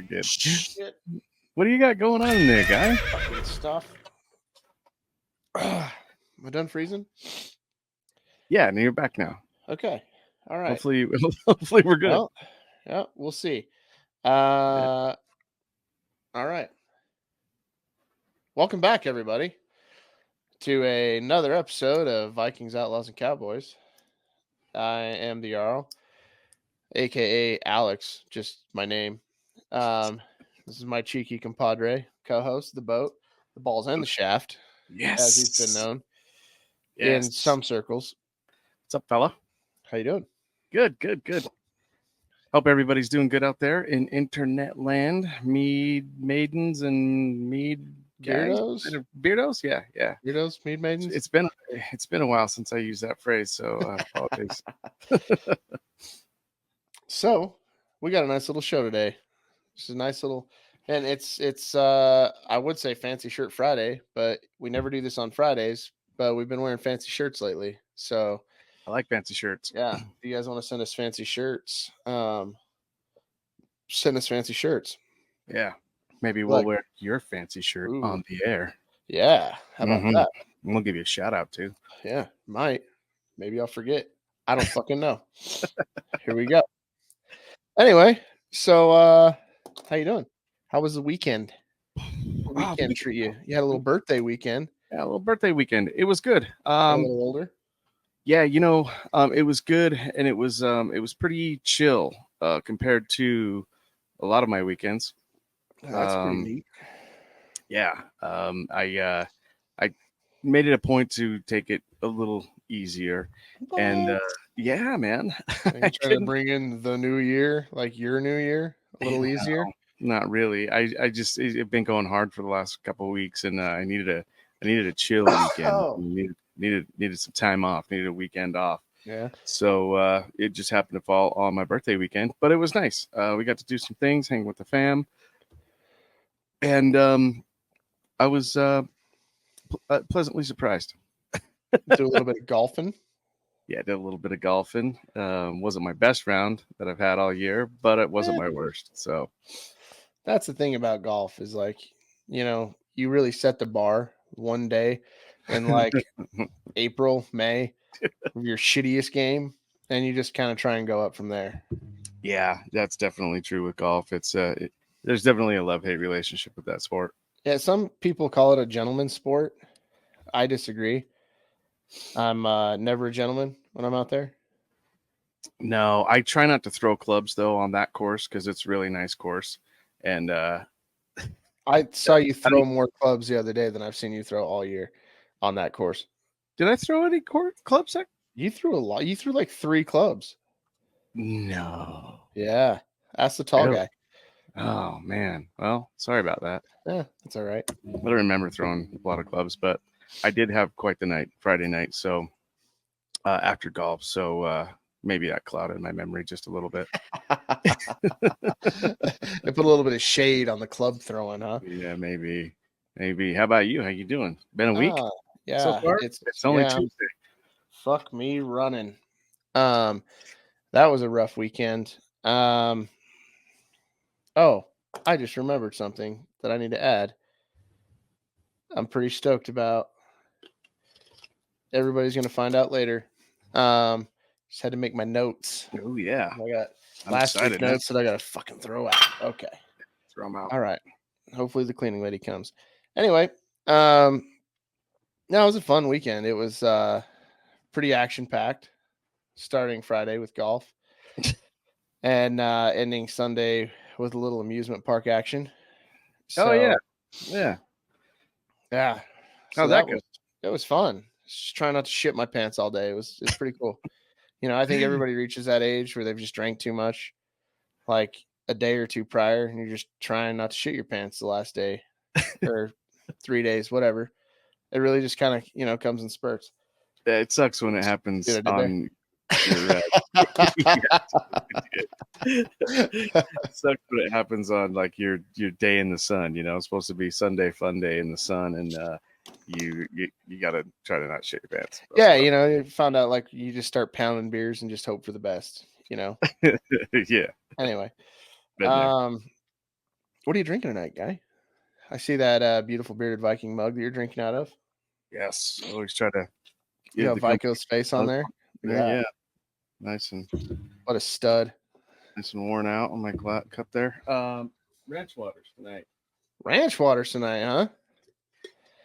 good. Shit. What do you got going on in there, guy? Fucking stuff. Am I done freezing? Yeah, and you're back now. Okay. All right. Hopefully we're good. Well, yeah, we'll see. All right. Welcome back, everybody, to another episode of Vikings, Outlaws, and Cowboys. I am the Jarl, aka Alex, just my name. This is my cheeky compadre, co-host, the boat, the balls, and the shaft, Yes. as he's been known Yes. in some circles. What's up, fella? How you doing? Good. Hope everybody's doing good out there in internet land. Mead maidens and mead guys. Beardos? Yeah. Beardos, mead maidens. It's been a while since I used that phrase, so apologies. So we got a nice little show today. Just a nice little, and it's I would say Fancy Shirt Friday, but we never do this on Fridays. But we've been wearing fancy shirts lately, so I like fancy shirts. yeah. If you guys want to send us fancy shirts, send us fancy shirts. Yeah, maybe we'll wear your fancy shirt on the air. Yeah, how about that? We'll give you a shout out too. Yeah, might. Maybe I'll forget. I don't fucking know. Here we go. Anyway, so how you doing? How was the weekend? Weekend treat you? You had a little birthday weekend. Yeah, a little birthday weekend. It was good. A little older. Yeah, it was good, and it was pretty chill compared to a lot of my weekends. That's pretty neat. Yeah, I made it a point to take it a little easier, and yeah, man. You trying to bring in the new year, like your new year, a little easier? Not really. I just I've been going hard for the last couple of weeks, and I needed a chill weekend. Needed some time off. Needed a weekend off. Yeah. So it just happened to fall on my birthday weekend, but it was nice. We got to do some things, hang with the fam, and I was pleasantly surprised. Do a little bit of golfing. Yeah, I did a little bit of golfing. Wasn't my best round that I've had all year, but it wasn't my worst. So that's the thing about golf is like, you really set the bar one day in like April, May of your shittiest game, and you just kind of try and go up from there. Yeah, that's definitely true with golf. It's there's definitely a love-hate relationship with that sport. Yeah, some people call it a gentleman's sport. I disagree. I'm never a gentleman when I'm out there. No, I try not to throw clubs though on that course because it's a really nice course. And I saw you throw more clubs the other day than I've seen you throw all year on that course. Did I throw any clubs? You threw a lot. You threw like 3 clubs. No. Yeah, ask the tall guy. Oh man. Well, sorry about that. Yeah, that's all right. I don't remember throwing a lot of clubs, but I did have quite the night Friday night. So after golf, so maybe that clouded my memory just a little bit. They put a little bit of shade on the club throwing, huh? Yeah, maybe. How about you? How you doing? Been a week? Yeah, so far? It's only Tuesday. Fuck me running. That was a rough weekend. Oh, I just remembered something that I need to add. I'm pretty stoked about. Everybody's gonna find out later. Just had to make my notes. Oh yeah. I got last week's notes that I gotta fucking throw out. Okay. Throw them out. All right. Hopefully the cleaning lady comes. Anyway, no, it was a fun weekend. It was pretty action-packed, starting Friday with golf and ending Sunday with a little amusement park action. So, yeah. So that was fun. Just trying not to shit my pants all day. It was pretty cool. I think everybody reaches that age where they've just drank too much, like a day or two prior, and you're just trying not to shit your pants the last day or 3 days, whatever. It really just kind of, comes in spurts. It sucks when it happens on your it sucks when it happens on like your day in the sun. It's supposed to be Sunday fun day in the sun, and you gotta try to not shit your pants. Yeah, you found out like you just start pounding beers and just hope for the best. Yeah. Anyway, What are you drinking tonight, guy? I see that beautiful bearded Viking mug that you're drinking out of. Yes, I always try to You get got the company Vico's face on there. Look at that. yeah, nice and What a stud. worn out on my cup there. Ranch waters tonight. Ranch waters tonight, huh?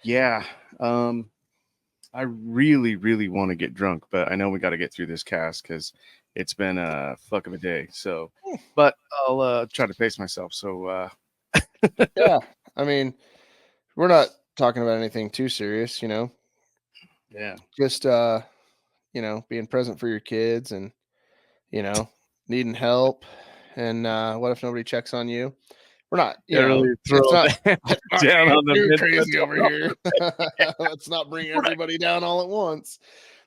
Yeah. I really, really want to get drunk, but I know we got to get through this cast because it's been a fuck of a day. So, but I'll try to pace myself. So, Yeah. I mean, we're not talking about anything too serious, you know. yeah, Just you know, being present for your kids and, you know, needing help. And what if nobody checks on you? We're not, you gotta know, really throw it's not down on the too mid- crazy over here. Let's not bring everybody down all at once.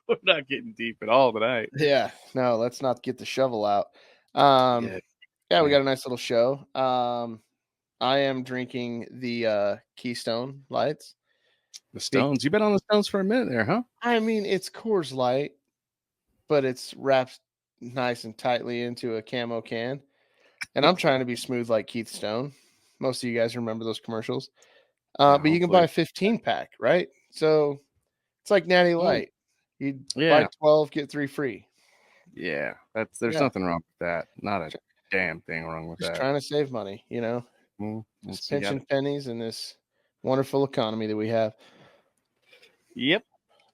We're not getting deep at all tonight. Yeah, no, let's not get the shovel out. Yeah, we got a nice little show. I am drinking the Keystone Lights. The Stones. You've been on the Stones for a minute there, huh? I mean, it's Coors Light, but it's wrapped nice and tightly into a camo can. And I'm trying to be smooth like Keith Stone. Most of you guys remember those commercials. Yeah, But you can buy a 15 pack, right? So it's like Natty Light. You buy 12, get 3 free. Yeah, there's nothing wrong with that. Not a damn thing wrong with Just that. trying to save money, you know. Just pinching pennies in this wonderful economy that we have. Yep.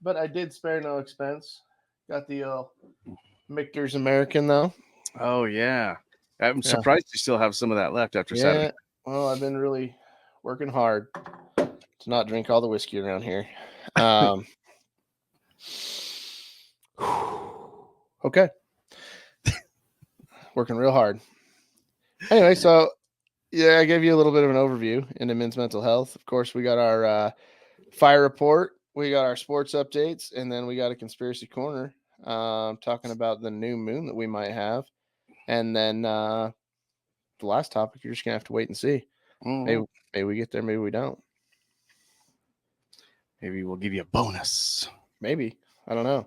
But I did spare no expense. Got the Michter's American though. Oh yeah. I'm surprised you still have some of that left after Saturday. Well, I've been really working hard to not drink all the whiskey around here. Okay. Working real hard. Anyway, so yeah, I gave you a little bit of an overview into men's mental health. Of course, we got our fire report, we got our sports updates, and then we got a conspiracy corner talking about the new moon that we might have. And then the last topic, you're just gonna have to wait and see. Maybe we get there, maybe we don't. Maybe we'll give you a bonus. Maybe. I don't know.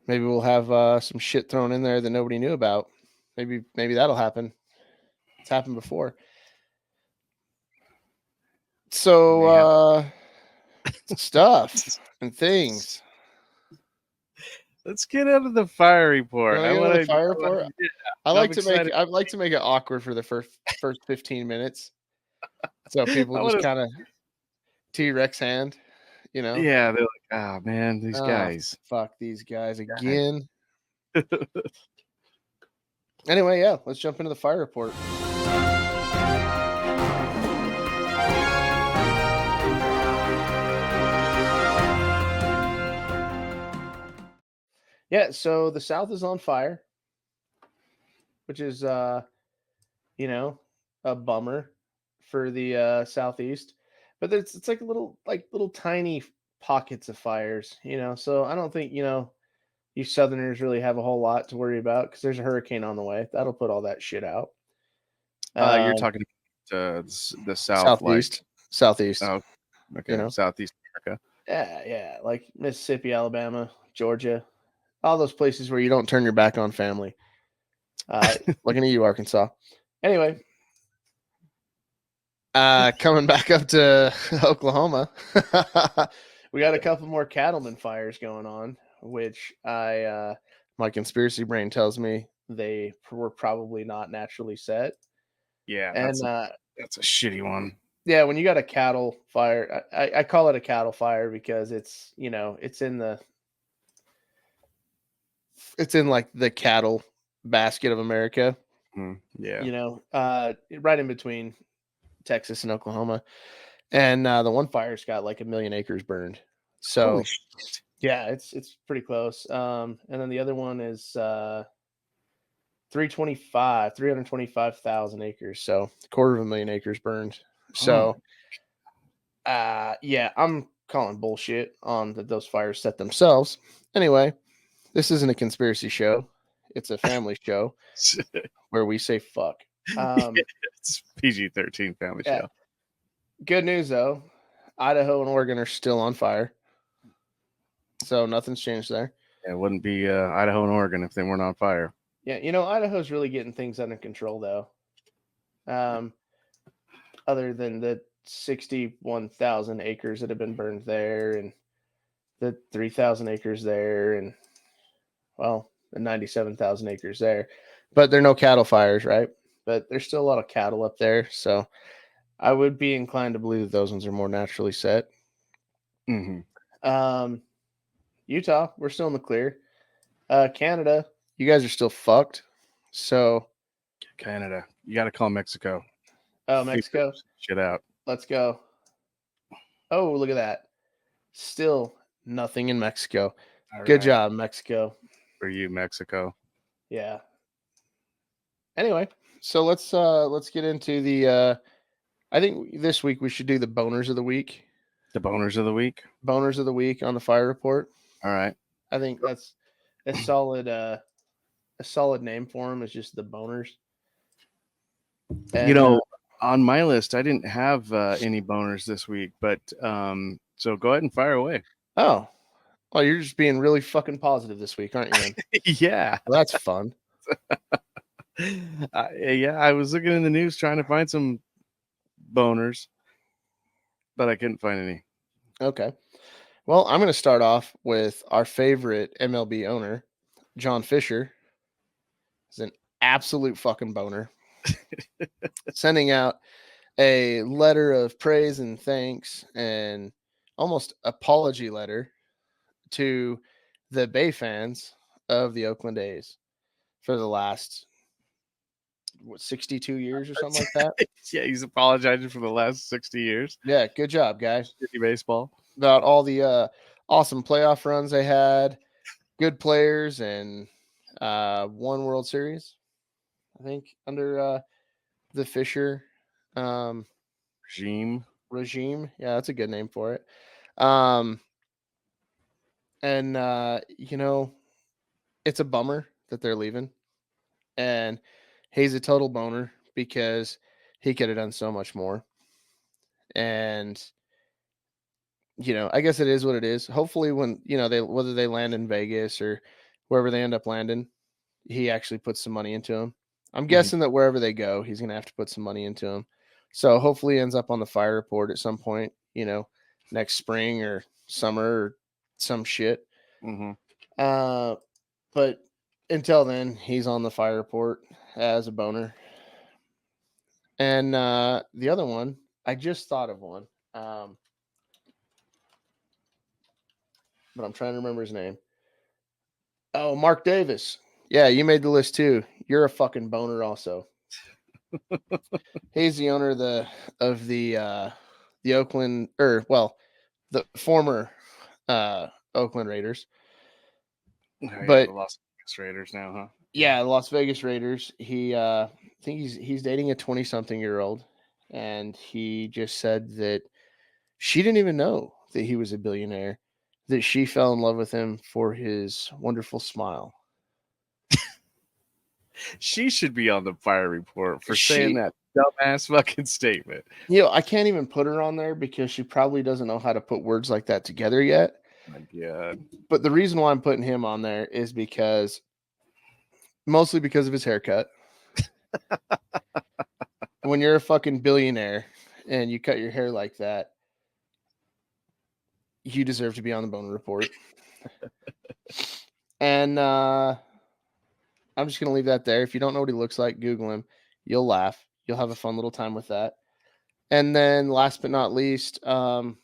Maybe we'll have some shit thrown in there that nobody knew about. Maybe that'll happen. It's happened before. So stuff and things. Let's get out of the fire report. I like to make it awkward for the first 15 minutes. So people just kind of T-Rex hand, you know. Yeah, they're like, oh man, these guys. Fuck these guys again. Anyway, yeah, let's jump into the fire report. Yeah, so the South is on fire, which is you know, a bummer for the Southeast. But it's like little tiny pockets of fires, you know. So I don't think, you know, you Southerners really have a whole lot to worry about because there's a hurricane on the way. That'll put all that shit out. You're talking the South, Southeast. Oh, okay, you know? Southeast America. Yeah, like Mississippi, Alabama, Georgia, all those places where you don't turn your back on family. Looking at you, Arkansas. Anyway, coming back up to Oklahoma, we got a couple more cattleman fires going on, which my conspiracy brain tells me they were probably not naturally set. Yeah, and that's a shitty one. Yeah, when you got a cattle fire, I call it a cattle fire because it's, you know, it's in like the cattle basket of America. Yeah, you know, right in between Texas and Oklahoma, and the one fire's got like 1 million acres burned. So yeah, it's pretty close. And then the other one is 325,000 acres. So 250,000 acres burned. So yeah, I'm calling bullshit on that those fires set themselves. Anyway, this isn't a conspiracy show. It's a family show where we say fuck. It's PG-13 family show. Good news though, Idaho and Oregon are still on fire, so nothing's changed there. Yeah, it wouldn't be Idaho and Oregon if they weren't on fire. Yeah, you know, Idaho's really getting things under control though. other than the 61,000 acres that have been burned there, and the 3,000 acres there, and well, the 97,000 acres there. But there are no cattle fires, right? But there's still a lot of cattle up there, so I would be inclined to believe that those ones are more naturally set. Mm-hmm. Utah, we're still in the clear. Canada, you guys are still fucked. So, Canada, you got to call Mexico. oh, Mexico, Shit out. let's go. Oh, look at that. Still nothing in Mexico. All Good right. job, Mexico. For you, Mexico. Yeah. Anyway, so let's get into the I think this week we should do the boners of the week. The boners of the week. Boners of the week on the fire report. All right. I think that's a solid name for them is just the boners. And, on my list, I didn't have any boners this week, but so go ahead and fire away. oh, you're just being really fucking positive this week, aren't you, man? Yeah. Well, that's fun. Yeah, I was looking in the news trying to find some boners, but I couldn't find any. Okay. Well, I'm going to start off with our favorite MLB owner, John Fisher. He's an absolute fucking boner. Sending out a letter of praise and thanks and almost apology letter to the Bay fans of the Oakland A's for the last 62 years or something like that. Yeah, he's apologizing for the last 60 years. Yeah, good job, guys. Shitty baseball. About all the awesome playoff runs they had, good players, and one World Series, I think, under the Fisher regime. Yeah, that's a good name for it. And it's a bummer that they're leaving, and he's a total boner because he could have done so much more. And I guess it is what it is. Hopefully when whether they land in Vegas or wherever they end up landing, he actually puts some money into them. I'm guessing that wherever they go, he's going to have to put some money into them. So hopefully he ends up on the fire report at some point, next spring or summer or some shit. But until then, he's on the fire report as a boner. And the other one, I just thought of one. But I'm trying to remember his name. Oh, Mark Davis. Yeah, you made the list too. You're a fucking boner also. He's the owner of the Oakland, the former Oakland Raiders. But the Las Vegas Raiders now, huh? Yeah, the Las Vegas Raiders. He I think he's dating a 20-something-year-old, and he just said that she didn't even know that he was a billionaire, that she fell in love with him for his wonderful smile. She should be on the fire report for saying that dumbass fucking statement. I can't even put her on there because she probably doesn't know how to put words like that together yet. My God. But the reason why I'm putting him on there is mostly because of his haircut. When you're a fucking billionaire and you cut your hair like that, you deserve to be on the boner report. And I'm just going to leave that there. If you don't know what he looks like, Google him. You'll laugh. You'll have a fun little time with that. And then last but not least, LeBron.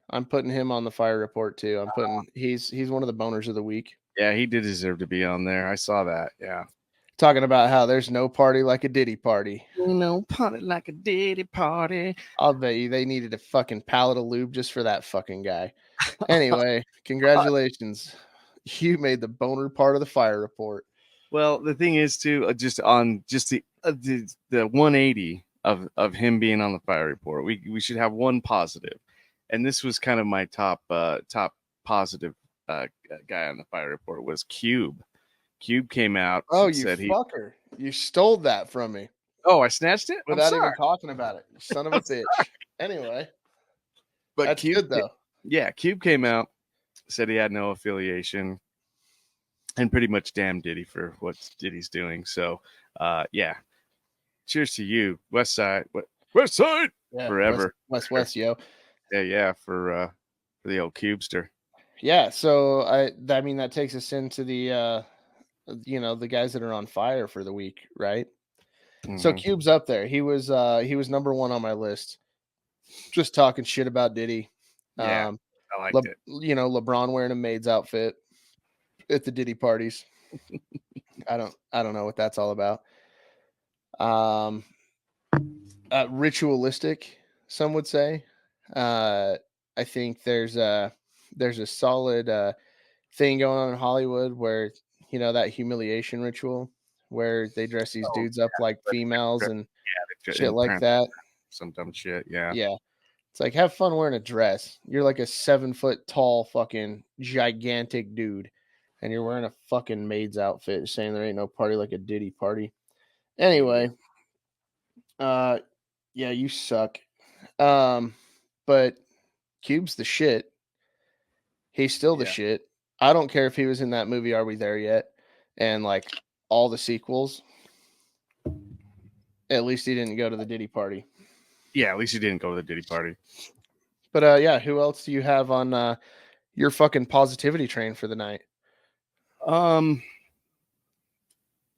I'm putting him on the fire report too. He's one of the boners of the week. Yeah, he did deserve to be on there. I saw that. Yeah. Talking about how there's no party like a Diddy party. No party like a Diddy party. I'll bet you they needed a fucking pallet of lube just for that fucking guy. Anyway, congratulations. You made the boner part of the fire report. Well, the thing is too, just the 180 of him being on the fire report, we should have one positive, and this was kind of my top positive guy on the fire report was Cube. Cube came out. Oh, you fucker! You stole that from me. Oh, I snatched it without even talking about it. You son of a bitch. Anyway, but that's Cube, good though. Yeah, Cube came out, said he had no affiliation, and pretty much damned Diddy for what Diddy's doing. So, yeah, Cheers to you, West Side. West Side Yeah, forever. West, yo. Yeah, for the old Cubester. Yeah, so I mean that takes us into the the guys that are on fire for the week, right? So Mhm. Cube's up there. He was number one on my list. Just talking shit about Diddy. Yeah, Um, I liked it. LeBron wearing a maid's outfit at the Diddy parties. I don't know what that's all about. Um, ritualistic, some would say. I think there's a solid thing going on in Hollywood where that humiliation ritual where they dress these Oh, dudes up like females and shit and like that. some dumb shit. Yeah. Yeah. It's like have fun wearing a dress. You're like a 7 foot tall fucking gigantic dude, and you're wearing a fucking maid's outfit, saying there ain't no party like a Diddy party. Yeah. Anyway, uh, yeah, you suck. But Cube's the shit. He's still the Yeah. shit. I don't care if he was in that movie Are We There Yet? And like all the sequels. At least he didn't go to the Diddy party. Yeah. At least you didn't go to the Diddy party. But yeah, who else do you have on your fucking positivity train for the night? Um,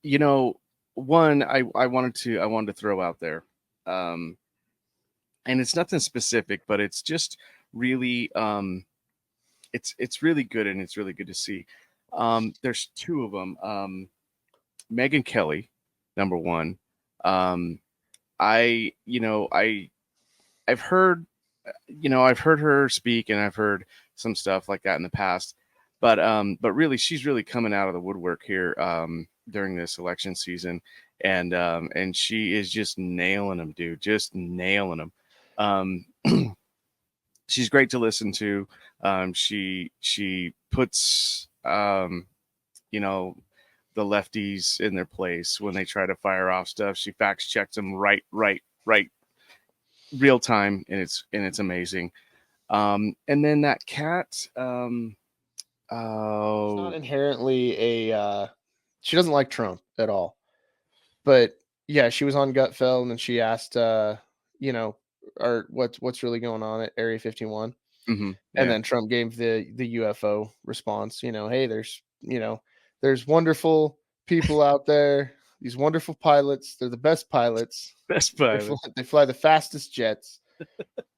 you know, one I wanted to throw out there. Um, and it's nothing specific, but it's just really it's really good, and it's really good to see. There's two of them. Megan Kelly, number one. Um, I you know I've heard I've heard her speak, and I've heard some stuff like that in the past, but really she's really coming out of the woodwork here during this election season, and she is just nailing them, dude, just nailing them. Um, she's great to listen to. She puts you know the lefties in their place when they try to fire off stuff. She fact checks them right real time, and it's amazing. And then that cat, She's not oh, inherently she doesn't like Trump at all. But yeah, she was on Gutfeld and then she asked you know, or what's really going on at Area 51. And yeah, then Trump gave the UFO response, hey, there's wonderful people out there, these wonderful pilots, they're the best pilots. best They pilot. fly, they fly the fastest jets,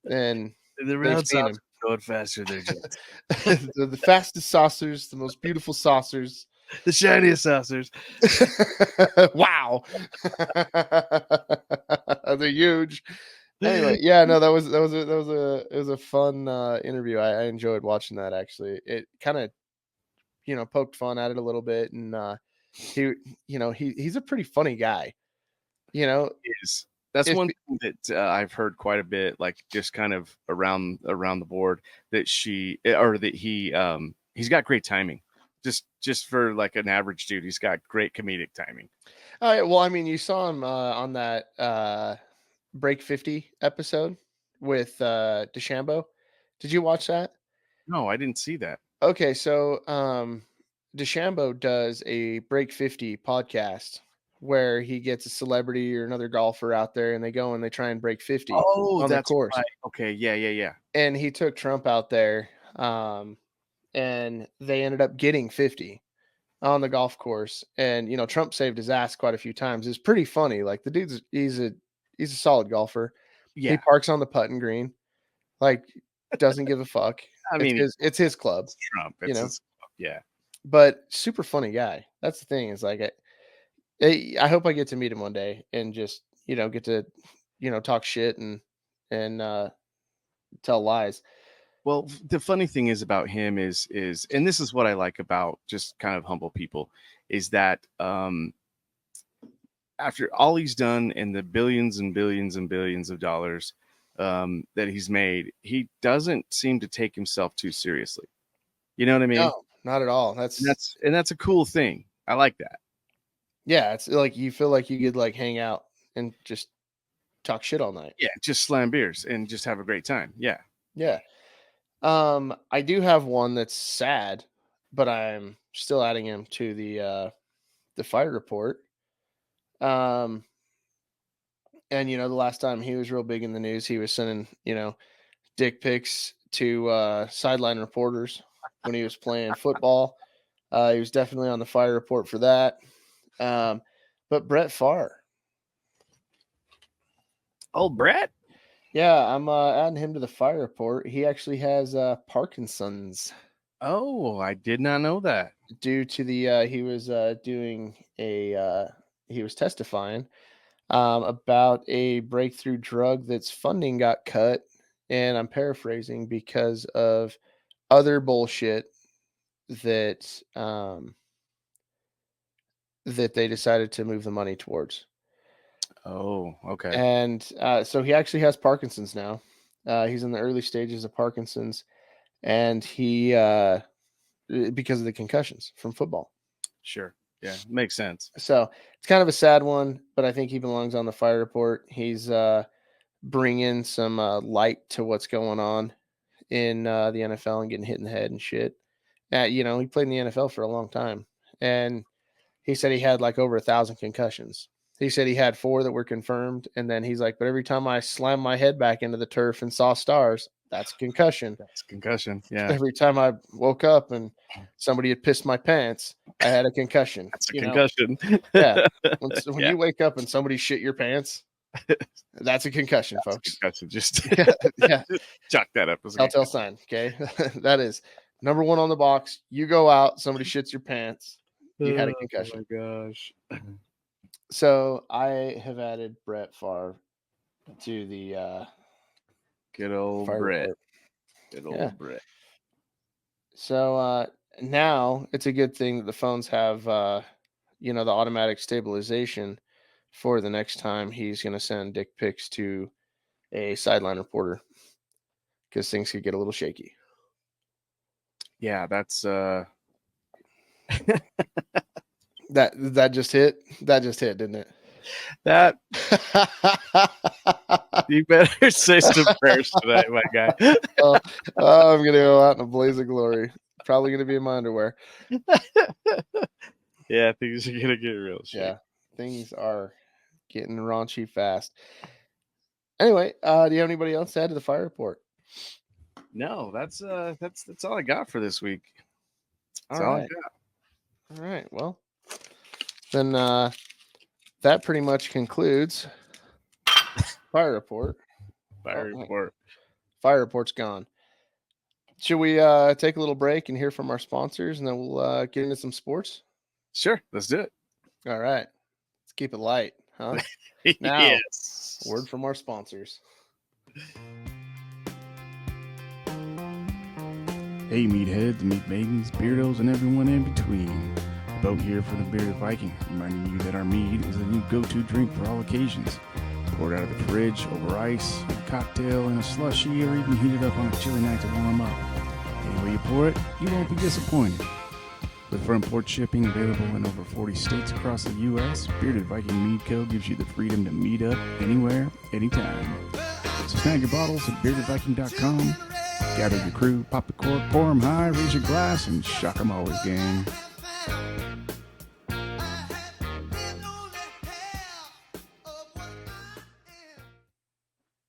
and The they've round seen saucers them. going faster than jets. They're the fastest saucers, the most beautiful saucers. The shiniest saucers. Wow. They're huge. Anyway, yeah, no, it was a fun interview. I enjoyed watching that actually. It kind of, poked fun at it a little bit, and he he's a pretty funny guy. You know, Is that's if one thing that I've heard quite a bit, like just kind of around the board, that he's got great timing. Just for like an average dude, he's got great comedic timing. well, I mean, you saw him on that Break 50 episode with DeChambeau. Did you watch that? No, I didn't see that. Okay, so DeChambeau does a Break 50 podcast where he gets a celebrity or another golfer out there and they go and they try and break 50 Oh, on the that's course. right. Okay, yeah. And he took Trump out there and they ended up getting 50 on the golf course. And Trump saved his ass quite a few times. It's pretty funny. Like the dude's he's a solid golfer. He Yeah. parks on the putting green, like doesn't give a fuck. I mean, It's his club, Trump. you It's know. his, yeah. But super funny guy. That's the thing. Is like I hope I get to meet him one day and just get to talk shit and tell lies. Well, the funny thing is about him is, and this is what I like about just kind of humble people, is that after all he's done and the billions and billions and billions of dollars that he's made, he doesn't seem to take himself too seriously. You know what I mean? No, not at all. And that's a cool thing. I like that. Yeah. It's like you feel like you could like hang out and just talk shit all night. Yeah, just slam beers and just have a great time. Yeah. Yeah. I do have one that's sad, but I'm still adding him to the fire report. Um, And the last time he was real big in the news, he was sending dick pics to sideline reporters when he was playing football. He was definitely on the fire report for that. But Brett Favre. Oh, Brett? Yeah, I'm adding him to the fire report. He actually has Parkinson's Oh, I did not know that. due to the he was he was testifying about a breakthrough drug that's funding got cut, and I'm paraphrasing, because of other bullshit that that they decided to move the money towards. Oh, okay. And so he actually has Parkinson's now. He's in the early stages of Parkinson's, and he because of the concussions from football. Sure. Yeah, makes sense. So it's kind of a sad one, but I think he belongs on the fire report. He's bringing some light to what's going on in the NFL and getting hit in the head and shit. He played in the NFL for a long time, and he said he had like over 1,000 concussions. He said he had 4 that were confirmed, and then he's like, but every time I slammed my head back into the turf and saw stars, that's a concussion. That's concussion. Yeah. Every time I woke up and somebody had pissed my pants, I had a concussion. That's a concussion. Yeah. When Yeah. you wake up and somebody shit your pants, that's a concussion, That's folks. a concussion. Just Yeah. chalk that up as a Telltale sign. Okay. That is number 1 on the box. You go out, somebody shits your pants, you had a concussion. Oh my gosh. So I have added Brett Favre to the Good old fire Brett. report. Good old Yeah. Brett. So now it's a good thing that the phones have the automatic stabilization for the next time he's going to send dick pics to a sideline reporter, because things could get a little shaky. Yeah, that's That just hit. That just hit, didn't it? that you better say some prayers tonight, my guy. I'm gonna go out in a blaze of glory. Probably gonna be in my underwear. Yeah, things are gonna get real shit. Yeah, things are getting raunchy fast. Anyway, do you have anybody else to add to the fire report? No, that's all I got for this week. That's All all I right. got. All right. Well, then that pretty much concludes fire report. Fire report. Fire report's gone. Should we take a little break and hear from our sponsors, and then we'll get into some sports? Sure, let's do it. All right. Let's keep it light, huh? Now, Yes. word from our sponsors. Hey meatheads, meat maidens, beardos, and everyone in between. Boat here for the Bearded Viking, reminding you that our mead is a new go-to drink for all occasions. Pour it out of the fridge, over ice, a cocktail, in a slushie, or even heat it up on a chilly night to warm up. Any way you pour it, you won't be disappointed. With front port shipping available in over 40 states across the U.S., Bearded Viking Mead Co. gives you the freedom to meet up anywhere, anytime. So snag your bottles at beardedviking.com. Gather your crew, pop the cork, pour 'em high, raise your glass, and shock 'em always, gang.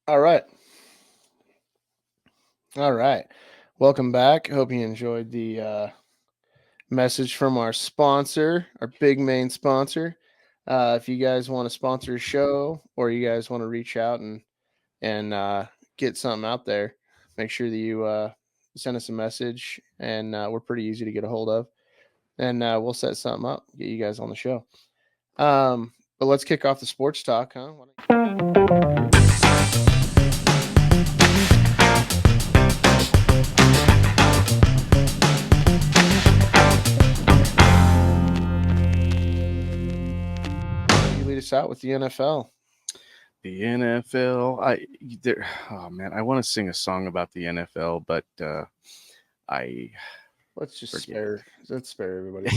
All right. All right. Welcome back. Hope you enjoyed the message from our sponsor, our big main sponsor. If you guys want to sponsor a show, or you guys want to reach out and get something out there, make sure that you send us a message, and we're pretty easy to get a hold of, and we'll set something up, get you guys on the show. But let's kick off the sports talk, huh? You lead us out with the NFL. The NFL. Oh man, I want to sing a song about the NFL, but Let's just Forget spare everybody.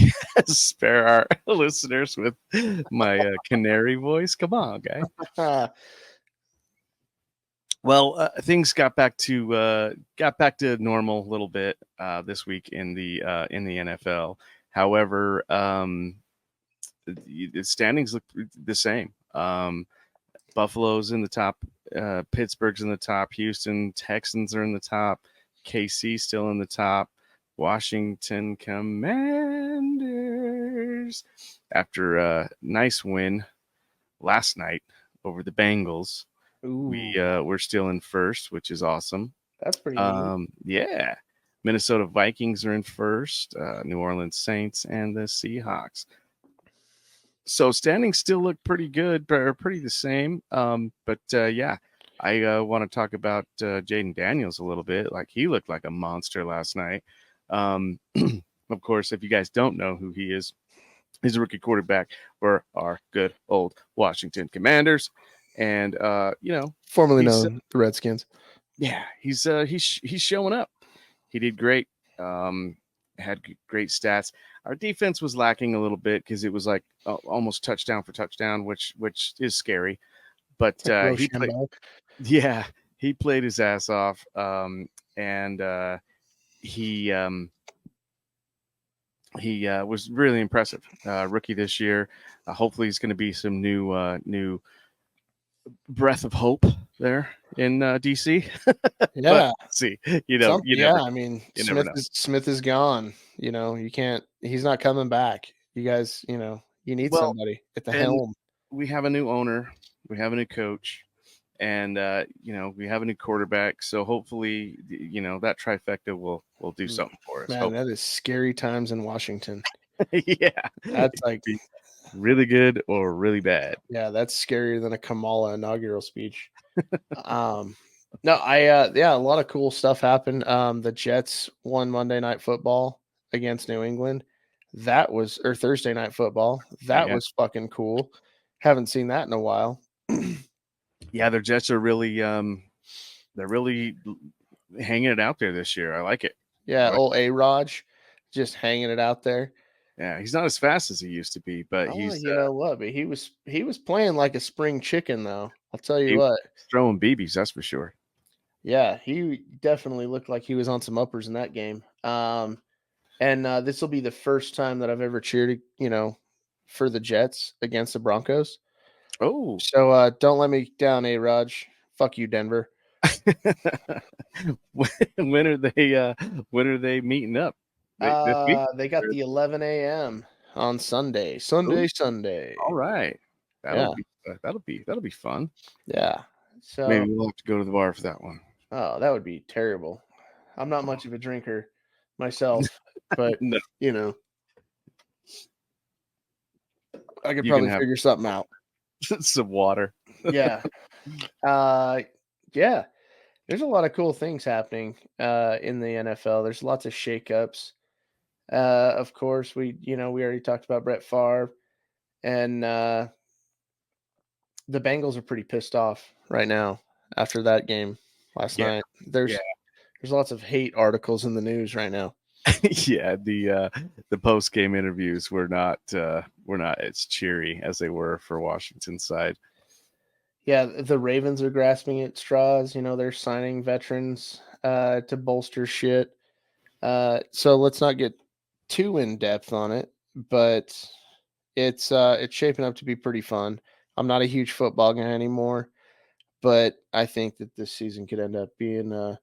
spare our listeners with my canary voice. Come on, guy. Well, things got back to normal a little bit this week in the NFL. However, the standings look the same. Buffalo's in the top. Pittsburgh's in the top. Houston Texans are in the top. KC still in the top. Washington Commanders, after a nice win last night over the Bengals, we're still in first, which is awesome. That's pretty neat. Yeah. Minnesota Vikings are in first. New Orleans Saints and the Seahawks. So standings still look pretty good, or pretty the same. But yeah, I want to talk about Jaden Daniels a little bit. Like, he looked like a monster last night. Of course, if you guys don't know who he is, he's a rookie quarterback for our good old Washington Commanders, and formerly known the Redskins. Yeah, he's showing up. He did great. Had great stats. Our defense was lacking a little bit because it was like almost touchdown for touchdown, which is scary. But he played. Yeah, he played his ass off, and he was really impressive. Rookie this year. Hopefully, he's going to be some new breath of hope there in DC. Yeah. See, I mean, Smith is gone. You can't. He's not coming back. You guys, you need somebody at the helm. We have a new owner. We have a new coach. And we have a new quarterback, so hopefully, that trifecta will do something for us. Man, that is scary times in Washington. Yeah, that's like really good or really bad. Yeah, that's scarier than a Kamala inaugural speech. No, a lot of cool stuff happened. The Jets won Monday Night Football against New England. Or Thursday Night Football. That was fucking cool. Haven't seen that in a while. Yeah, their Jets are really they're really hanging it out there this year. I like it. Yeah, old A-Raj just hanging it out there. Yeah, he's not as fast as he used to be, but he's know what? But he was playing like a spring chicken, though. I'll tell you what. Throwing BBs, that's for sure. Yeah, he definitely looked like he was on some uppers in that game. And this will be the first time that I've ever cheered, for the Jets against the Broncos. Oh, so don't let me down, A-Raj. Fuck you, Denver. When are they meeting up? They got the 11 a.m. on Sunday. Sunday. All right, that'll be fun. Yeah. So maybe we'll have to go to the bar for that one. Oh, that would be terrible. I'm not much of a drinker myself, but No. I could probably figure something out. Some water. Yeah. Yeah. There's a lot of cool things happening in the NFL. There's lots of shakeups. Of course, we already talked about Brett Favre, and the Bengals are pretty pissed off right now after that game last night. There's lots of hate articles in the news right now. Yeah, the post game interviews were not as cheery as they were for Washington's side. Yeah, the Ravens are grasping at straws. They're signing veterans to bolster shit. So let's not get too in depth on it, but it's shaping up to be pretty fun. I'm not a huge football guy anymore, but I think that this season could end up being a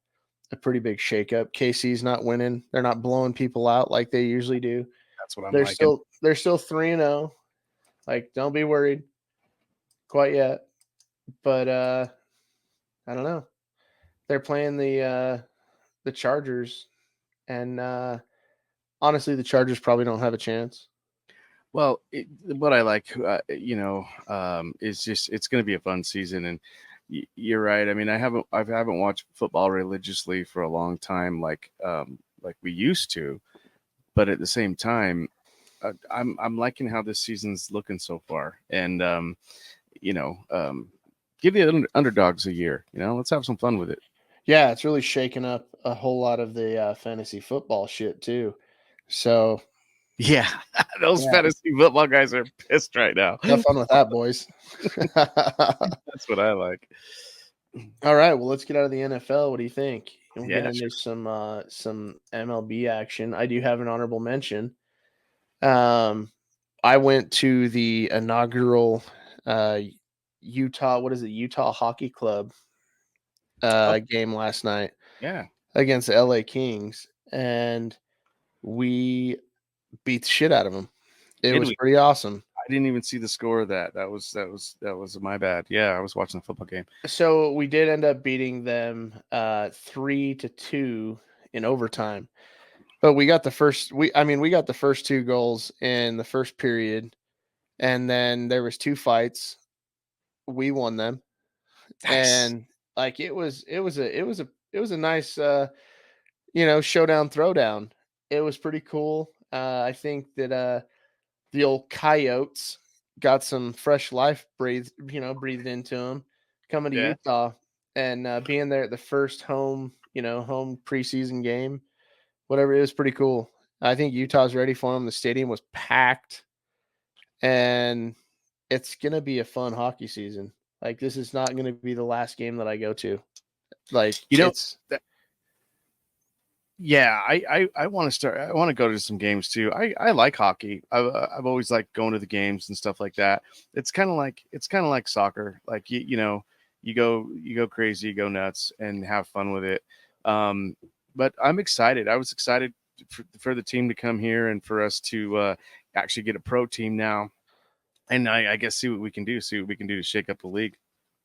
pretty big shakeup. KC's not winning; they're not blowing people out like they usually do. That's what I'm they're liking. They're still 3-0. Like, don't be worried quite yet. But I don't know. They're playing the Chargers, and honestly, the Chargers probably don't have a chance. Well, what I like, is just it's going to be a fun season, and you're right. I mean, I haven't watched football religiously for a long time, like we used to, but at the same time, I'm liking how this season's looking so far, and give the underdogs a year. Let's have some fun with it. Yeah, it's really shaking up a whole lot of the fantasy football shit too. So, yeah, those fantasy football guys are pissed right now. Have fun with that, boys. That's what I like. All right, well, let's get out of the NFL. What do you think? We'll Yeah, get into some MLB action. I do have an honorable mention. I went to the inaugural Utah. What is it? Utah Hockey Club game last night Yeah. against the LA Kings, and we beat the shit out of them. It Did was we? pretty awesome. I didn't even see the score of that. That was my bad. Yeah, I was watching the football game. So we did end up beating them 3-2 in overtime. But we got the first we got the first 2 goals in the first period, and then there was 2 fights. We won them. Nice. And like it was a nice showdown throwdown. It was pretty cool. I think that the old Coyotes got some fresh life breathed into them coming to Yeah. Utah and being there at the first home preseason game. Whatever, it was pretty cool. I think Utah's ready for them. The stadium was packed, and it's gonna be a fun hockey season. Like, this is not gonna be the last game that I go to. Like, yeah, I want to start. I want to go to some games too. I like hockey. I've always liked going to the games and stuff like that. It's kind of like soccer. Like you go crazy, you go nuts, and have fun with it. But I'm excited. I was excited for the team to come here and for us to actually get a pro team now, and I guess see what we can do. See what we can do to shake up the league.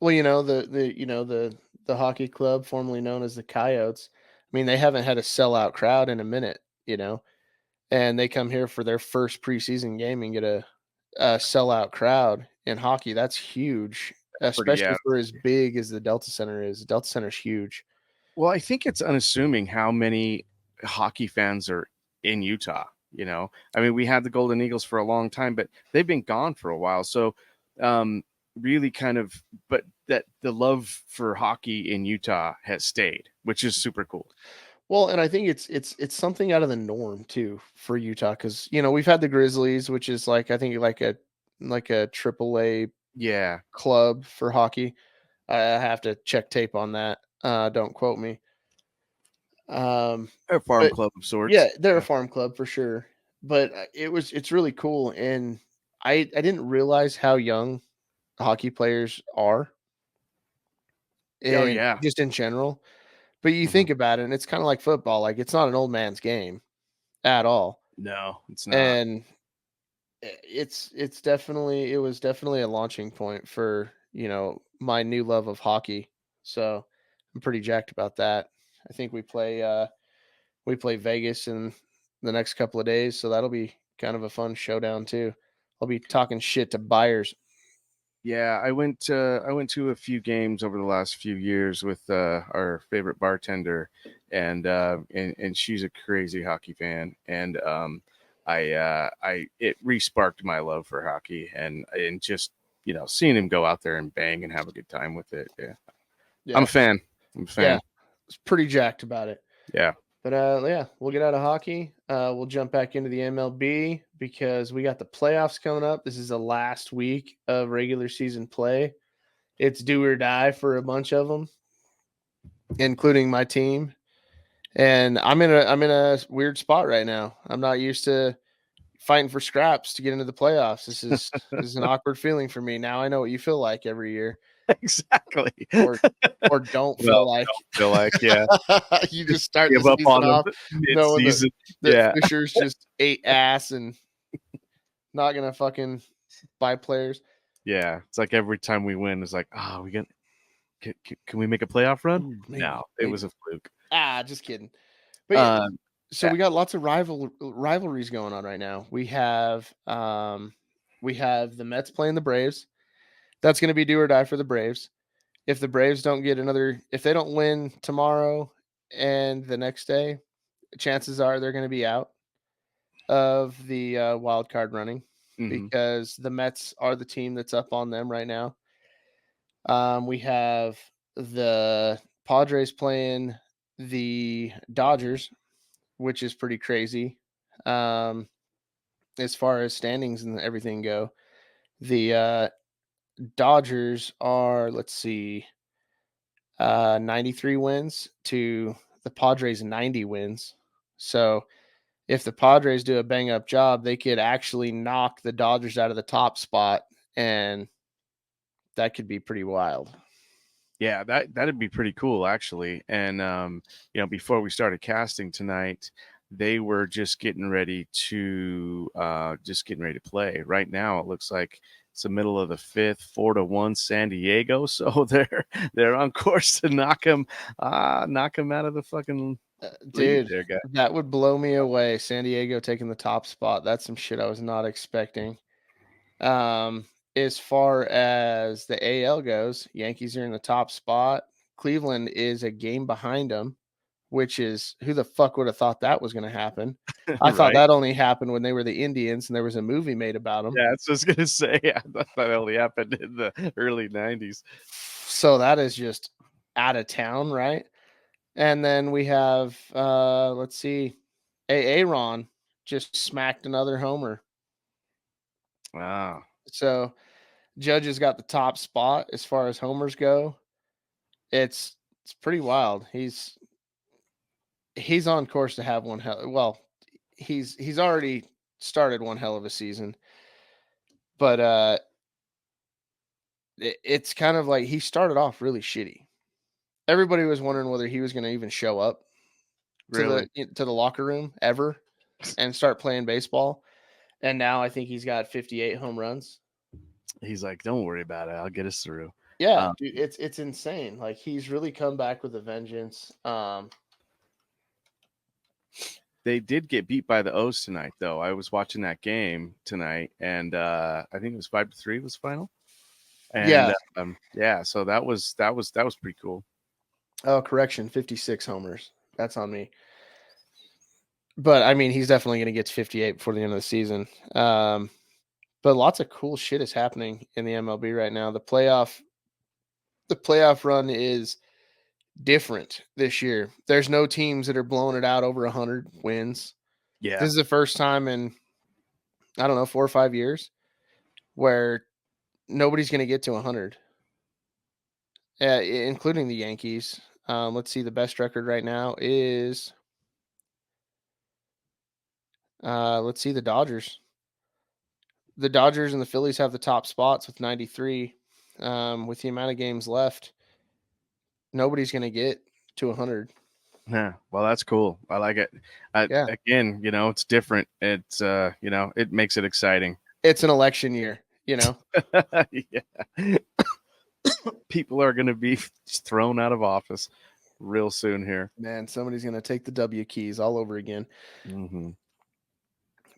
well, the hockey club formerly known as the Coyotes. I mean, they haven't had a sellout crowd in a minute, and they come here for their first preseason game and get a sellout crowd in hockey. That's huge, especially for as big as the Delta Center is. The Delta Center is huge. Well, I think it's unassuming how many hockey fans are in Utah. I mean, we had the Golden Eagles for a long time, but they've been gone for a while. So, really but that the love for hockey in Utah has stayed, which is super cool. Well, and I think it's something out of the norm too for Utah, because we've had the Grizzlies, which is like, I think, like a AAA club for hockey. I have to check tape on that. Don't quote me. A farm club of sorts. Yeah, they're a farm club for sure. But it's really cool, and I didn't realize how young hockey players are. Just in general. But you think about it, and it's kind of like football. Like, it's not an old man's game at all. No, it's not. And it was definitely a launching point for, my new love of hockey. So I'm pretty jacked about that. I think we play Vegas in the next couple of days, so that'll be kind of a fun showdown too. I'll be talking shit to buyers. Yeah, I went to a few games over the last few years with our favorite bartender, and she's a crazy hockey fan, and it re-sparked my love for hockey, and just seeing him go out there and bang and have a good time with it. Yeah. I'm a fan. Yeah, it's pretty jacked about it. Yeah. But yeah, we'll get out of hockey. We'll jump back into the MLB because we got the playoffs coming up. This is the last week of regular season play. It's do or die for a bunch of them, including my team. And I'm in a weird spot right now. I'm not used to fighting for scraps to get into the playoffs. This is an awkward feeling for me. Now I know what you feel like every year. Exactly. Or don't feel like. Yeah. You just start give the up season on off knowing that Fisher's just ate ass and not gonna fucking buy players. Yeah, it's like every time we win, it's like, can we make a playoff run? Ooh, maybe, no, it was a fluke. Just kidding. But yeah, so we got lots of rivalries going on right now. We have the Mets playing the Braves. That's going to be do or die for the Braves. If the Braves if they don't win tomorrow and the next day, chances are they're going to be out of the wild card running, because the Mets are the team that's up on them right now. We have the Padres playing the Dodgers, which is pretty crazy. As far as standings and everything go, the Dodgers are, 93 wins to the Padres 90 wins. So if the Padres do a bang up job, they could actually knock the Dodgers out of the top spot and that could be pretty wild. Yeah, that'd be pretty cool actually. And before we started casting tonight, they were just getting ready to play. Right now, it looks like it's the middle of the fifth, 4-1 San Diego. So they're on course to knock them out of the fucking lead Dude, there, guy. that would blow me away. San Diego taking the top spot. That's some shit I was not expecting. As far as the AL goes, Yankees are in the top spot. Cleveland is a game behind them, which is, who the fuck would have thought that was going to happen? I thought Right? that only happened when they were the Indians and there was a movie made about them. Yeah, that's what I was gonna say. I thought that only happened in the early '90s. So that is just out of town, right? And then we have, let's see, Aaron just smacked another homer. Wow. So Judge has got the top spot as far as homers go. It's pretty wild. He's on course to have one hell. Well, he's already started one hell of a season, but it's kind of like he started off really shitty. Everybody was wondering whether he was going to even show up Really? to the locker room ever and start playing baseball. And now I think he's got 58 home runs. He's like, don't worry about it. I'll get us through. Yeah, dude, it's insane. Like, he's really come back with a vengeance. They did get beat by the O's tonight, though. I was watching that game tonight, and I think it was 5-3 was the final. And so that was pretty cool. Oh, correction, 56 homers. That's on me. But I mean, he's definitely going to get to 58 before the end of the season. But lots of cool shit is happening in the MLB right now. The playoff run is different this year. There's no teams that are blowing it out over 100 wins. Yeah. This is the first time in, I don't know, 4 or 5 years where nobody's going to get to 100, including the Yankees. Let's see. The best record right now is, let's see, the Dodgers. The Dodgers and the Phillies have the top spots with 93. With the amount of games left, nobody's going to get to 100. Yeah. Well, that's cool. I like it. Yeah. Again, it's different. It's it makes it exciting. It's an election year, Yeah. People are going to be thrown out of office real soon here. Man, somebody's going to take the W keys all over again. Mm-hmm.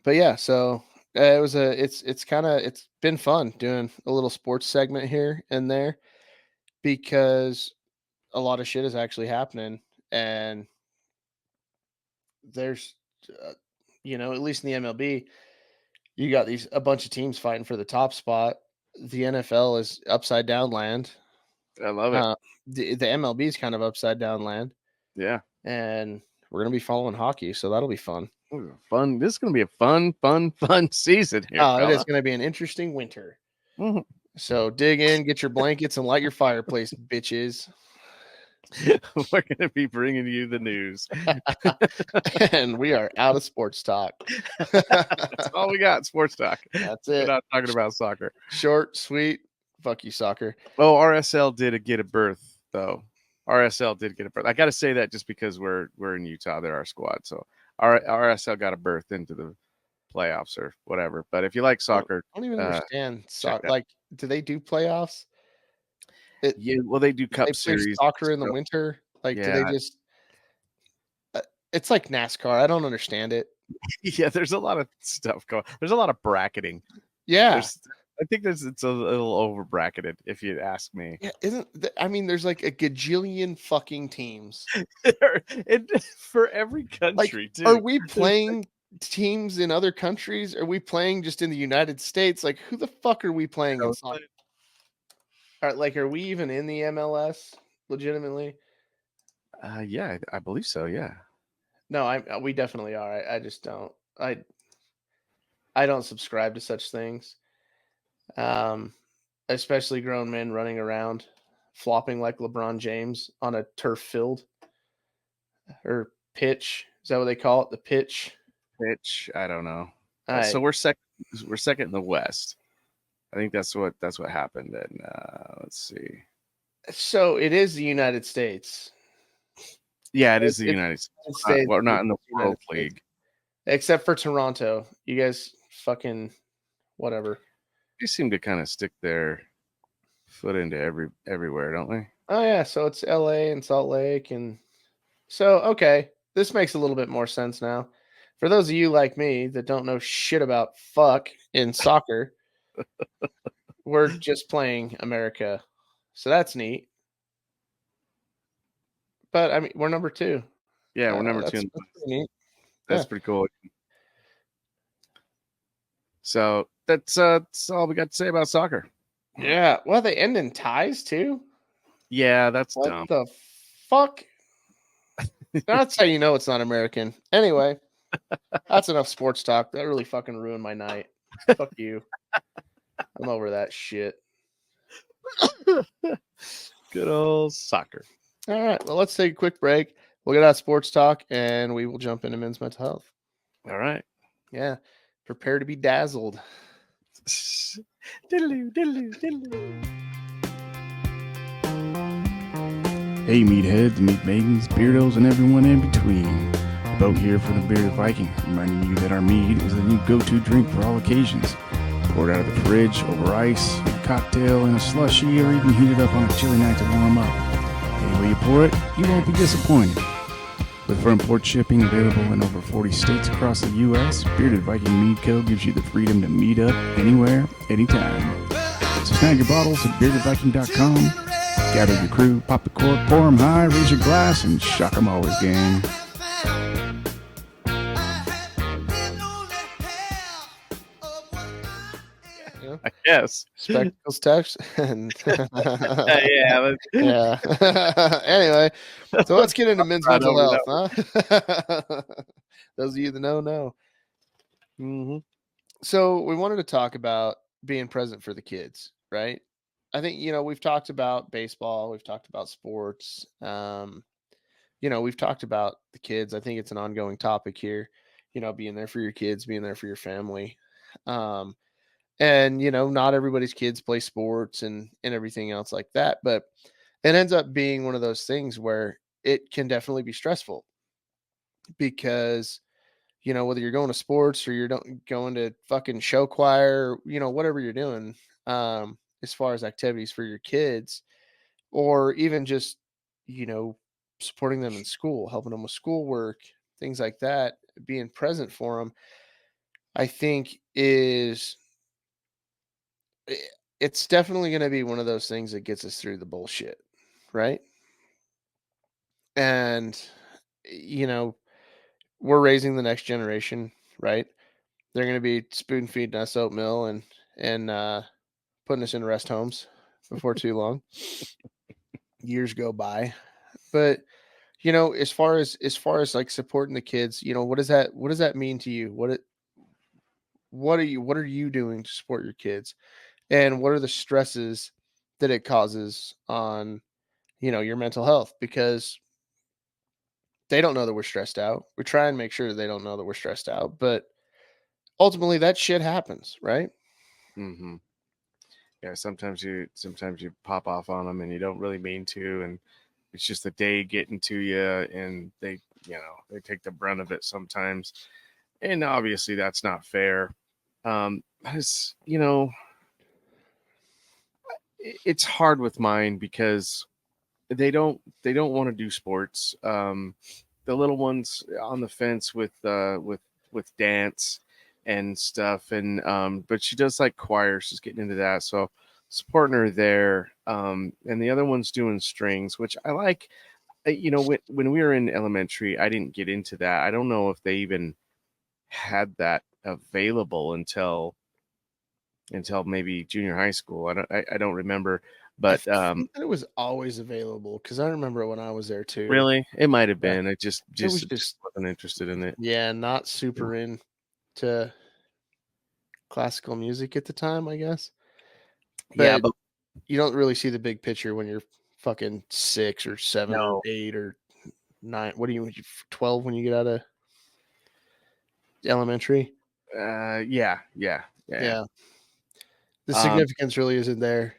But yeah, so it's been fun doing a little sports segment here and there because a lot of shit is actually happening, and there's at least in the MLB, you got a bunch of teams fighting for the top spot. The NFL is upside down land. I love it. The MLB is kind of upside down land. Yeah. And we're going to be following hockey, so that'll be fun. Fun. This is going to be a fun season here. It is going to be an interesting winter. Mm-hmm. So dig in, get your blankets, and light your fireplace, bitches. We're going to be bringing you the news. And we are out of sports talk. That's all we got, sports talk. That's it. We're not talking about soccer. Short, sweet, fuck you, soccer. Oh, RSL did get a berth, though. RSL did get a berth. I got to say that just because we're in Utah. They're our squad. So RSL got a berth into the playoffs or whatever. But if you like soccer. I don't even understand soccer. Like, do they do playoffs? Yeah, well, they do Cup they Series. Play soccer in the winter. Like, do they just? It's like NASCAR. I don't understand it. Yeah, there's a lot of stuff going. There's a lot of bracketing. Yeah, I think it's a little over bracketed, if you ask me. Yeah, there's like a gajillion fucking teams for every country. Like, are we playing teams in other countries? Are we playing just in the United States? Like, who the fuck are we playing in soccer? Are we even in the MLS legitimately? Yeah, I believe so. Yeah. No, we definitely are. I just don't. I don't subscribe to such things. Especially grown men running around, flopping like LeBron James on a turf field or pitch. Is that what they call it? The pitch. I don't know. So we're second in the West. I think that's what happened. And let's see. So it is the United States. Yeah, it is the It's United States. United States. We're not in the United World States. League. Except for Toronto. You guys fucking whatever. They seem to kind of stick their foot into everywhere, don't they? Oh yeah, so it's LA and Salt Lake, and so okay, this makes a little bit more sense now. For those of you like me that don't know shit about fuck in soccer, we're just playing America. So that's neat. But I mean, we're number 2. Yeah, we're number 2. That's pretty neat. That's pretty cool. So that's all we got to say about soccer. Yeah. Well, they end in ties too. Yeah, that's What dumb. the fuck? That's how you know it's not American. Anyway, that's enough sports talk. That really fucking ruined my night. Fuck you. I'm over that shit. Good old soccer. All right. Well, let's take a quick break. We'll get out sports talk and we will jump into men's mental health. All right. Yeah. Prepare to be dazzled. Diddle-oo, diddle-oo, diddle-oo. Hey, meatheads, meat maidens, beardos, and everyone in between. About here for the Bearded Viking, reminding you that our mead is the new go-to drink for all occasions. Poured out of the fridge, over ice, a cocktail, in a slushy, or even heated up on a chilly night to warm up. Any way you pour it, you won't be disappointed. With front port shipping available in over 40 states across the U.S., Bearded Viking Mead Co. gives you the freedom to meet up anywhere, anytime. So snag your bottles at beardedviking.com. Gather your crew, pop the cork, pour 'em high, raise your glass, and shock 'em always, gang. I guess. Spectacles text. And Yeah. yeah. Anyway, so let's get into men's mental health, huh? Those of you that know. Mm-hmm. So we wanted to talk about being present for the kids, right? I think, we've talked about baseball, we've talked about sports, we've talked about the kids. I think it's an ongoing topic here, being there for your kids, being there for your family. And, not everybody's kids play sports and everything else like that, but it ends up being one of those things where it can definitely be stressful because, whether you're going to sports or you're going to fucking show choir, whatever you're doing, as far as activities for your kids, or even just, supporting them in school, helping them with schoolwork, things like that, being present for them, I think it's definitely going to be one of those things that gets us through the bullshit. Right. And, we're raising the next generation, right? They're going to be spoon feeding us oatmeal and putting us in rest homes before too long. Years go by, but as far as like supporting the kids, what does that mean to you? What are you doing to support your kids, and what are the stresses that it causes on your mental health? Because they don't know that we're stressed out. We try and make sure that they don't know that we're stressed out, but ultimately that shit happens, right? Mm-hmm. Yeah, sometimes you pop off on them and you don't really mean to, and it's just the day getting to you, and they take the brunt of it sometimes, and obviously that's not fair. It's it's hard with mine because they don't want to do sports. The little ones on the fence with dance and stuff, and but she does like choir. She's getting into that, so supporting her there. And the other one's doing strings, which I like. When we were in elementary, I didn't get into that. I don't know if they even had that available until maybe junior high school. I don't remember, but it was always available because I remember when I was there too. Really, it might have been. I just wasn't interested in it. Yeah, not super into classical music at the time, I guess. Yeah, but you don't really see the big picture when you're fucking 6 or 7 or 8 or 9. What are you 12 when you get out of elementary? Yeah. The significance really isn't there.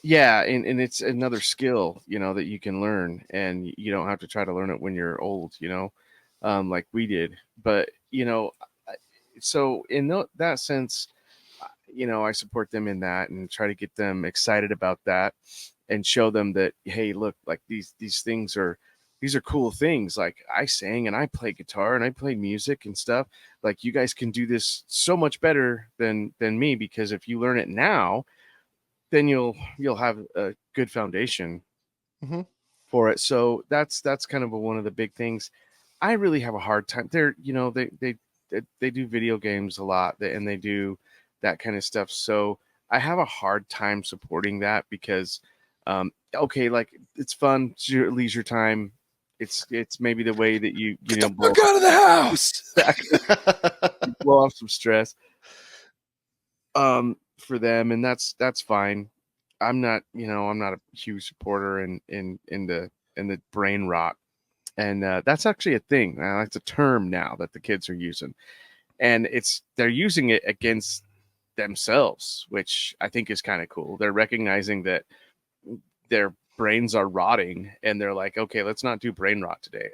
Yeah, and it's another skill, that you can learn, and you don't have to try to learn it when you're old, like we did. But so in that sense, I support them in that and try to get them excited about that, and show them that, hey, look, like these things these are cool things. Like I sang and I play guitar and I play music and stuff. Like you guys can do this so much better than me, because if you learn it now, then you'll have a good foundation Mm-hmm. for it. So that's kind of one of the big things. I really have a hard time. They're they do video games a lot, and they do that kind of stuff. So I have a hard time supporting that, because okay, like it's fun, it's your leisure time. It's maybe the way that you Look out of the house. blow off some stress for them, and that's fine. I'm not a huge supporter in the brain rot, and that's actually a thing. It's a term now that the kids are using, and they're using it against themselves, which I think is kind of cool. They're recognizing that their brains are rotting, and they're like, okay, let's not do brain rot today.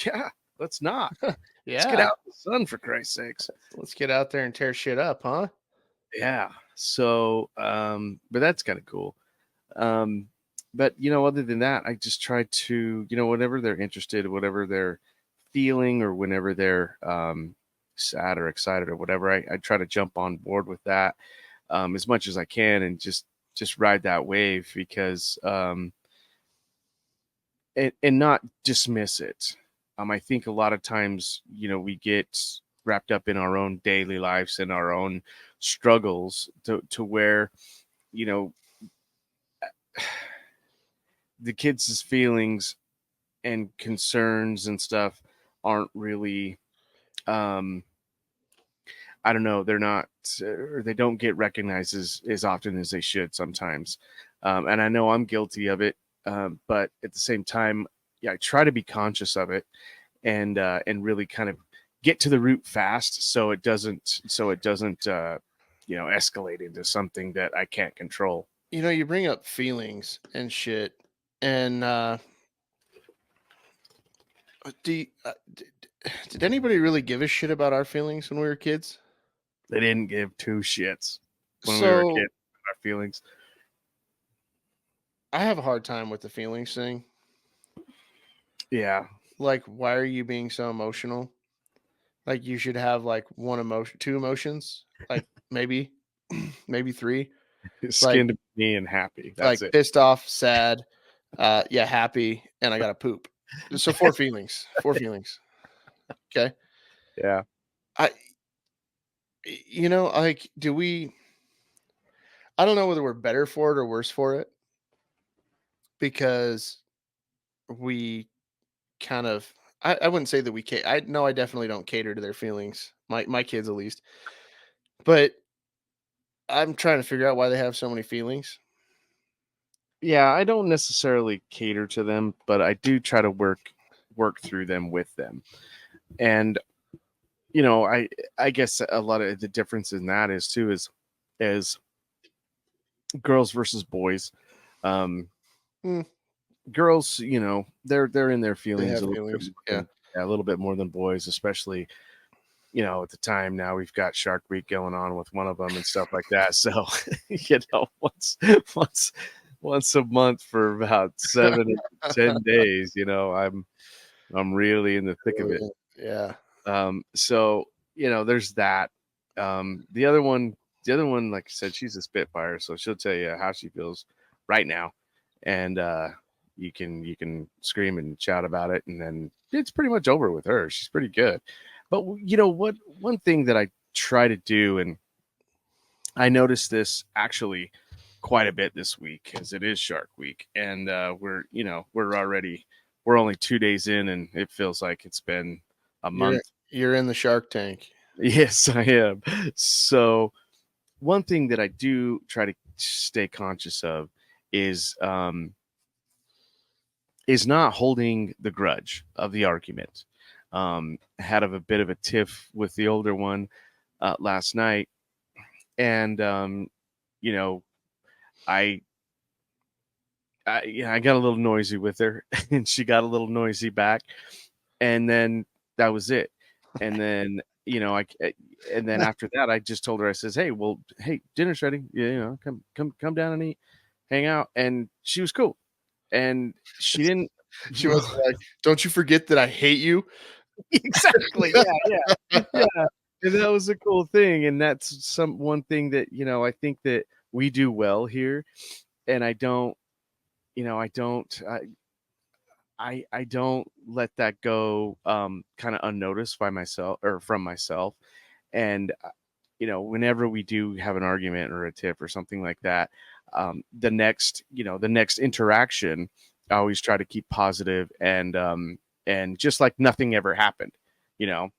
Yeah, let's not. Yeah. Let's get out in the sun, for Christ's sakes. Let's get out there and tear shit up, huh? Yeah. So, but that's kind of cool. But other than that, I just try to, whenever they're interested, whatever they're feeling, or whenever they're sad or excited or whatever, I try to jump on board with that as much as I can, and just ride that wave, because and not dismiss it. I think a lot of times, we get wrapped up in our own daily lives and our own struggles to where, the kids' feelings and concerns and stuff aren't really, I don't know, they're not, or they don't get recognized as often as they should sometimes. And I know I'm guilty of it. But at the same time, yeah, I try to be conscious of it, and really kind of get to the root fast, so it doesn't escalate into something that I can't control. You bring up feelings and shit, and did anybody really give a shit about our feelings when we were kids? They didn't give two shits when we So were kids about our feelings. I have a hard time with the feelings thing. Yeah. Like, why are you being so emotional? Like, you should have like one emotion, two emotions, like maybe three. Skinned to me and happy. That's like it. pissed off, sad, yeah, happy, and I gotta poop. So four feelings. Okay. Yeah. Like, I don't know whether we're better for it or worse for it, because we kind of, I wouldn't say that I definitely don't cater to their feelings, my kids at least, but I'm trying to figure out why they have so many feelings. Yeah, I don't necessarily cater to them, but I do try to work through them with them. And I guess a lot of the difference in that is too is girls versus boys. Girls, they're in their feelings a little bit more a little bit more than boys, especially at the time. Now we've got Shark Week going on with one of them and stuff like that. So once a month for about 7 to 10 days, I'm really in the thick of it. Yeah. So there's that. The other one, like I said, she's a Spitfire, so she'll tell you how she feels right now, and you can scream and shout about it, and then it's pretty much over with her. She's pretty good. But what? One thing that I try to do, and I noticed this actually quite a bit this week, as it is Shark Week, and we're only 2 days in, and it feels like it's been a month. You're in the Shark Tank. Yes, I am. So one thing that I do try to stay conscious of is not holding the grudge of the argument. Had a bit of a tiff with the older one last night, and you know, I I got a little noisy with her, and she got a little noisy back, and then that was it. And then and then after that, I just told her, I says, hey, dinner's ready. Come down and eat, hang out, and she was cool, and she didn't. She was like, "Don't you forget that I hate you." Exactly. Yeah. And that was a cool thing, and that's one thing that I think that we do well here, and I don't. I don't. I don't let that go kind of unnoticed by myself or from myself. And whenever we do have an argument or a tip or something like that, the next interaction, I always try to keep positive and just like nothing ever happened, you know.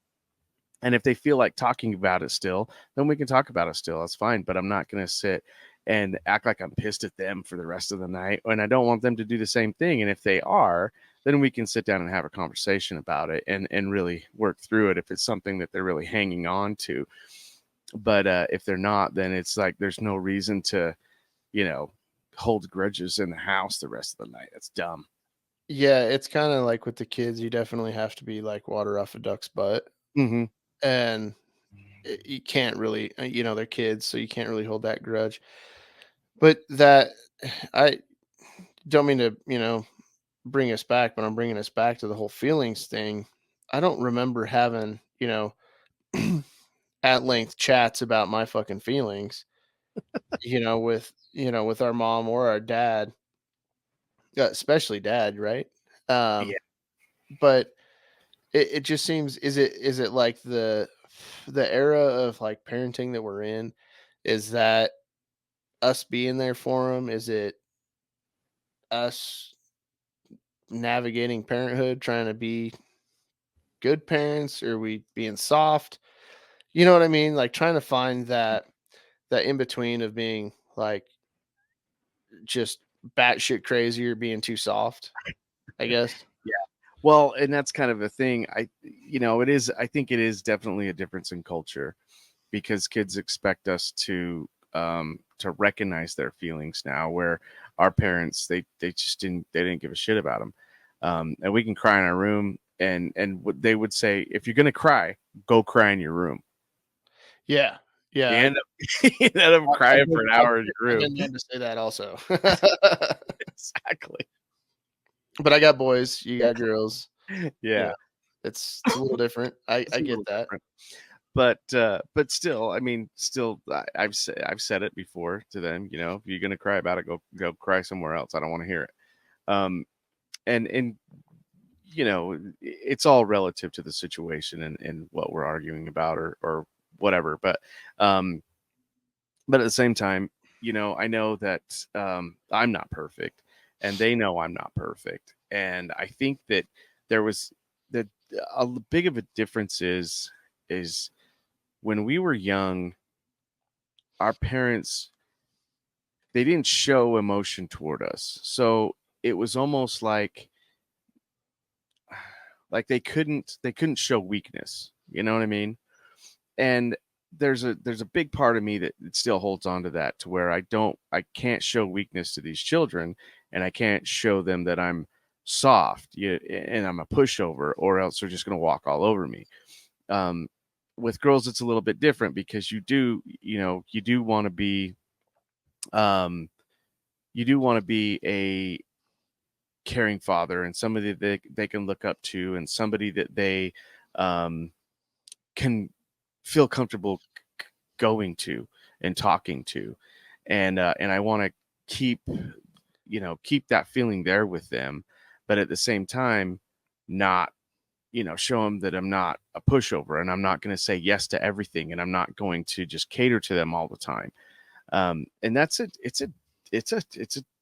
And if they feel like talking about it still, then we can talk about it still. That's fine. But I'm not going to sit and act like I'm pissed at them for the rest of the night. And I don't want them to do the same thing. And if they are, then we can sit down and have a conversation about it and really work through it if it's something that they're really hanging on to. But if they're not, then it's like there's no reason to, hold grudges in the house the rest of the night. That's dumb. Yeah, it's kind of like with the kids, you definitely have to be like water off a duck's butt. Mm-hmm. And you can't really, they're kids, so you can't really hold that grudge. But that, I don't mean to, bring us back, but I'm bringing us back to the whole feelings thing. I don't remember having, at length chats about my fucking feelings, with our mom or our dad, especially dad, right? Yeah. But it just seems, is it like the era of like parenting that we're in, is that us being there for them? Is it us navigating parenthood, trying to be good parents? Or are we being soft? You know what I mean? Like trying to find that in between of being like just batshit crazy or being too soft, I guess. Yeah. Well, and that's kind of a thing. It is, I think it is definitely a difference in culture because kids expect us to recognize their feelings now, where our parents, they just didn't give a shit about them. And we can cry in our room and what they would say, if you're going to cry, go cry in your room. Yeah. Yeah. You end up crying for an hour in your I've room. been known to say that also. Exactly. But I got boys, you got girls. Yeah. It's a little different. I get that. Different. But still, I mean, I've said it before to them. If you're gonna cry about it, go cry somewhere else. I don't want to hear it. And it's all relative to the situation and what we're arguing about or whatever. But at the same time, I know that I'm not perfect, and they know I'm not perfect, and I think that there was that a big of a difference is when we were young, our parents, they didn't show emotion toward us. So it was almost like they couldn't show weakness. You know what I mean? And there's a big part of me that still holds on to that, to where I can't show weakness to these children, and I can't show them that I'm soft, and I'm a pushover, or else they're just going to walk all over me. With girls, it's a little bit different because you do want to be a caring father and somebody that they can look up to, and somebody that they um, can feel comfortable going to and talking to, and I want to keep that feeling there with them, but at the same time, not show them that I'm not a pushover, and I'm not going to say yes to everything, and I'm not going to just cater to them all the time. And that's it. It's a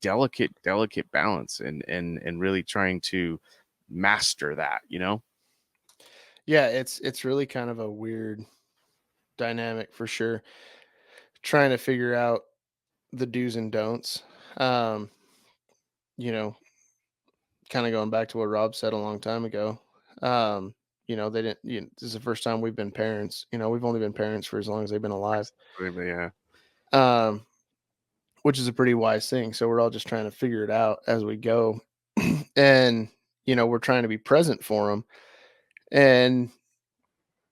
delicate balance, and really trying to master that. Yeah, it's really kind of a weird dynamic for sure. Trying to figure out the do's and don'ts. Um, you know, kind of going back to what Rob said a long time ago. They didn't. This is the first time we've been parents. We've only been parents for as long as they've been alive. Yeah. Um, which is a pretty wise thing. So we're all just trying to figure it out as we go. And, we're trying to be present for them. And,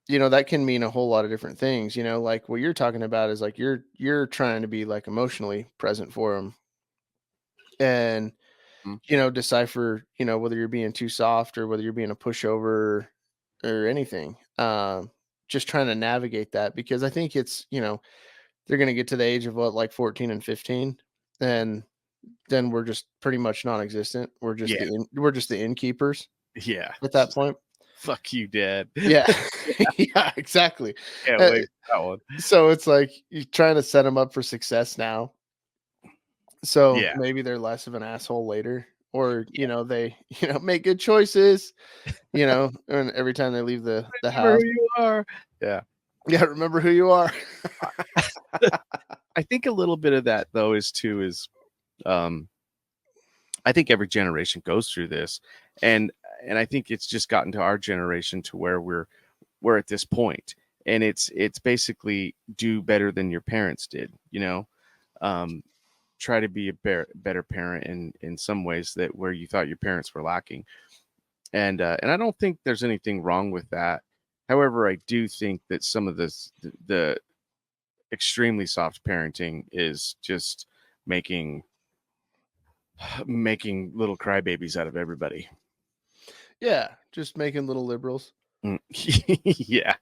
that can mean a whole lot of different things, like what you're talking about is like you're trying to be like emotionally present for them and, decipher, whether you're being too soft or whether you're being a pushover or anything. Just trying to navigate that, because I think it's, they're going to get to the age of what, like 14 and 15, and then we're just pretty much non-existent. We're just we're just the innkeepers. Yeah. At that point. Fuck you, Dad. Yeah. Yeah, exactly. Can't wait for that one. So it's like you're trying to set them up for success now. So maybe they're less of an asshole later, or they make good choices, and every time they leave the house. Remember who you are. Yeah. Yeah, remember who you are. I think a little bit of that though is I think every generation goes through this, and I think it's just gotten to our generation to where we're at this point, and it's basically do better than your parents did, try to be a better parent in some ways that where you thought your parents were lacking, and I don't think there's anything wrong with that. However, I do think that some of the extremely soft parenting is just making little crybabies out of everybody. Yeah, just making little liberals. Yeah,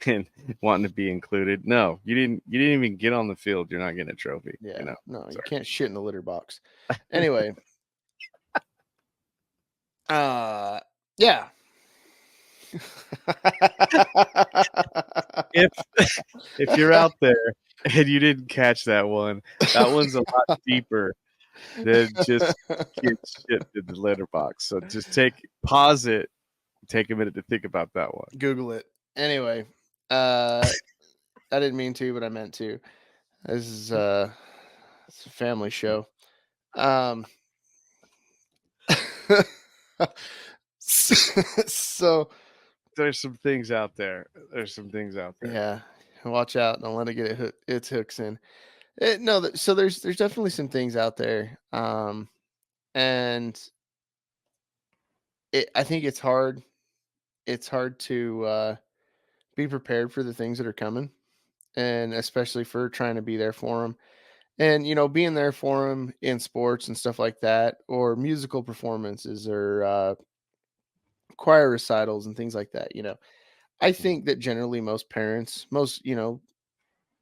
and wanting to be included. No, you didn't even get on the field. You're not getting a trophy. Yeah, no, you can't shit in the litter box. Anyway, yeah. If you're out there and you didn't catch that one's a lot deeper than just get shit in the litter box. So just pause it, take a minute to think about that one. Google it. Anyway, I didn't mean to, but I meant to. This is it's a family show. So there's some things out there. Yeah, watch out! Don't let it get its hooks in. So there's definitely some things out there, and I think it's hard. It's hard to be prepared for the things that are coming, and especially for trying to be there for them. And being there for them in sports and stuff like that, or musical performances, or choir recitals and things like that. I think that generally most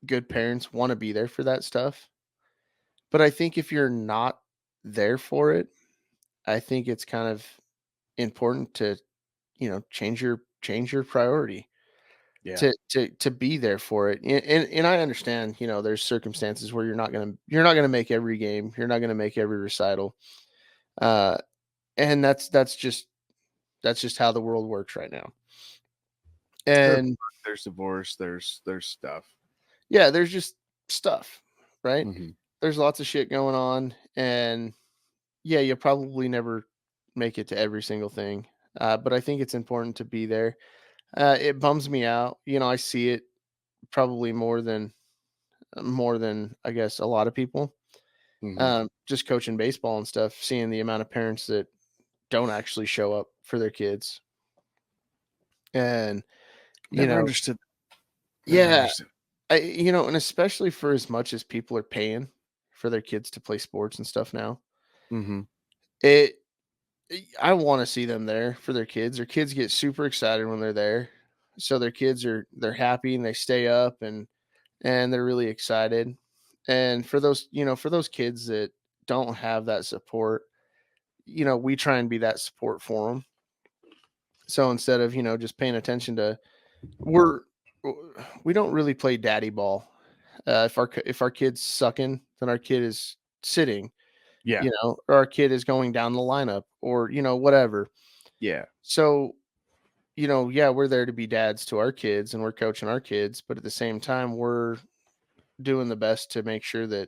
good parents want to be there for that stuff. But I think if you're not there for it, I think it's kind of important to, change your priority. Yeah. To be there for it. And I understand, there's circumstances where you're not gonna make every game, you're not gonna make every recital. And that's just how the world works right now. And there's divorce, there's stuff. Yeah, there's just stuff, right? Mm-hmm. There's lots of shit going on, and yeah, you'll probably never make it to every single thing. But I think it's important to be there. It bums me out. I see it probably more than I guess a lot of people. Mm-hmm. Just coaching baseball and stuff, seeing the amount of parents that don't actually show up for their kids. And Never understood. Understood. And especially for as much as people are paying for their kids to play sports and stuff now, mm-hmm. I want to see them there for their kids. Their kids get super excited when they're there, so their kids they're happy and they stay up and they're really excited. And for those kids that don't have that support, we try and be that support for them. So instead of just paying attention to, we don't really play daddy ball. If our kid's sucking, then our kid is sitting. Yeah. Or our kid is going down the lineup, or whatever. Yeah. So, we're there to be dads to our kids and we're coaching our kids, but at the same time, we're doing the best to make sure that,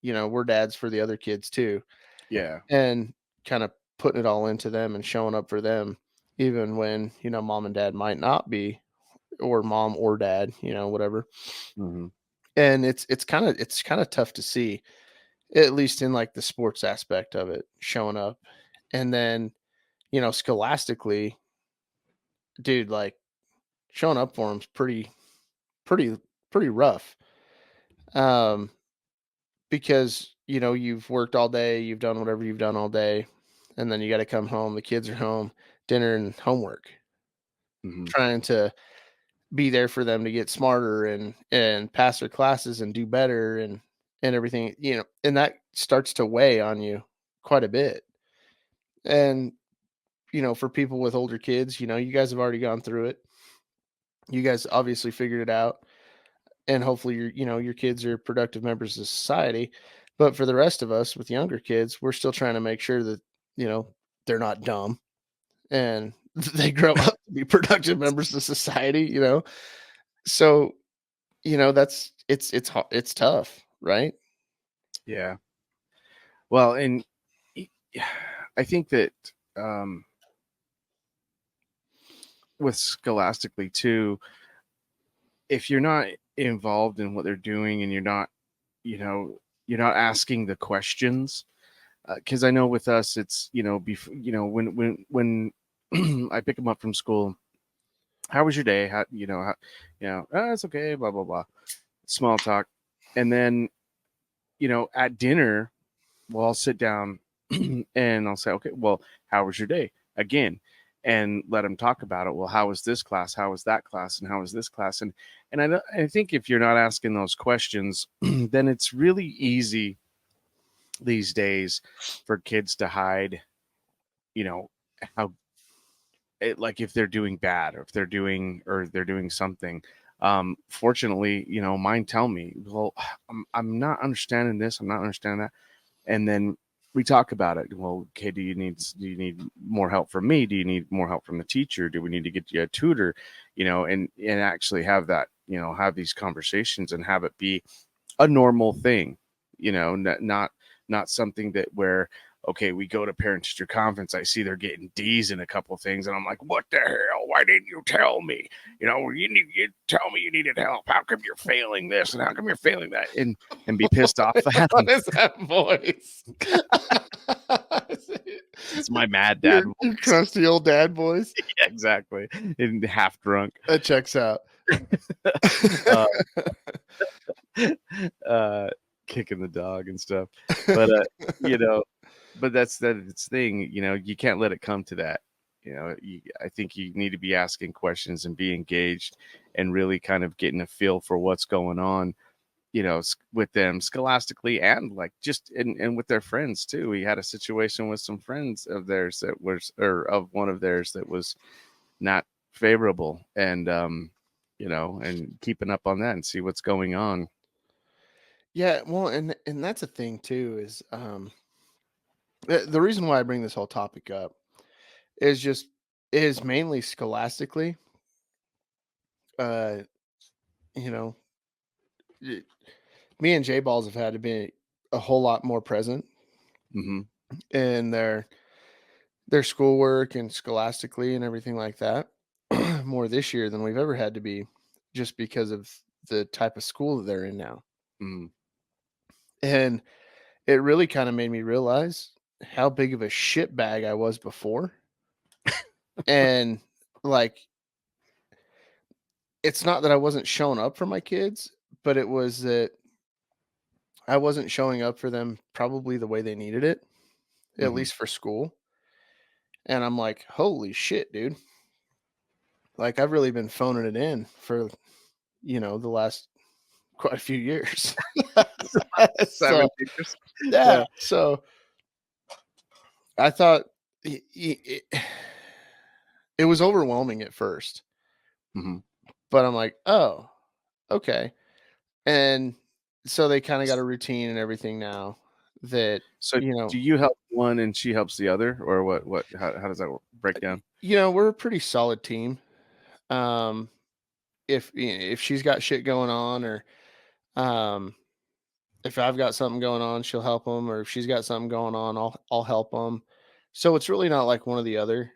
we're dads for the other kids too. Yeah. And kind of putting it all into them and showing up for them, even when, mom and dad might not be, or mom or dad, whatever. Mm-hmm. And it's kind of tough to see, at least in like the sports aspect of it, showing up. And then, you know, scholastically, dude, like showing up for him's pretty rough. Because, you know, you've worked all day, you've done whatever you've done all day, and then you got to come home, the kids are home, dinner and homework, trying to be there for them to get smarter and pass their classes and do better and everything, you know, and that starts to weigh on you quite a bit. And, you know, for people with older kids, you know, you guys have already gone through it. You guys obviously figured it out. And hopefully your kids are productive members of society. But for the rest of us with younger kids, we're still trying to make sure that, you know, they're not dumb and they grow up to be productive members of society, you know? So, you know, it's tough, right? Yeah. Well, and I think that with scholastically too, if you're not involved in what they're doing and you're not, you know, you're not asking the questions, because I know with us, it's, you know, when I pick them up from school, how was your day? It's okay, blah, blah, blah. Small talk. And then, you know, at dinner, well, I'll sit down and I'll say, okay, well, how was your day? Again, and let them talk about it. Well, how was this class? How was that class? And how was this class? And I think if you're not asking those questions, then it's really easy these days for kids to hide, you know, how like if they're doing bad or if they're doing something. Fortunately, you know, mine tell me, well, I'm not understanding this, I'm not understanding that. And then we talk about it. Well, okay, do you need more help from me? Do you need more help from the teacher? Do we need to get you a tutor? You know, and actually have that, you know, have these conversations and have it be a normal thing, you know, not something that where, okay, we go to parent teacher conference, I see they're getting D's in a couple of things, and I'm like, what the hell? Why didn't you tell me? You know, you tell me you needed help. How come you're failing this and how come you're failing that? And be pissed off at What them. is that voice? It's my mad dad. Your crusty old dad voice. Yeah, exactly. And half drunk. That checks out. Kicking the dog and stuff. But you know, but that's its thing, you know, you can't let it come to that. You know, I think you need to be asking questions and be engaged and really kind of getting a feel for what's going on, you know, with them scholastically and like just and with their friends too. We had a situation with some friends of theirs that was, or of one of theirs that was not favorable, and you know, and keeping up on that and see what's going on. Yeah, well, and that's a thing too, is the reason why I bring this whole topic up is mainly scholastically. Uh, you know, me and J Balls have had to be a whole lot more present in their schoolwork and scholastically and everything like that more this year than we've ever had to be, just because of the type of school that they're in now. And it really kind of made me realize how big of a shit bag I was before. And like, it's not that I wasn't showing up for my kids, but it was that I wasn't showing up for them probably the way they needed it, at least for school. And I'm like, holy shit, dude. Like, I've really been phoning it in for, you know, the last quite a few years. 7 years. Yeah. So I thought it was overwhelming at first. But I'm like, oh, okay. And so they kind of got a routine and everything now that, So you know, do you help one and she helps the other, or what how does that break down? you know, we're a pretty solid team. If she's got shit going on, or if I've got something going on, she'll help them, or if she's got something going on, I'll help them. So it's really not like one or the other.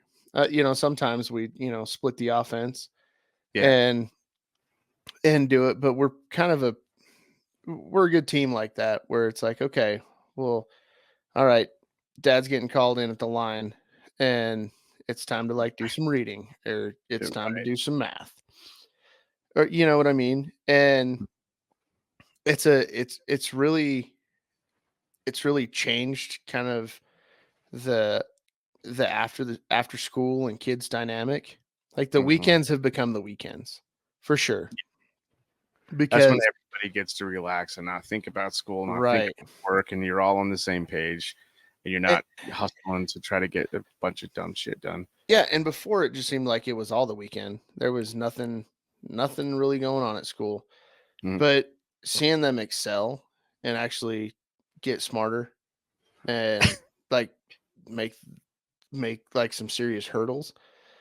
You know, sometimes we, you know, split the offense and do it, but we're a good team like that, where it's like, okay, well, all right, dad's getting called in at the line and it's time to like do some reading or it's time to do some math. Or you know what I mean? And it's really changed kind of the the after school and kids dynamic. Like the weekends have become the weekends for sure. That's when Because everybody gets to relax and not think about school, not think right. about work, and you're all on the same page, and you're not hustling to try to get a bunch of dumb shit done. Yeah, and before it just seemed like it was all the weekend. There was nothing really going on at school. Mm. But seeing them excel and actually get smarter and like make like some serious hurdles,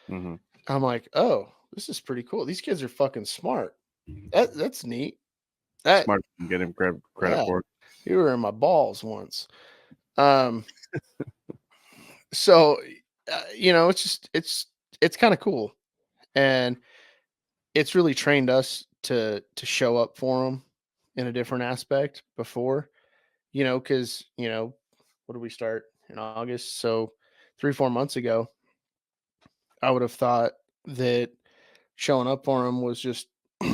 Mhm. I'm like, oh, this is pretty cool. These kids are fucking smart. That's neat. That Smart and get him credit yeah, for it. you were in my balls once. So you know, it's just it's kind of cool, and it's really trained us to show up for them in a different aspect before, you know, because you know, what did we start in August? So 3-4 months ago, I would have thought that showing up for them was just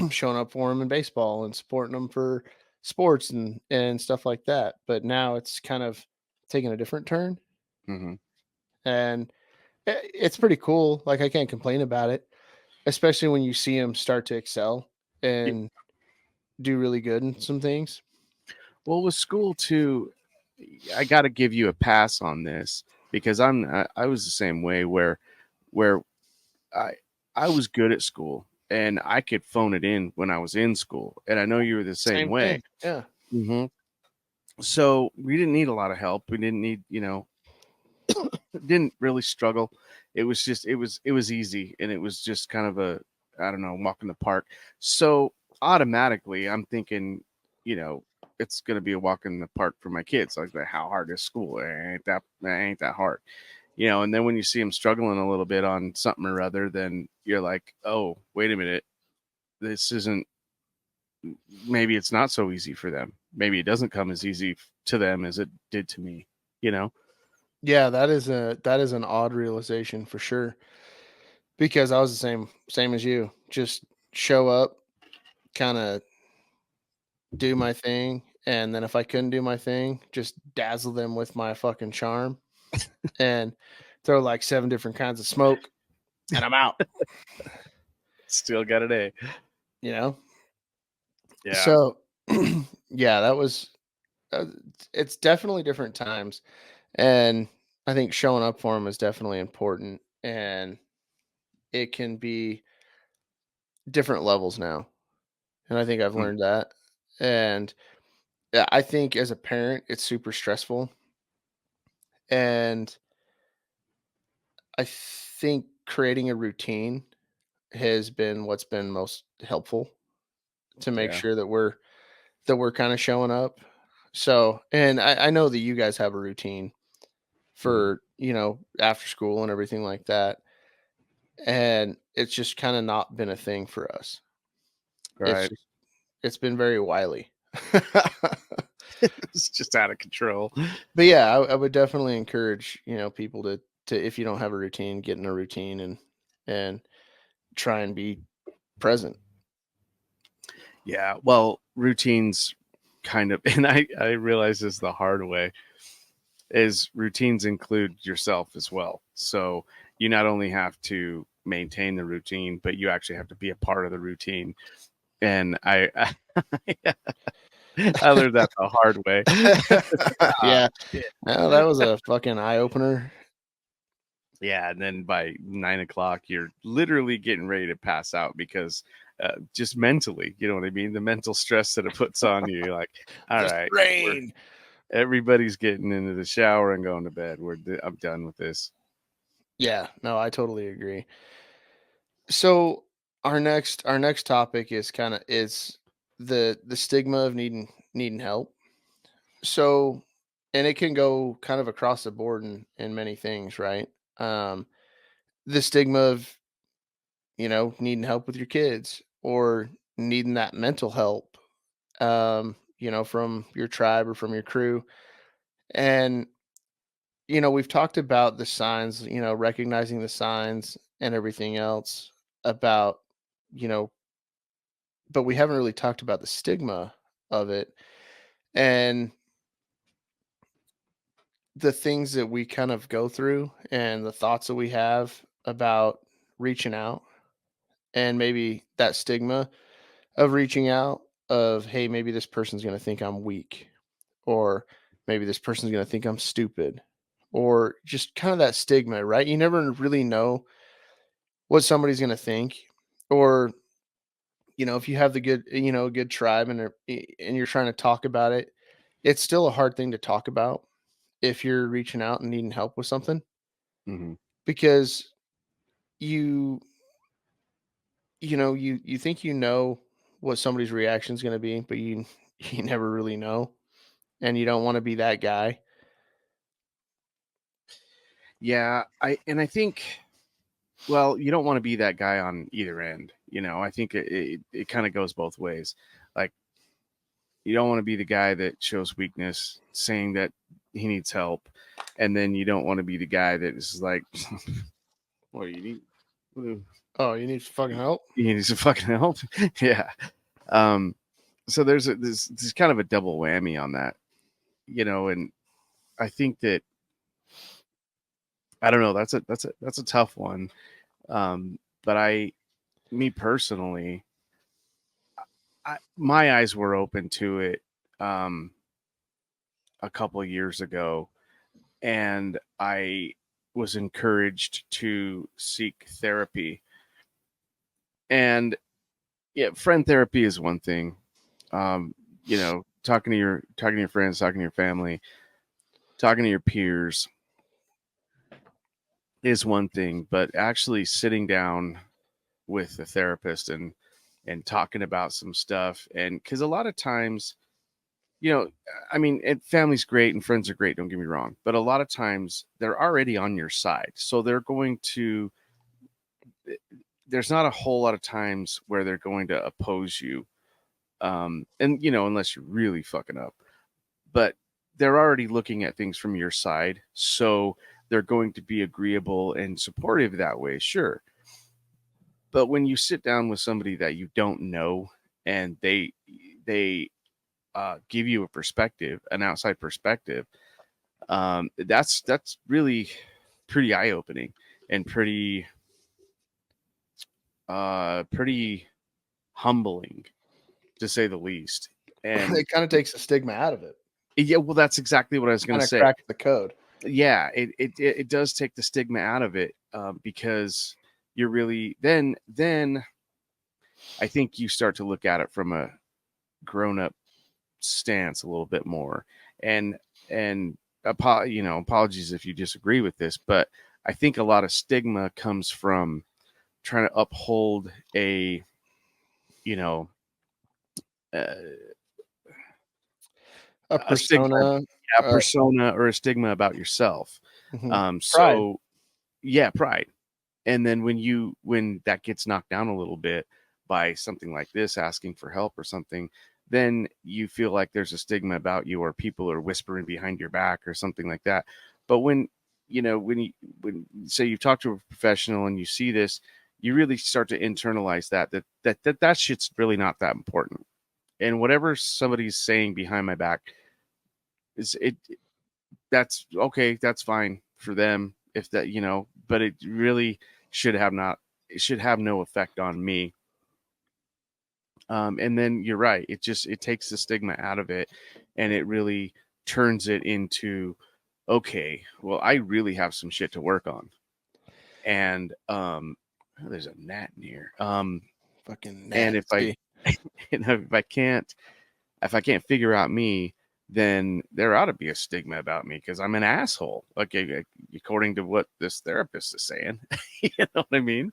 showing up for them in baseball and supporting them for sports and stuff like that. But now it's kind of taking a different turn, Mhm. and it's pretty cool. Like I can't complain about it, especially when you see them start to excel and do really good in some things. Well, with school too, I got to give you a pass on this because I was the same way where I I was good at school and I could phone it in when I was in school, and I know you were the same Same way. thing. Yeah. Hmm. So we didn't need a lot of help. We didn't need, didn't really struggle. It was just it was easy, and it was just kind of a, I don't know, walk in the park. So automatically I'm thinking, it's gonna be a walk in the park for my kids. Like, how hard is school? It ain't that hard. And then when you see them struggling a little bit on something or other, then you're like, oh, wait a minute, this isn't, maybe it's not so easy for them. Maybe it doesn't come as easy to them as it did to me, you know? Yeah, that is an odd realization for sure. Because I was the same as you. Just show up, kind of do my thing, and then if I couldn't do my thing, just dazzle them with my fucking charm and throw like 7 different kinds of smoke and I'm out, Still got an A. you know? Yeah. So, yeah, that was it's definitely different times, and I think showing up for them is definitely important, and it can be different levels now, and I think I've Mm. learned that, and yeah, I think as a parent, it's super stressful, and I think creating a routine has been what's been most helpful to make Yeah. sure that we're kind of showing up. So, and I know that you guys have a routine Mhm. for, after school and everything like that. And it's just kind of not been a thing for us. Right. It's been very wily. But It's just out of control. yeah, I would definitely encourage, people to if you don't have a routine, get in a routine and try and be present. Yeah. Well, routines kind of, and I realize this the hard way, is routines include yourself as well. So you not only have to maintain the routine, but you actually have to be a part of the routine. And I learned that the hard way. Yeah. Yeah. No, that was a fucking eye opener. Yeah, and then by 9 o'clock, you're literally getting ready to pass out because just mentally, you know what I mean? The mental stress that it puts on you. You're like, all The right, strain. everybody's getting into the shower and going to bed. I'm done with this. Yeah, no, I totally agree. So our next topic is is the stigma of needing help. So, and it can go kind of across the board in many things, right? Um, the stigma of, needing help with your kids or needing that mental help, from your tribe or from your crew. And, you know, we've talked about the signs, you know, recognizing the signs and everything else about, you know, but we haven't really talked about the stigma of it and the things that we kind of go through and the thoughts that we have about reaching out and maybe that stigma of reaching out of, hey, maybe this person's going to think I'm weak, or maybe this person's going to think I'm stupid, or just kind of that stigma, right? You never really know what somebody's going to think, or, you know, if you have the good, you know, good tribe and you're trying to talk about it, it's still a hard thing to talk about if you're reaching out and needing help with something Hmm. because you you know you think you know what somebody's reaction is going to be, but you you never really know, and you don't want to be that guy. Yeah, I think, well, you don't want to be that guy on either end. I think it kind of goes both ways. Like, you don't want to be the guy that shows weakness, saying that he needs help, and then you don't want to be the guy that is like, "What do you need? What Oh, you need fucking help. You need some fucking help." Yeah. Um. So there's kind of a double whammy on that, and I think that, I don't know. That's a tough one. But me personally, my eyes were open to it um, a couple of years ago, and I was encouraged to seek therapy. And yeah, friend therapy is one thing. Talking to your friends, talking to your family, talking to your peers is one thing, but actually sitting down with a therapist and talking about some stuff, and because a lot of times, I mean, family's great and friends are great, don't get me wrong, but a lot of times they're already on your side, so there's not a whole lot of times where they're going to oppose you, and unless you're really fucking up, but they're already looking at things from your side, so they're going to be agreeable and supportive that way, sure. But when you sit down with somebody that you don't know, and they give you a perspective, an outside perspective, that's really pretty eye opening and pretty humbling, to say the least. And It kind of takes the stigma out of it. yeah, well, that's exactly what I was going Kind to of say. cracks the code. Yeah, it does take the stigma out of it, because you're really, then I think you start to look at it from a grown up stance a little bit more. And apologies if you disagree with this, but I think a lot of stigma comes from trying to uphold a you know uh, A a stigma, persona, a persona, or a stigma about yourself. mhm. Pride. So yeah, pride. And then when that gets knocked down a little bit by something like this, asking for help or something, then you feel like there's a stigma about you, or people are whispering behind your back or something like that. But when say you talk to a professional and you see this, you really start to internalize that shit's really not that important. And whatever somebody's saying behind my back is it that's okay, that's fine for them, if that, but it really should have not it should have no effect on me. And then you're right, it takes the stigma out of it, and it really turns it into, okay, well, I really have some shit to work on. And oh, there's a gnat in here. Fucking And if I nasty. if I can't figure out me, then there ought to be a stigma about me because I'm an asshole, like, according to what this therapist is saying. You know what I mean?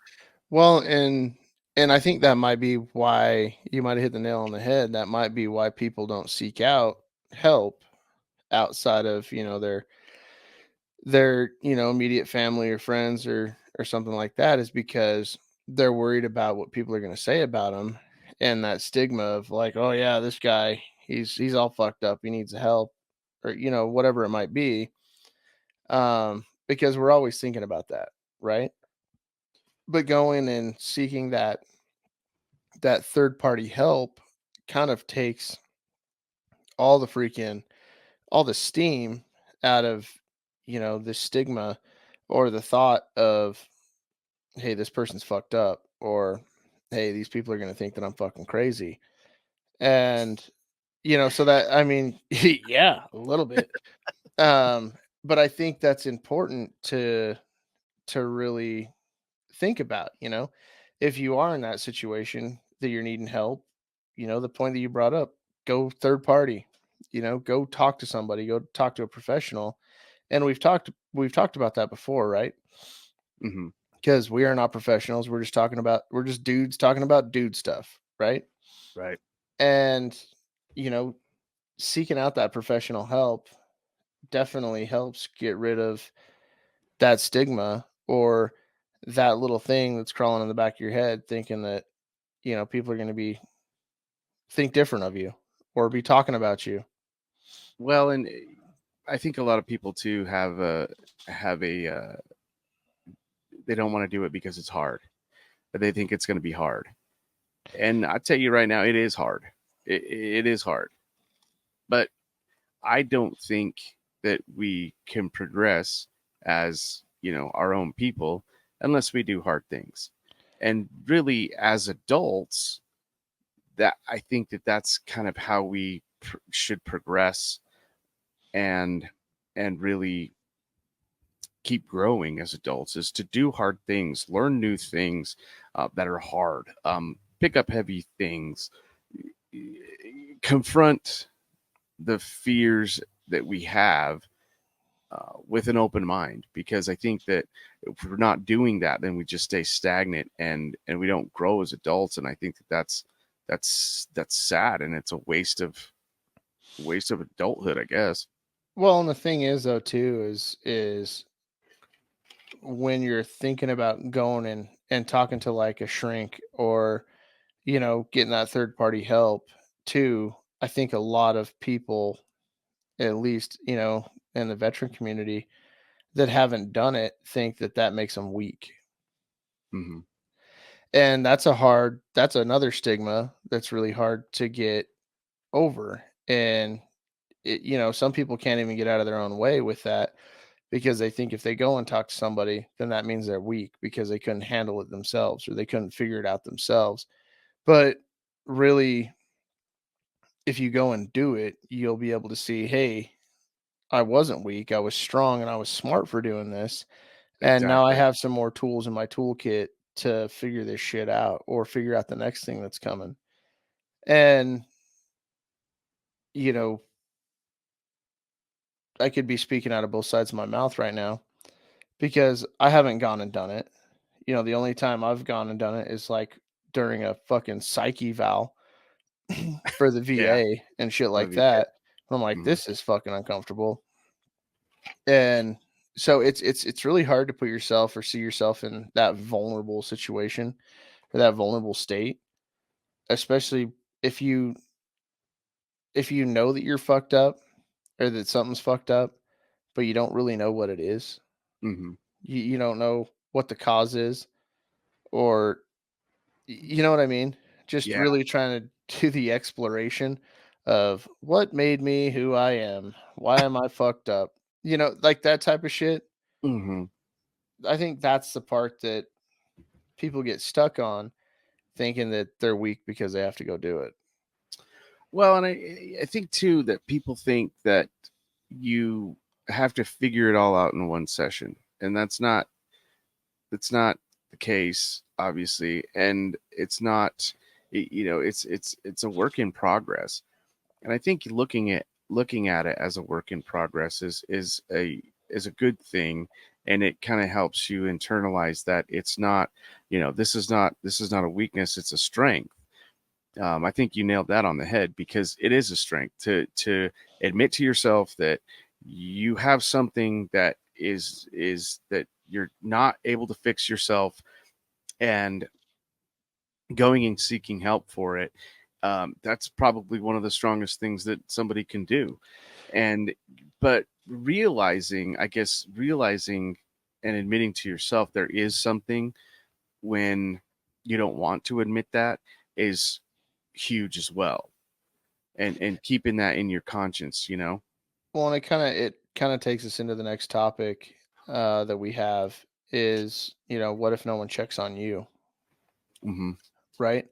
Well, and I think that might be why you might have hit the nail on the head. That might be why people don't seek out help outside of, you know, their, you know, immediate family or friends or something like that, is because they're worried about what people are going to say about them, and that stigma of like, oh yeah, this guy, he's all fucked up, he needs help or, you know, whatever it might be. Because we're always thinking about that, right? But going and seeking that third party help kind of takes all the freaking all the steam out of, you know, the stigma or the thought of, hey, this person's fucked up, or hey, these people are going to think that I'm fucking crazy. And, you know, so that, I mean, yeah, a little bit. But I think that's important to really think about, you know, if you are in that situation that you're needing help, you know, the point that you brought up, go third party, you know, go talk to somebody, go talk to a professional. And we've talked about that before, right? Mm-hmm. Because we are not professionals. We're just dudes talking about dude stuff, right? Right. And, you know, seeking out that professional help definitely helps get rid of that stigma or that little thing that's crawling in the back of your head thinking that, you know, people are going to be think different of you or be talking about you. Well, and I think a lot of people too have a they don't want to do it because it's hard. They think it's going to be hard, and I tell you right now, it is hard. It is hard, but I don't think that we can progress as, you know, our own people unless we do hard things. And really, as adults, that I think that that's kind of how we should progress and really keep growing as adults, is to do hard things, learn new things that are hard, pick up heavy things, confront the fears that we have with an open mind. Because I think that if we're not doing that, then we just stay stagnant and we don't grow as adults. And I think that that's sad, and it's a waste of adulthood, I guess. Well, and the thing is though too is when you're thinking about going and talking to like a shrink or, you know, getting that third party help too, I think a lot of people, at least, you know, in the veteran community that haven't done it think that that makes them weak. Mm-hmm. And that's another stigma that's really hard to get over. And it, you know, some people can't even get out of their own way with that because they think if they go and talk to somebody, then that means they're weak because they couldn't handle it themselves or they couldn't figure it out themselves. But really, if you go and do it, you'll be able to see, hey, I wasn't weak. I was strong and I was smart for doing this. And now I Exactly. have some more tools in my toolkit to figure this shit out or figure out the next thing that's coming. And, you know, I could be speaking out of both sides of my mouth right now because I haven't gone and done it. You know, the only time I've gone and done it is like during a fucking psych eval for the Yeah. VA and shit For the like VA. that. I'm like, Mhm. this is fucking uncomfortable. And so it's really hard to put yourself or see yourself in that vulnerable situation or that vulnerable state, especially if you if you know that you're fucked up or that something's fucked up, but you don't really know what it is. Mhm. You don't know what the cause is, or you know what I mean? Just Yeah. really trying to do the exploration of what made me who I am. Why am I fucked up? You know, like that type of shit. Mhm. I think that's the part that people get stuck on, thinking that they're weak because they have to go do it. Well, and I think too that people think that you have to figure it all out in one session, and that's not the case, obviously, and it's not. You know, it's a work in progress, and I think looking at it as a work in progress is a good thing, and it kind of helps you internalize that it's not, you know, this is not a weakness, it's a strength. I think you nailed that on the head, because it is a strength to admit to yourself that you have something that is that you're not able to fix yourself, and going and seeking help for it. That's probably one of the strongest things that somebody can do. But realizing and admitting to yourself there is something when you don't want to admit that is huge as well. And keeping that in your conscience, you know? Well, and it kind of takes us into the next topic that we have is, what if no one checks on you, Mm-hmm. right?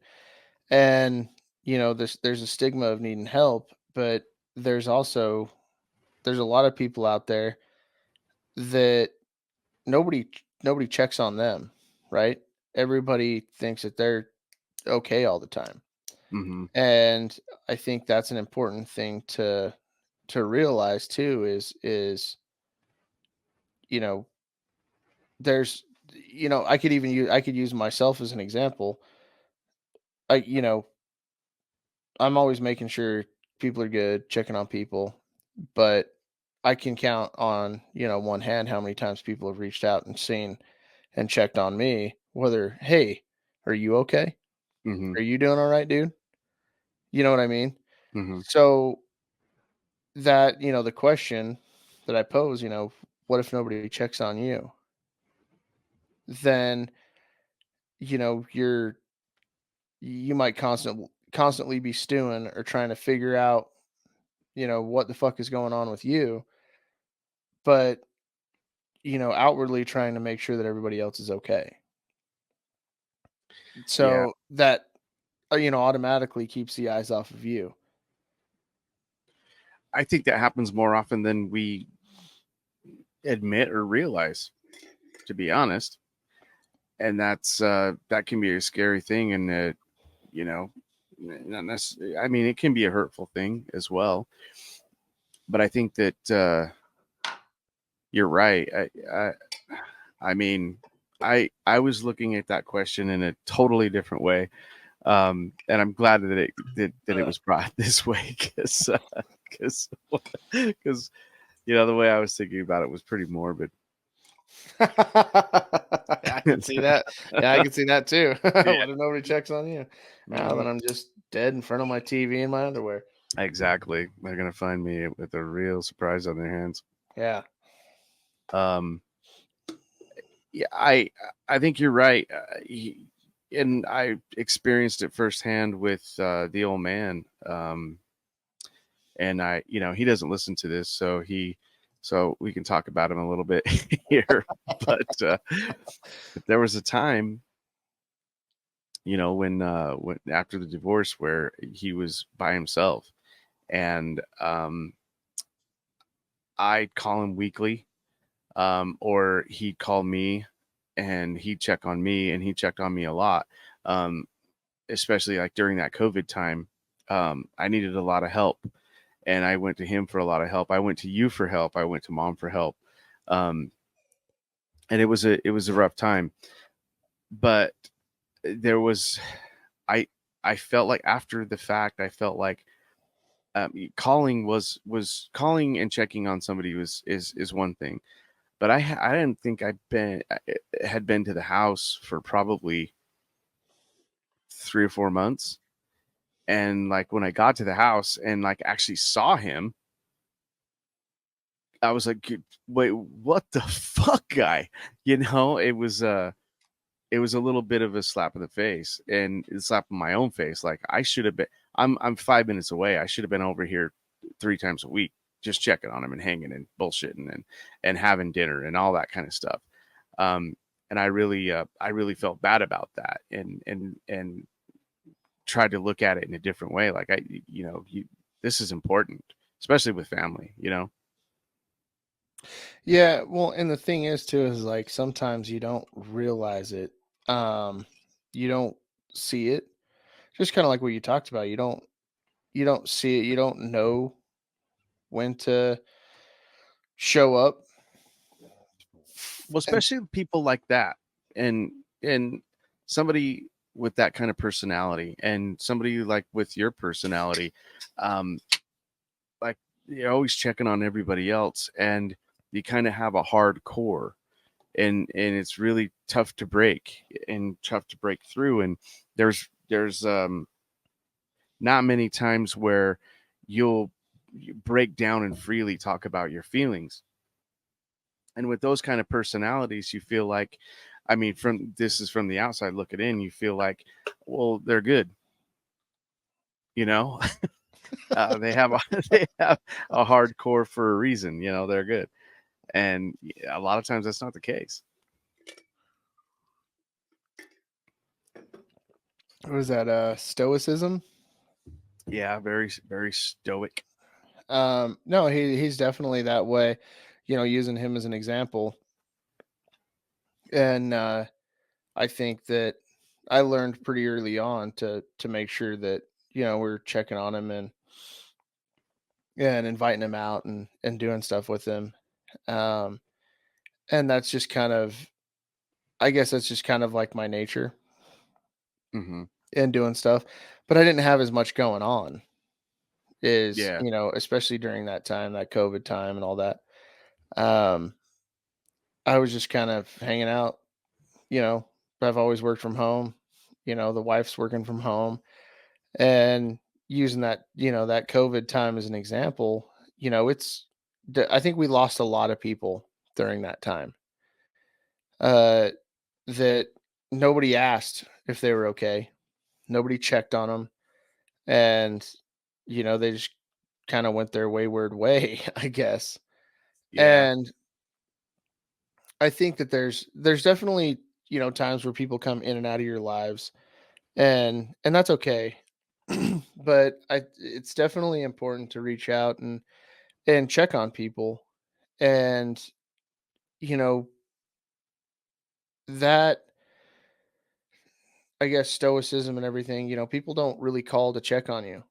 And there's a stigma of needing help, but there's also there's a lot of people out there that nobody checks on them, right? Everybody thinks that they're okay all the time. Mm-hmm. And I think that's an important thing to realize too is you know there's I could use myself as an example. I I'm always making sure people are good, checking on people, but I can count on, one hand how many times people have reached out and seen and checked on me, whether, hey, are you okay? Mm-hmm. Are you doing all right, dude? You know what I mean? Mm-hmm. So that, the question that I pose, what if nobody checks on you? Then, you might constantly be stewing or trying to figure out, what the fuck is going on with you, but outwardly trying to make sure that everybody else is okay. Yeah. So that automatically keeps the eyes off of you. I think that happens more often than we admit or realize, to be honest. And that can be a scary thing. And, you know, not necessarily, I mean, it can be a hurtful thing as well. But I think that you're right. I mean, I was looking at that question in a totally different way. And I'm glad that it was brought this way because the way I was thinking about it was pretty morbid. I can see that. Yeah, I can see that too. What if nobody checks on you? Now then I'm just dead in front of my TV in my underwear. Exactly. They're gonna find me with a real surprise on their hands. Yeah. Yeah, I think you're right. And I experienced it firsthand with the old man. And he doesn't listen to this, so we can talk about him a little bit here. But there was a time, when after the divorce where he was by himself, and I'd call him weekly, or he'd call me, and he'd check on me, and he checked on me a lot, especially like during that COVID time. I needed a lot of help, and I went to him for a lot of help. I went to you for help. I went to mom for help. And it was a rough time, but there was, I felt like after the fact, I felt like calling calling and checking on somebody is one thing, but I didn't think had been to the house for probably 3 or 4 months. And like when I got to the house and like actually saw him, I was like, wait, what the fuck, guy? It was a little bit of a slap in the face, and a slap in my own face. Like I should have been. I'm 5 minutes away. I should have been over here 3 times a week, just checking on him and hanging and bullshitting and having dinner and all that kind of stuff. And I really felt bad about that, and tried to look at it in a different way. Like this is important, especially with family. Yeah, well, and the thing is too is like sometimes you don't realize it. You don't see it. Just kind of like what you talked about. You don't see it. You don't know when to show up. Well, especially people like that, and somebody with that kind of personality, and somebody like with your personality, like you're always checking on everybody else, and you kind of have a hard core, and it's really tough to break and tough to break through. And there's not many times where you'll break down and freely talk about your feelings. And with those kind of personalities, you feel like, I mean, this is from the outside looking in, you feel like, well, they're good, you know. They have they have a hardcore for a reason, you know, they're good. And a lot of times that's not the case. What is that? Stoicism? Yeah, very, very stoic. No, he's definitely that way. You know, using him as an example, and I think that I learned pretty early on to make sure that we're checking on him and inviting him out and doing stuff with him. Um, and that's just kind of, I guess that's just kind of like my nature Mm-hmm. in doing stuff. But I didn't have as much going on. Yeah. Especially during that time, that COVID time and all that. I was just kind of hanging out. I've always worked from home. The wife's working from home, and using that COVID time as an example. I think we lost a lot of people during that time. That nobody asked if they were okay. Nobody checked on them, and they just kind of went their wayward way, I guess. Yeah. And I think that there's definitely times where people come in and out of your lives, and that's okay. But it's definitely important to reach out and check on people, and you know that, I guess, stoicism and everything. People don't really call to check on you,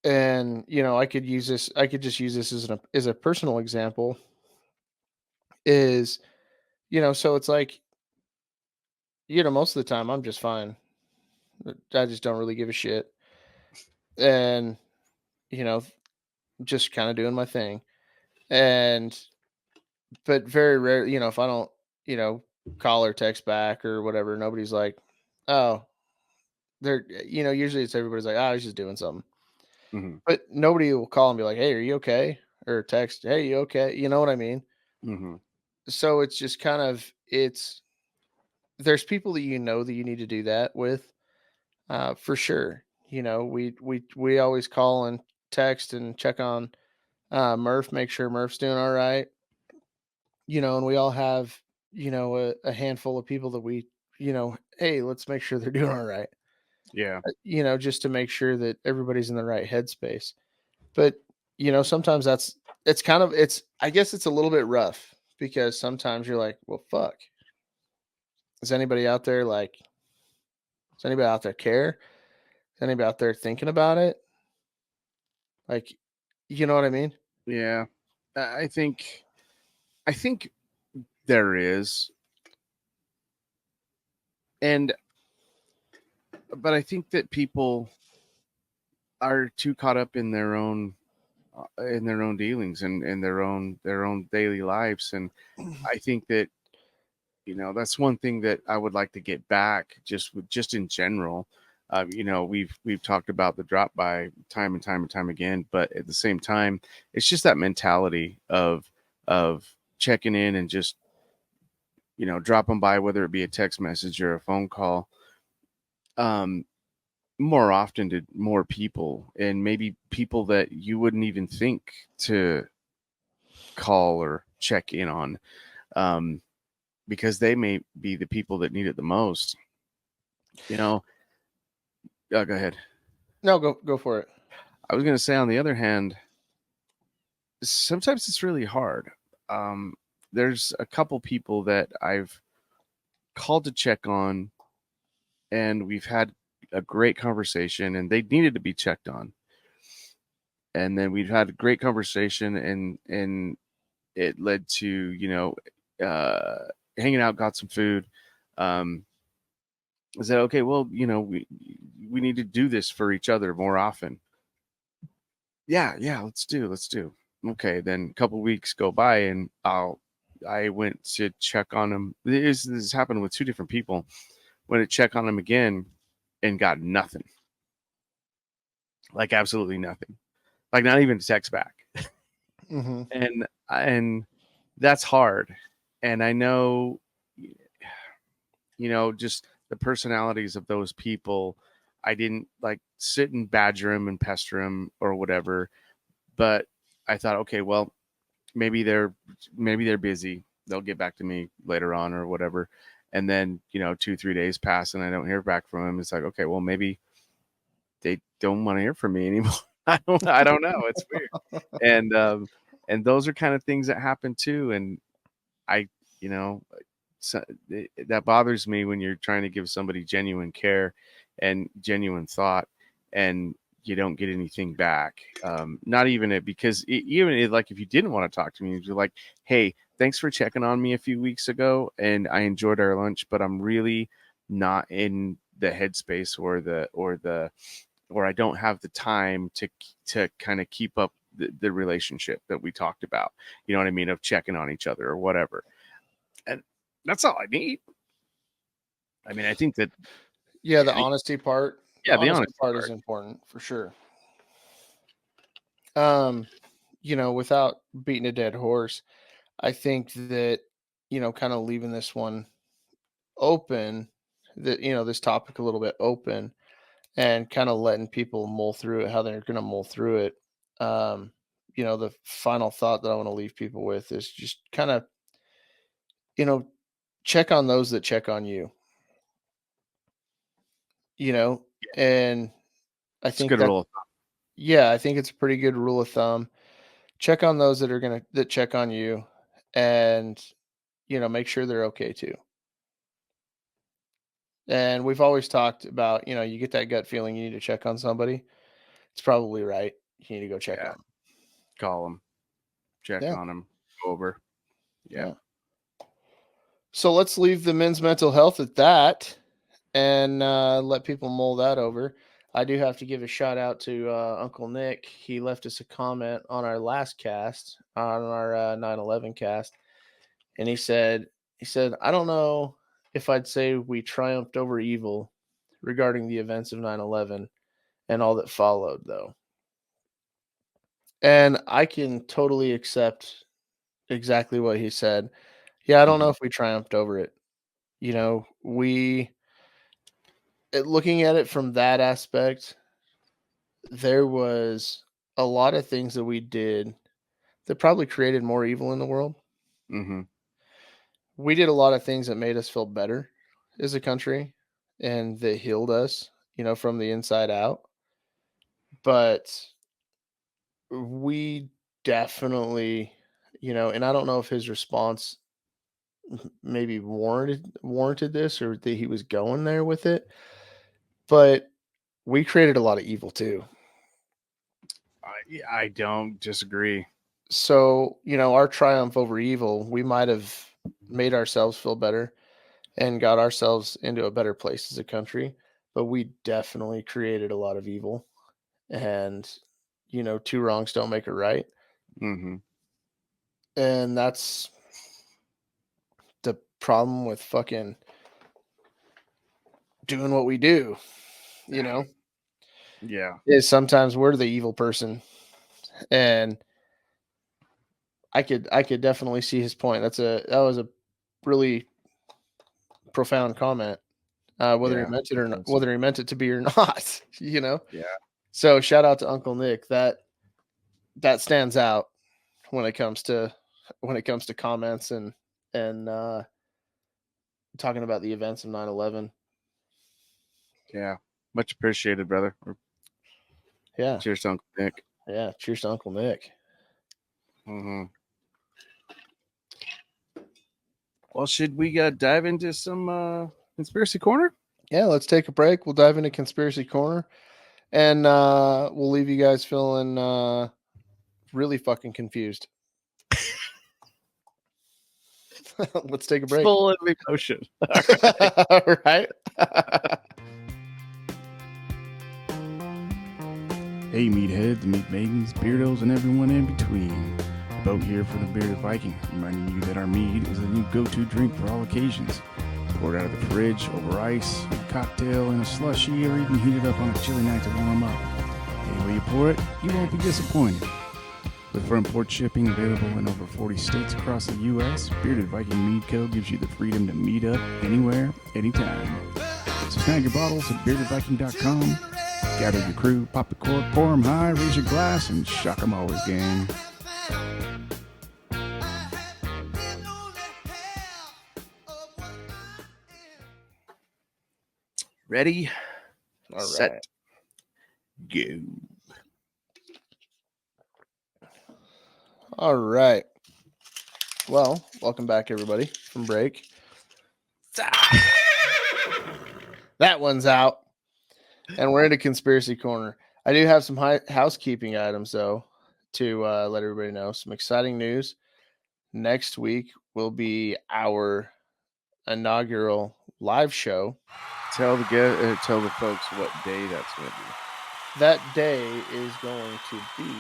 and I could just use this as a personal example. Is so it's like, most of the time I'm just fine. I just don't really give a shit, and you know just kind of doing my thing. And but very rare, if I don't, you know, call or text back or whatever, nobody's like, oh, they're, usually it's everybody's like, oh, he's just doing something. Mm-hmm. But nobody will call and be like, hey, are you okay? Or text, hey, you okay? You know what I mean? Mm-hmm. So it's just kind of, there's people that that you need to do that with, for sure. We always call and text and check on Murph, make sure Murph's doing all right. And we all have, a handful of people that we, hey, let's make sure they're doing all right. Yeah. Just to make sure that everybody's in the right headspace. But, sometimes I guess it's a little bit rough, because sometimes you're like, well, fuck. Is anybody out there does anybody out there care? Is anybody out there thinking about it? Like, you know what I mean? Yeah. I think there is. But I think that people are too caught up in their own dealings and in their own daily lives. And I think that, that's one thing that I would like to get back, just in general. We've talked about the drop by time and time and time again, but at the same time, it's just that mentality of checking in and just, dropping by, whether it be a text message or a phone call, more often to more people, and maybe people that you wouldn't even think to call or check in on, because they may be the people that need it the most. Go ahead. No, go for it. I was going to say, on the other hand, sometimes it's really hard. There's a couple people that I've called to check on, and we've had a great conversation, and they needed to be checked on. And then we've had a great conversation, and it led to, hanging out, got some food. I said, okay, well, we need to do this for each other more often. Yeah, let's do. Okay, then a couple weeks go by, and I went to check on him. This happened with two different people. Went to check on him again, and got nothing. Like, absolutely nothing. like not even text back. Mm-hmm. And that's hard. And I know, just the personalities of those people. I didn't like sit and badger him and pester him or whatever, but I thought, okay, well, maybe they're busy. They'll get back to me later on or whatever. And then, 2-3 days pass and I don't hear back from him. It's like, okay, well, maybe they don't want to hear from me anymore. I don't know. It's weird. And those are kind of things that happen too. And that bothers me when you're trying to give somebody genuine care and genuine thought and you don't get anything back. Not even it, because like if you didn't want to talk to me, you're like, hey, thanks for checking on me a few weeks ago and I enjoyed our lunch, but I'm really not in the headspace or I don't have the time to kind of keep up the relationship that we talked about, you know what I mean, of checking on each other or whatever. And that's all I need. I mean, I think that the honesty part. Yeah, the honesty part is important for sure. Without beating a dead horse, I think that, kind of leaving this one open, that, this topic a little bit open and kind of letting people mull through it, how they're going to mull through it. The final thought that I want to leave people with is just kind of, check on those that check on you, and I think good rule of thumb. Yeah, I think it's a pretty good rule of thumb. Check on those that check on you and, make sure they're okay too. And we've always talked about, you get that gut feeling you need to check on somebody. It's probably right. You need to go check on them. Call them, check on them, go over. Yeah. So let's leave the men's mental health at that and let people mull that over. I do have to give a shout out to Uncle Nick. He left us a comment on our last cast, on our 9/11 cast. And he said, I don't know if I'd say we triumphed over evil regarding the events of 9/11 and all that followed, though. And I can totally accept exactly what he said. Yeah, I don't know if we triumphed over it. Looking at it from that aspect, there was a lot of things that we did that probably created more evil in the world. Mm-hmm. We did a lot of things that made us feel better as a country and that healed us, from the inside out. But we definitely, and I don't know if his response maybe warranted this or that he was going there with it, but we created a lot of evil too. I don't disagree. So, our triumph over evil, we might have made ourselves feel better and got ourselves into a better place as a country, but we definitely created a lot of evil. And, two wrongs don't make a right. Mm-hmm. And that's the problem with fucking doing what we do, Yeah. is sometimes we're the evil person. And I could definitely see his point. That was a really profound comment. Whether he meant it or not, whether he meant it to be or not, Yeah. So shout out to Uncle Nick. That stands out when it comes to comments and talking about the events of 9/11. Yeah. Much appreciated, brother. Yeah. Cheers to Uncle Nick. Yeah. Cheers to Uncle Nick. Mm-hmm. Well, should we dive into some Conspiracy Corner? Yeah, let's take a break. We'll dive into Conspiracy Corner. And we'll leave you guys feeling really fucking confused. Let's take a break. Full of emotion. All right. Hey, meatheads, meat maidens, beardos, and everyone in between. Boat here for the Bearded Viking, reminding you that our mead is the new go-to drink for all occasions. Poured out of the fridge, over ice, a cocktail, and a slushie, or even heated up on a chilly night to warm up. Any way you pour it, you won't be disappointed. With front porch shipping available in over 40 states across the U.S., Bearded Viking Mead Co. gives you the freedom to meet up anywhere, anytime. So snag your bottles at beardedviking.com, gather your crew, pop the cork, pour them high, raise your glass, and shock 'em always, gang. Ready, All set, right. go. All right. Well, welcome back, everybody, from break. That one's out. And we're into Conspiracy Corner. I do have some housekeeping items, though, to let everybody know. Some exciting news. Next week will be our inaugural live show. Tell the folks what day that's going to be. That day is going to be,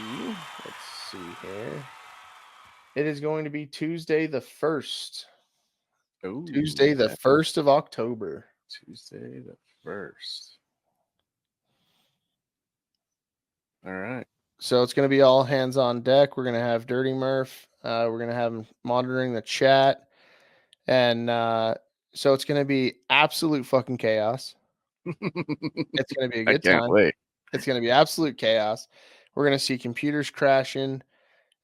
let's see here. It is going to be Tuesday the 1st. Ooh, Tuesday the 1st of October. Tuesday the 1st. All right. So it's going to be all hands on deck. We're going to have Dirty Murph. We're going to have him monitoring the chat. And so it's going to be absolute fucking chaos. It's going to be a good time. I can't wait. It's going to be absolute chaos. We're going to see computers crashing.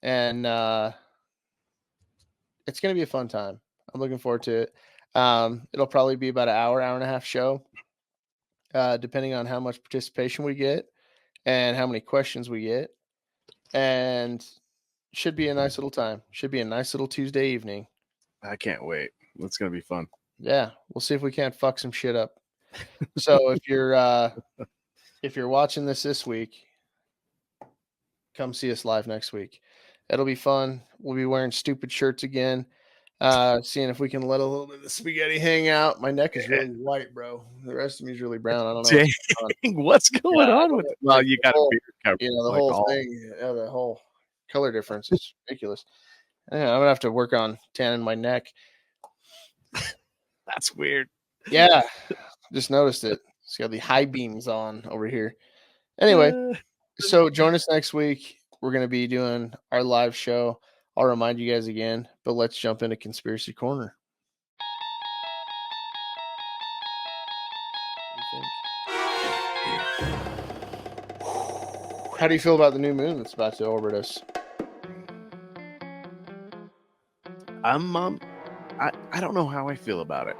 And it's going to be a fun time. I'm looking forward to it. It'll probably be about an hour and a half show, depending on how much participation we get and how many questions we get. And should be a nice little time. Should be a nice little Tuesday evening. I can't wait. It's going to be fun. Yeah, we'll see if we can't fuck some shit up. So if you're watching this week, come see us live next week. It'll be fun. We'll be wearing stupid shirts again. Seeing if we can let a little bit of the spaghetti hang out. My neck is really white, bro. The rest of me is really brown. I don't know what's going on with it. Well, you got a beard cover. The whole thing. Yeah, the whole color difference is ridiculous. Yeah, I'm gonna have to work on tanning my neck. That's weird. Yeah, just noticed it. It's got the high beams on over here. Anyway, so join us next week. We're going to be doing our live show. I'll remind you guys again, but let's jump into Conspiracy Corner. How do you feel about the new moon that's about to orbit us? I don't know how I feel about it.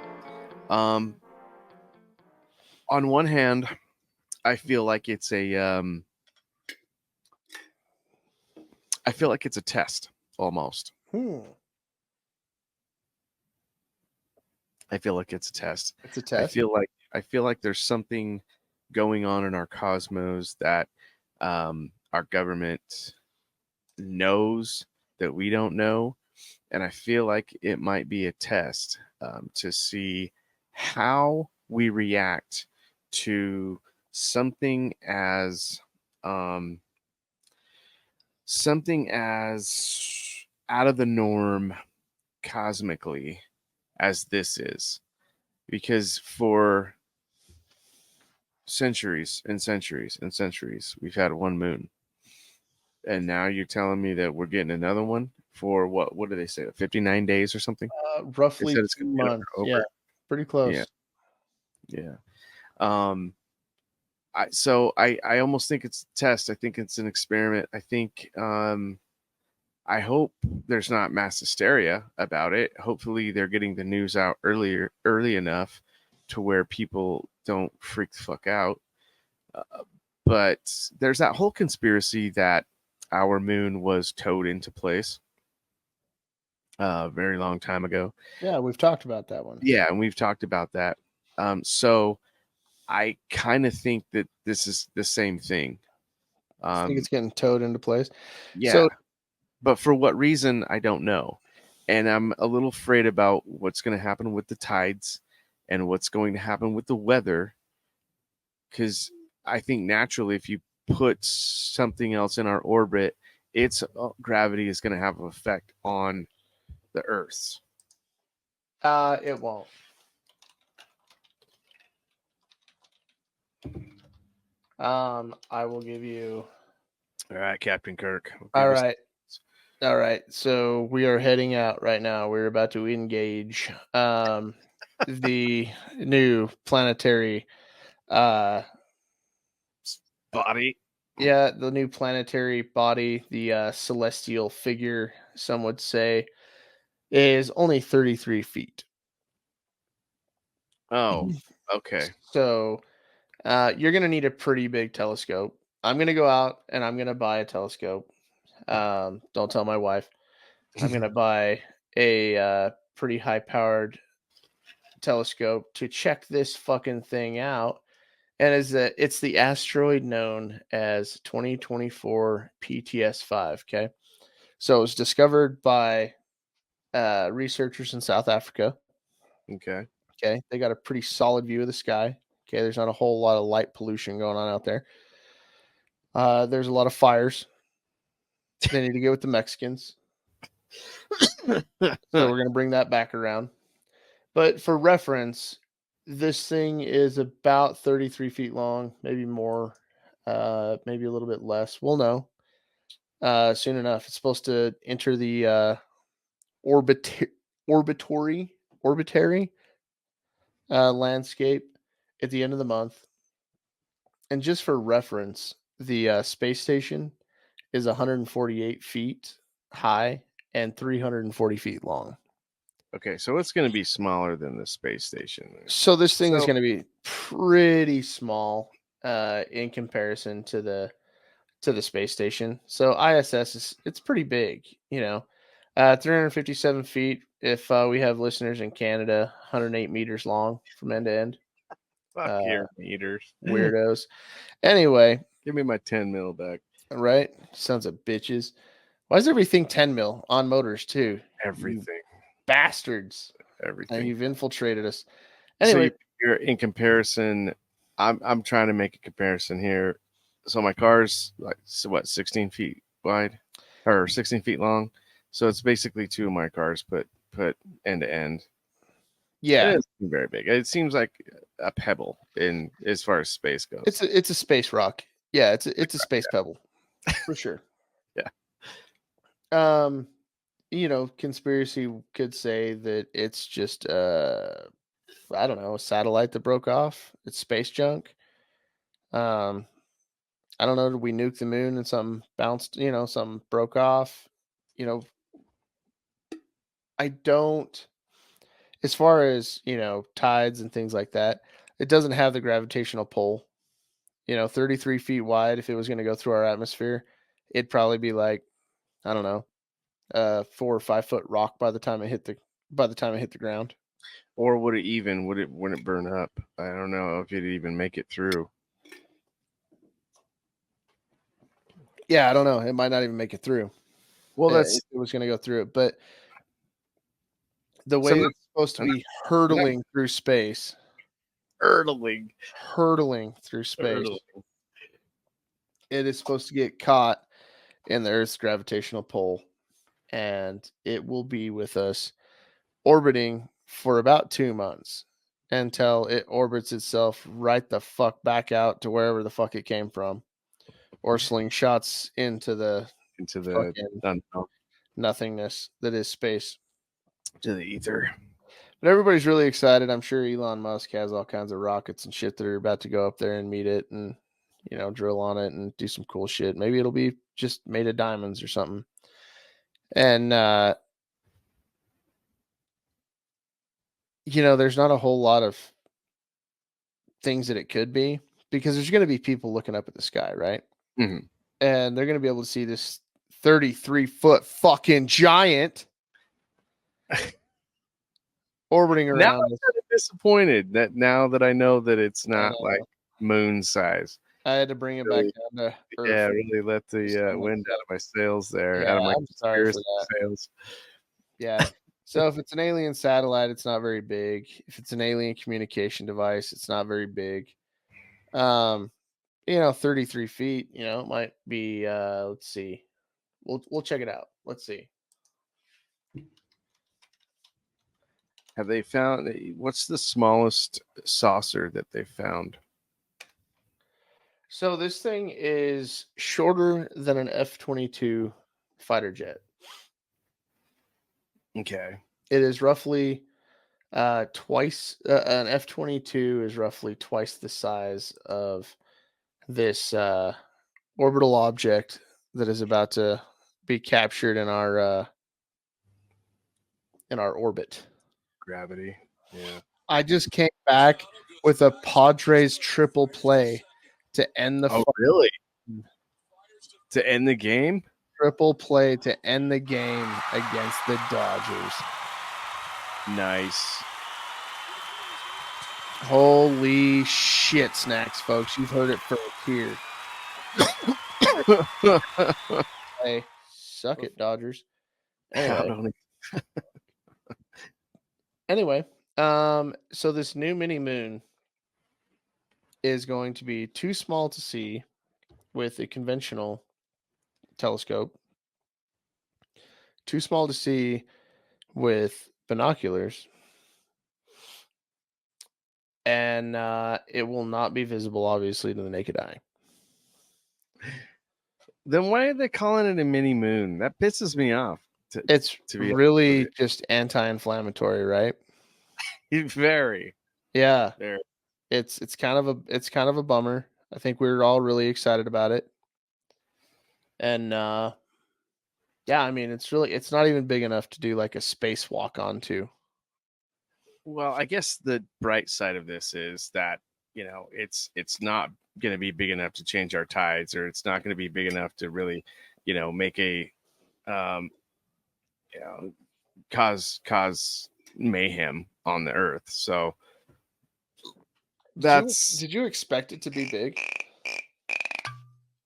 On one hand, I feel like it's a test almost. I feel like it's a test. It's a test. I feel like there's something going on in our cosmos that our government knows that we don't know, and I feel like it might be a test to see how we react to something as out of the norm cosmically as this is, because for centuries and centuries and centuries we've had one moon, and now you're telling me that we're getting another one for what do they say, 59 days or something? Roughly 2 months. Yeah, pretty close. Yeah. I almost think it's a test. I think it's an experiment. I think I hope there's not mass hysteria about it. Hopefully they're getting the news out early enough to where people don't freak the fuck out. But there's that whole conspiracy that our moon was towed into place a very long time ago. Yeah, we've talked about that one. Yeah, and we've talked about that. So I kind of think that this is the same thing. I think it's getting towed into place. Yeah. So, but for what reason, I don't know. And I'm a little afraid about what's going to happen with the tides and what's going to happen with the weather. Because I think naturally, if you put something else in our orbit, its gravity is going to have an effect on the Earth's. It won't. I will give you. All right, Captain Kirk. All right. All right. So we are heading out right now. We're about to engage the new planetary Body. yeah, the new planetary body, the celestial figure, some would say, is only 33 feet. Oh, okay. So you're going to need a pretty big telescope. I'm going to go out and I'm going to buy a telescope. Don't tell my wife. I'm going to buy a pretty high powered telescope to check this fucking thing out. And it's the asteroid known as 2024 PTS5. Okay. So it was discovered by researchers in South Africa. Okay. Okay. They got a pretty solid view of the sky. Okay. There's not a whole lot of light pollution going on out there. There's a lot of fires. They need to get with the Mexicans. So we're going to bring that back around. But for reference, this thing is about 33 feet long, maybe more, maybe a little bit less. We'll know soon enough. It's supposed to enter the orbitary landscape at the end of the month. And just for reference, the space station is 148 feet high and 340 feet long. Okay, so it's going to be smaller than the space station. So this thing is going to be pretty small in comparison to the space station. So ISS it's pretty big, 357 feet. If we have listeners in Canada, 108 meters long from end to end. Fuck your meters. Weirdos. Anyway, give me my 10 mil back. Right? Sons of bitches. Why is everything 10 mil on motors too? Everything. Bastards. Everything. And you've infiltrated us. Anyway, so you're in comparison. I'm trying to make a comparison here. So my car's like 16 feet wide or 16 feet long. So it's basically two of my cars put end to end. Yeah, it's very big. It seems like a pebble in as far as space goes. It's a space rock. Yeah, it's a space pebble for sure. Yeah. Conspiracy could say that it's just I don't know, a satellite that broke off. It's space junk. I don't know. Did we nuke the moon and something bounced? Something broke off. I don't. As far as tides and things like that, it doesn't have the gravitational pull. 33 feet wide. If it was going to go through our atmosphere, it'd probably be like, I don't know, 4 or 5 foot rock by the time it hit the ground. Or wouldn't it burn up? I don't know if it'd even make it through. Yeah, I don't know. It might not even make it through. Well, if it was going to go through it, but the way it's supposed to be hurtling through space. Hurtling through space. It is supposed to get caught in the Earth's gravitational pull, and it will be with us orbiting for about 2 months until it orbits itself right the fuck back out to wherever the fuck it came from, or slingshots into the nothingness that is space, to the ether. But everybody's really excited. I'm sure Elon Musk has all kinds of rockets and shit that are about to go up there and meet it and, drill on it and do some cool shit. Maybe it'll be just made of diamonds or something. And, there's not a whole lot of things that it could be because there's going to be people looking up at the sky, right? Mm-hmm. And they're going to be able to see this 33-foot fucking giant orbiting around. Now I'm kind of disappointed that now that I know that it's not like moon size. I had to bring it back down to Earth. Yeah, really let the wind out of my sails there. Yeah, out of my I'm sorry for that. sails. Yeah. So if it's an alien satellite, it's not very big. If it's an alien communication device, it's not very big. 33 feet, it might be let's see. We'll check it out. Let's see. Have they found what's the smallest saucer that they found? So this thing is shorter than an F-22 fighter jet. Okay. It is roughly twice an F-22 is roughly twice the size of this orbital object that is about to be captured in our orbit. Gravity. Yeah. I just came back with a Padres triple play to end the Oh, really? To end the game? triple play to end the game against the Dodgers. Nice. Holy shit, snacks, folks. You've heard it first here. Hey, suck it, Dodgers. Anyway, so this new mini moon is going to be too small to see with a conventional telescope, too small to see with binoculars, and it will not be visible, obviously, to the naked eye. Then why are they calling it a mini moon? That pisses me off. It's to be really just anti-inflammatory, right? Very. Yeah. Very. It's kind of a bummer. I think we were all really excited about it. And yeah, I mean, it's not even big enough to do like a spacewalk onto. Well, I guess the bright side of this is that, you know, it's not going to be big enough to change our tides, or it's not going to be big enough to really, you know, make a you know, cause mayhem on the earth. So Did you expect it to be big?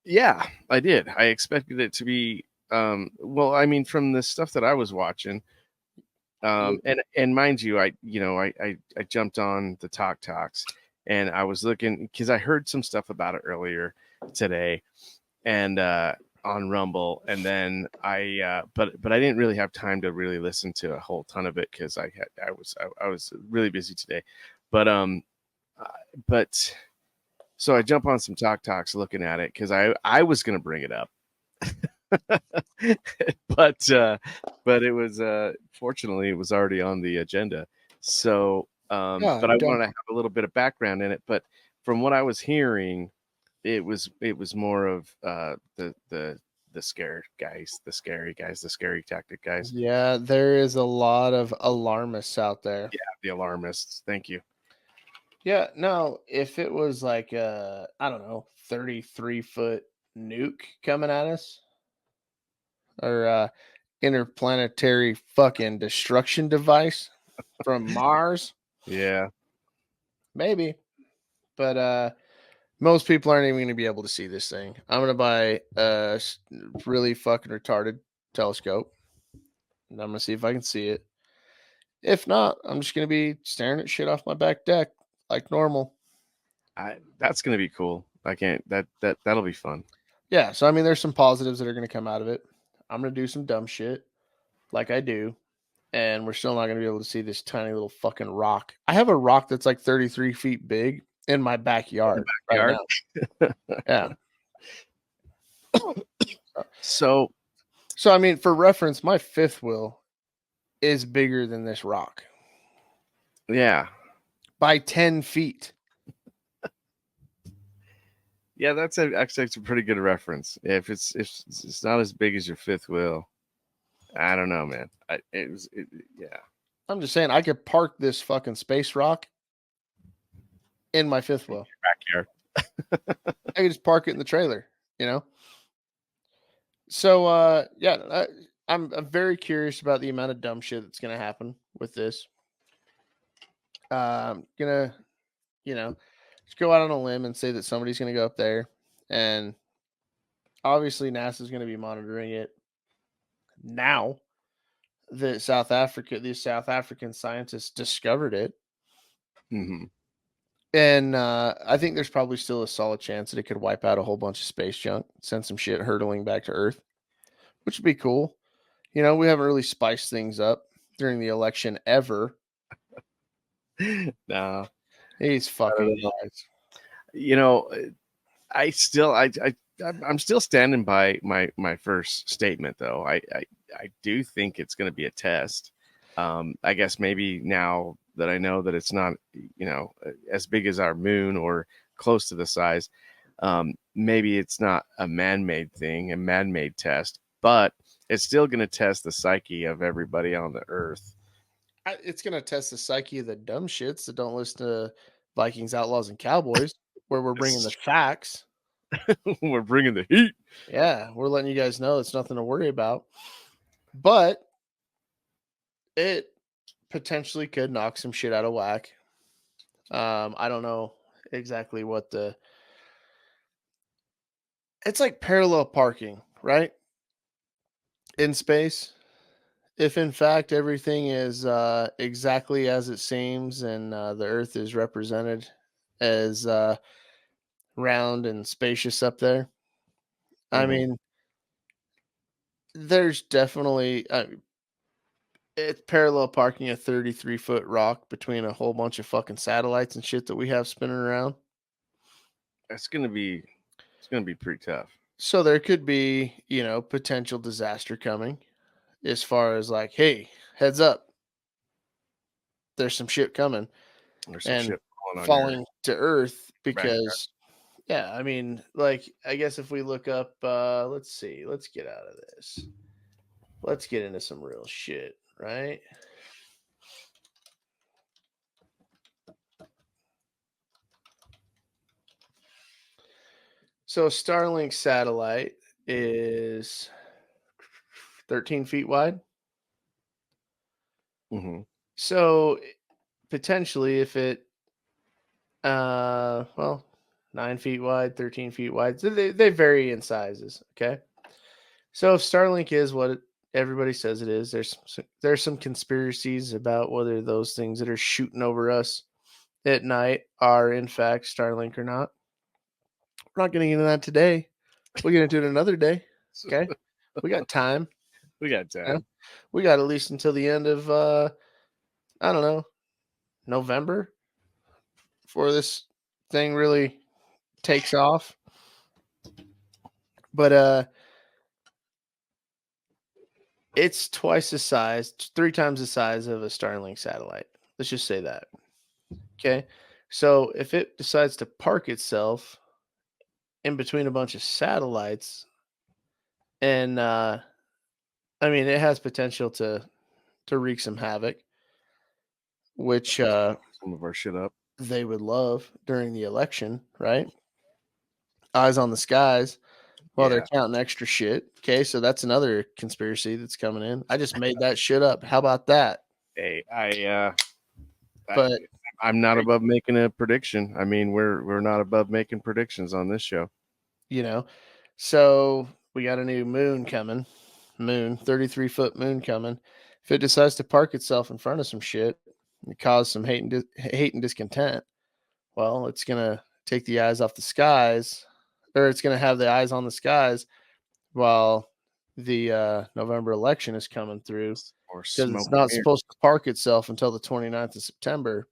Yeah, I did. I expected it to be well, I mean, from the stuff that I was watching, and mind you, I jumped on the Talks, and I was looking because I heard some stuff about it earlier today, and on Rumble, and then but I didn't really have time to really listen to a whole ton of it because I was really busy today, but so I jump on some Talks looking at it because I was gonna bring it up. but it was fortunately it was already on the agenda. So but I wanted to have a little bit of background in it. But from what I was hearing, it was more of the scary guys, the scary tactic guys. Yeah, there is a lot of alarmists out there. Yeah, the alarmists. Thank you. Yeah, no, if it was like I don't know, 33-foot nuke coming at us, or interplanetary fucking destruction device from Mars, Yeah, maybe. But most people aren't even going to be able to see this thing. I'm going to buy a really fucking retarded telescope, and I'm going to see if I can see it. If not, I'm just going to be staring at shit off my back deck like normal. that's gonna be cool. I can't. That'll be fun. Yeah, so I mean, there's some positives that are going to come out of it. I'm going to do some dumb shit like I do, and we're still not going to be able to see this tiny little fucking rock. I have a rock that's like 33 feet big in my backyard. Right now. Yeah. So I mean, for reference, my fifth wheel is bigger than this rock. Yeah. By 10 feet. Yeah, that's actually a pretty good reference. If it's not as big as your fifth wheel, I don't know, man. Yeah. I'm just saying, I could park this fucking space rock in my fifth wheel. Backyard. I could just park it in the trailer, you know? So, yeah, I'm very curious about the amount of dumb shit that's going to happen with this. I'm going to, just go out on a limb and say that somebody's going to go up there, and obviously NASA's going to be monitoring it now that these South African scientists discovered it. Mm-hmm. And I think there's probably still a solid chance that it could wipe out a whole bunch of space junk, send some shit hurtling back to Earth, which would be cool. We haven't really spiced things up during the election ever. No. These fucking guys. I'm still standing by my first statement, though. I do think it's going to be a test. I guess maybe now that I know that it's not, as big as our moon or close to the size, maybe it's not a man-made thing, a man-made test, but it's still going to test the psyche of everybody on the earth. It's going to test the psyche of the dumb shits that don't listen to Vikings, Outlaws, and Cowboys, where we're bringing the facts. We're bringing the heat. Yeah, we're letting you guys know it's nothing to worry about. But it potentially could knock some shit out of whack. I don't know exactly what it's like parallel parking, right? In space. If in fact everything is exactly as it seems and the Earth is represented as round and spacious up there, I mean, there's definitely it's parallel parking a 33-foot rock between a whole bunch of fucking satellites and shit that we have spinning around. It's gonna be pretty tough. So there could be, potential disaster coming as far as like, hey, heads up, there's some shit coming. There's some And shit falling to Earth backyard. because, yeah, I mean, like, I guess if we look up, let's see, let's get out of this. Let's get into some real shit, right? So a Starlink satellite is 13 feet wide. So potentially if it, 9 feet wide, 13 feet wide, so they vary in sizes. Okay. So if Starlink is what everybody says it is, there's some conspiracies about whether those things that are shooting over us at night are in fact Starlink or not. We're not getting into that today. We'll get into it another day. Okay. We got time. We got time. Yeah. We got at least until the end of I don't know, November before this thing really takes off. But it's twice the size, 3 times the size of a Starlink satellite. Let's just say that. Okay. So if it decides to park itself in between a bunch of satellites, and I mean, it has potential to wreak some havoc, which some of our shit up. they would love during the election, right? Eyes on the skies while they're counting extra shit. Okay, so that's another conspiracy that's coming in. I just made that shit up. How about that? Hey, But I'm not above making a prediction. I mean, we're not above making predictions on this show. So we got a new moon coming. 33-foot moon coming. If it decides to park itself in front of some shit and cause some hate and discontent, well, it's gonna take the eyes off the skies, or it's gonna have the eyes on the skies while the November election is coming through, because it's not supposed to park itself until the 29th of September.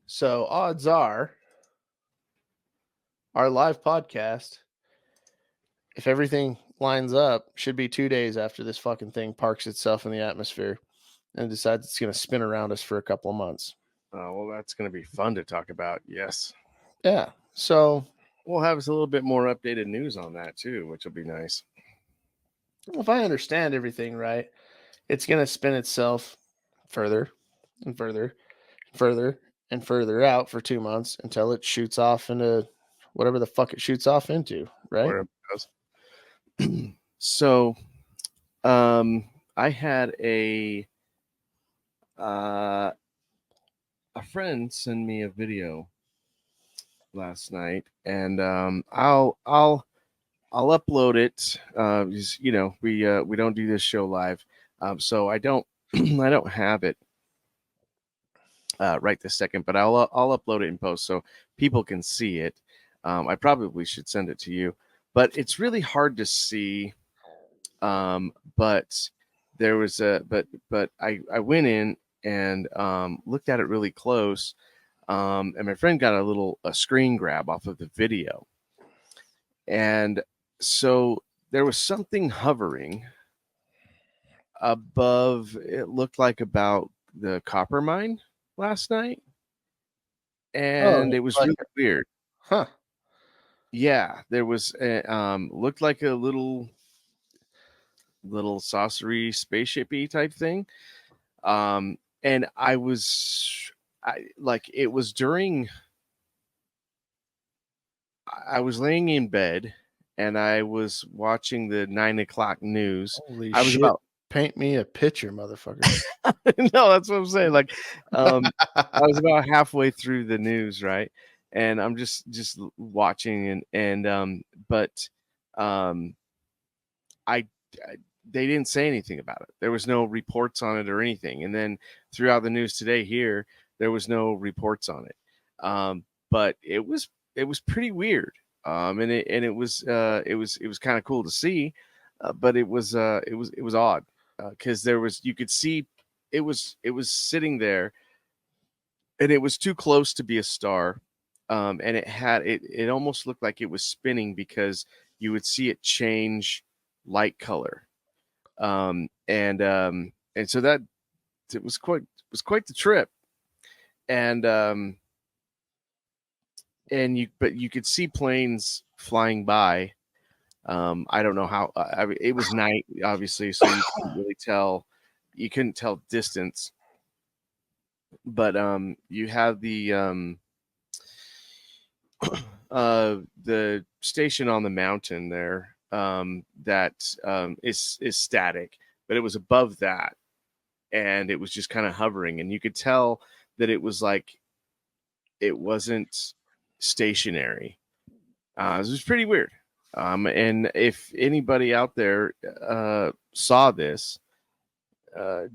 So odds are our live podcast, if everything lines up, should be 2 days after this fucking thing parks itself in the atmosphere and decides it's going to spin around us for a couple of months. Well, that's going to be fun to talk about. Yes. Yeah. So we'll have us a little bit more updated news on that too, which will be nice. If I understand everything right, it's going to spin itself further and further and further and further out for 2 months until it shoots off into whatever the fuck it shoots off into, right? Whatever it does. So, I had a friend send me a video last night, and I'll upload it. We don't do this show live, so I don't I don't have it right this second, but I'll upload it in post so people can see it. I probably should send it to you, but it's really hard to see. But there was but I went in and looked at it really close. and my friend got a screen grab off of the video, and so there was something hovering above. It looked like about the copper mine last night, and Oh, it was like, really weird. huh? Yeah, there was looked like a little saucery spaceshipy type thing. And I was it was during I was laying in bed and I was watching the 9 o'clock news. Holy I was shit! about Paint me a picture, motherfucker. no, that's what I'm saying. Like, I was about halfway through the news, right? And I'm just watching but um I, I they didn't say anything about it. There was no reports on it or anything. And then throughout the news today here, there was no reports on it. But it was pretty weird. And it was kind of cool to see, but it was odd because you could see it was sitting there, and it was too close to be a star. And it almost looked like it was spinning because you would see it change light color. And so that it was quite the trip. And but you could see planes flying by. I don't know how. I mean, it was night, obviously, so you couldn't really tell. You couldn't tell distance. But you have the station on the mountain there that is static, but it was above that, and it was just kind of hovering, and you could tell that it was like it wasn't stationary. It was pretty weird. And if anybody out there saw this,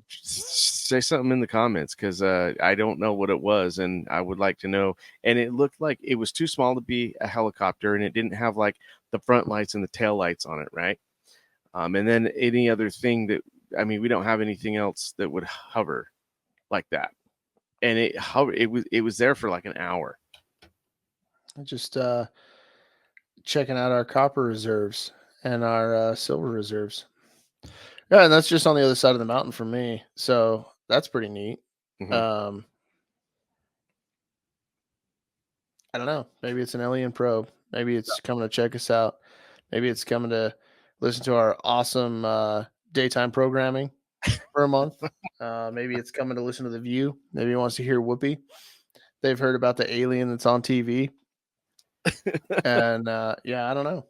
say something in the comments, because I don't know what it was, and I would like to know. And it looked like it was too small to be a helicopter, and it didn't have like the front lights and the tail lights on it, right? And then any other thing that, I mean, we don't have anything else that would hover like that. And it was there for like an hour. Just checking out our copper reserves and our silver reserves. Yeah, and that's just on the other side of the mountain for me. So that's pretty neat. Mhm. I don't know. Maybe it's an alien probe. Maybe it's coming to check us out. Maybe it's coming to listen to our awesome daytime programming for a month. Maybe it's coming to listen to The View. Maybe it wants to hear Whoopi. They've heard about the alien that's on TV. And yeah, I don't know.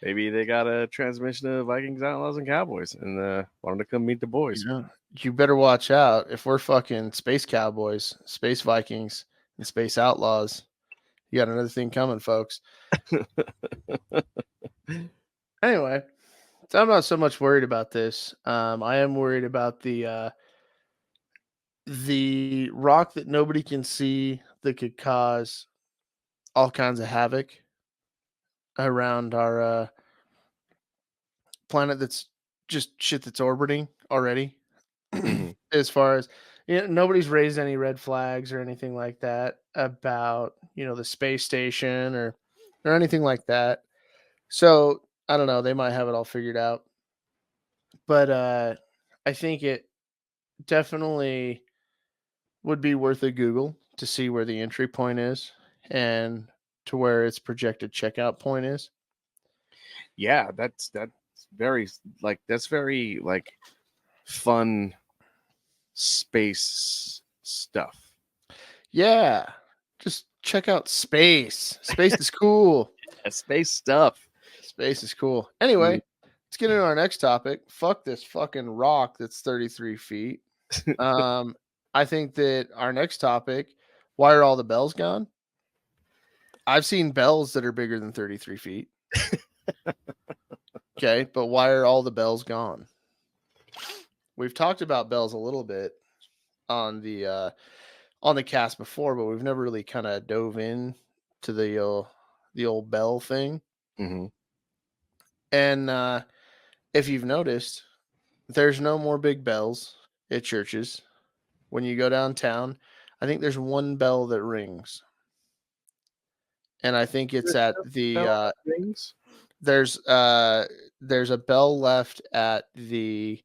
Maybe they got a transmission of Vikings, Outlaws, and Cowboys, and want them to come meet the boys. Yeah. You better watch out. If we're fucking space cowboys, space Vikings, and space outlaws, you got another thing coming, folks. Anyway, so I'm not so much worried about this. I am worried about the rock that nobody can see that could cause all kinds of havoc around our planet. That's just shit that's orbiting already. Mhm. As far as, nobody's raised any red flags or anything like that about, the space station or anything like that. So I don't know. They might have it all figured out, but I think it definitely would be worth a Google to see where the entry point is and to where its projected checkout point is. Yeah, that's very like fun space stuff. Yeah, just check out space. Space is cool. Yeah, space stuff. Space is cool. Anyway, let's get into our next topic. Fuck this fucking rock that's 33 feet. I think that our next topic, why are all the bells gone? I've seen bells that are bigger than 33 feet. Okay, but why are all the bells gone? We've talked about bells a little bit on the cast before, but we've never really kind of dove in to the old bell thing. Mm-hmm. And if you've noticed, there's no more big bells at churches. When you go downtown, I think there's one bell that rings. And I think it's at the Things. there's a bell left at the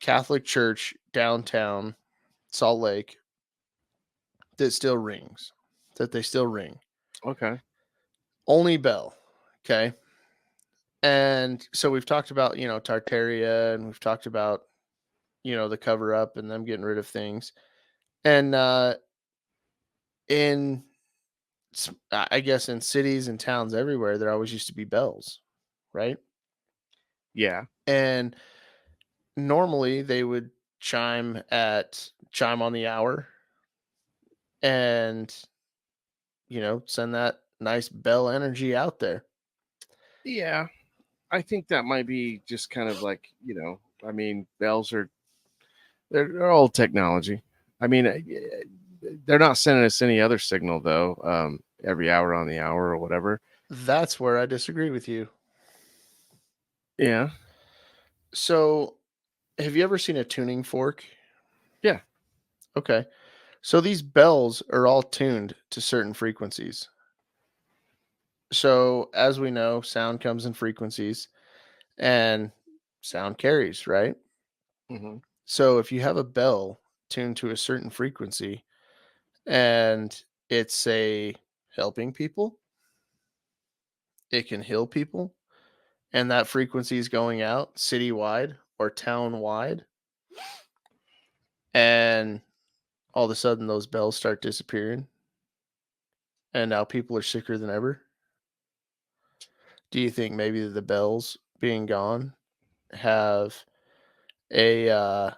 Catholic Church downtown Salt Lake that still rings. That they still ring. Okay. Only bell. Okay. And so we've talked about, Tartaria, and we've talked about, the cover up and them getting rid of things. And in I guess in cities and towns everywhere, there always used to be bells, right? Yeah. And normally they would chime on the hour and, send that nice bell energy out there. Yeah. I think that might be just kind of like, I mean, bells are they're old technology. I mean, they're not sending us any other signal though. Every hour on the hour or whatever. That's where I disagree with you. Yeah. So, have you ever seen a tuning fork? Yeah. Okay. So these bells are all tuned to certain frequencies. So, as we know, sound comes in frequencies and sound carries, right? Mm-hmm. So, if you have a bell tuned to a certain frequency and it's, say, helping people, it can heal people, and that frequency is going out citywide or town-wide, and all of a sudden those bells start disappearing, and now people are sicker than ever. Do you think maybe the bells being gone have a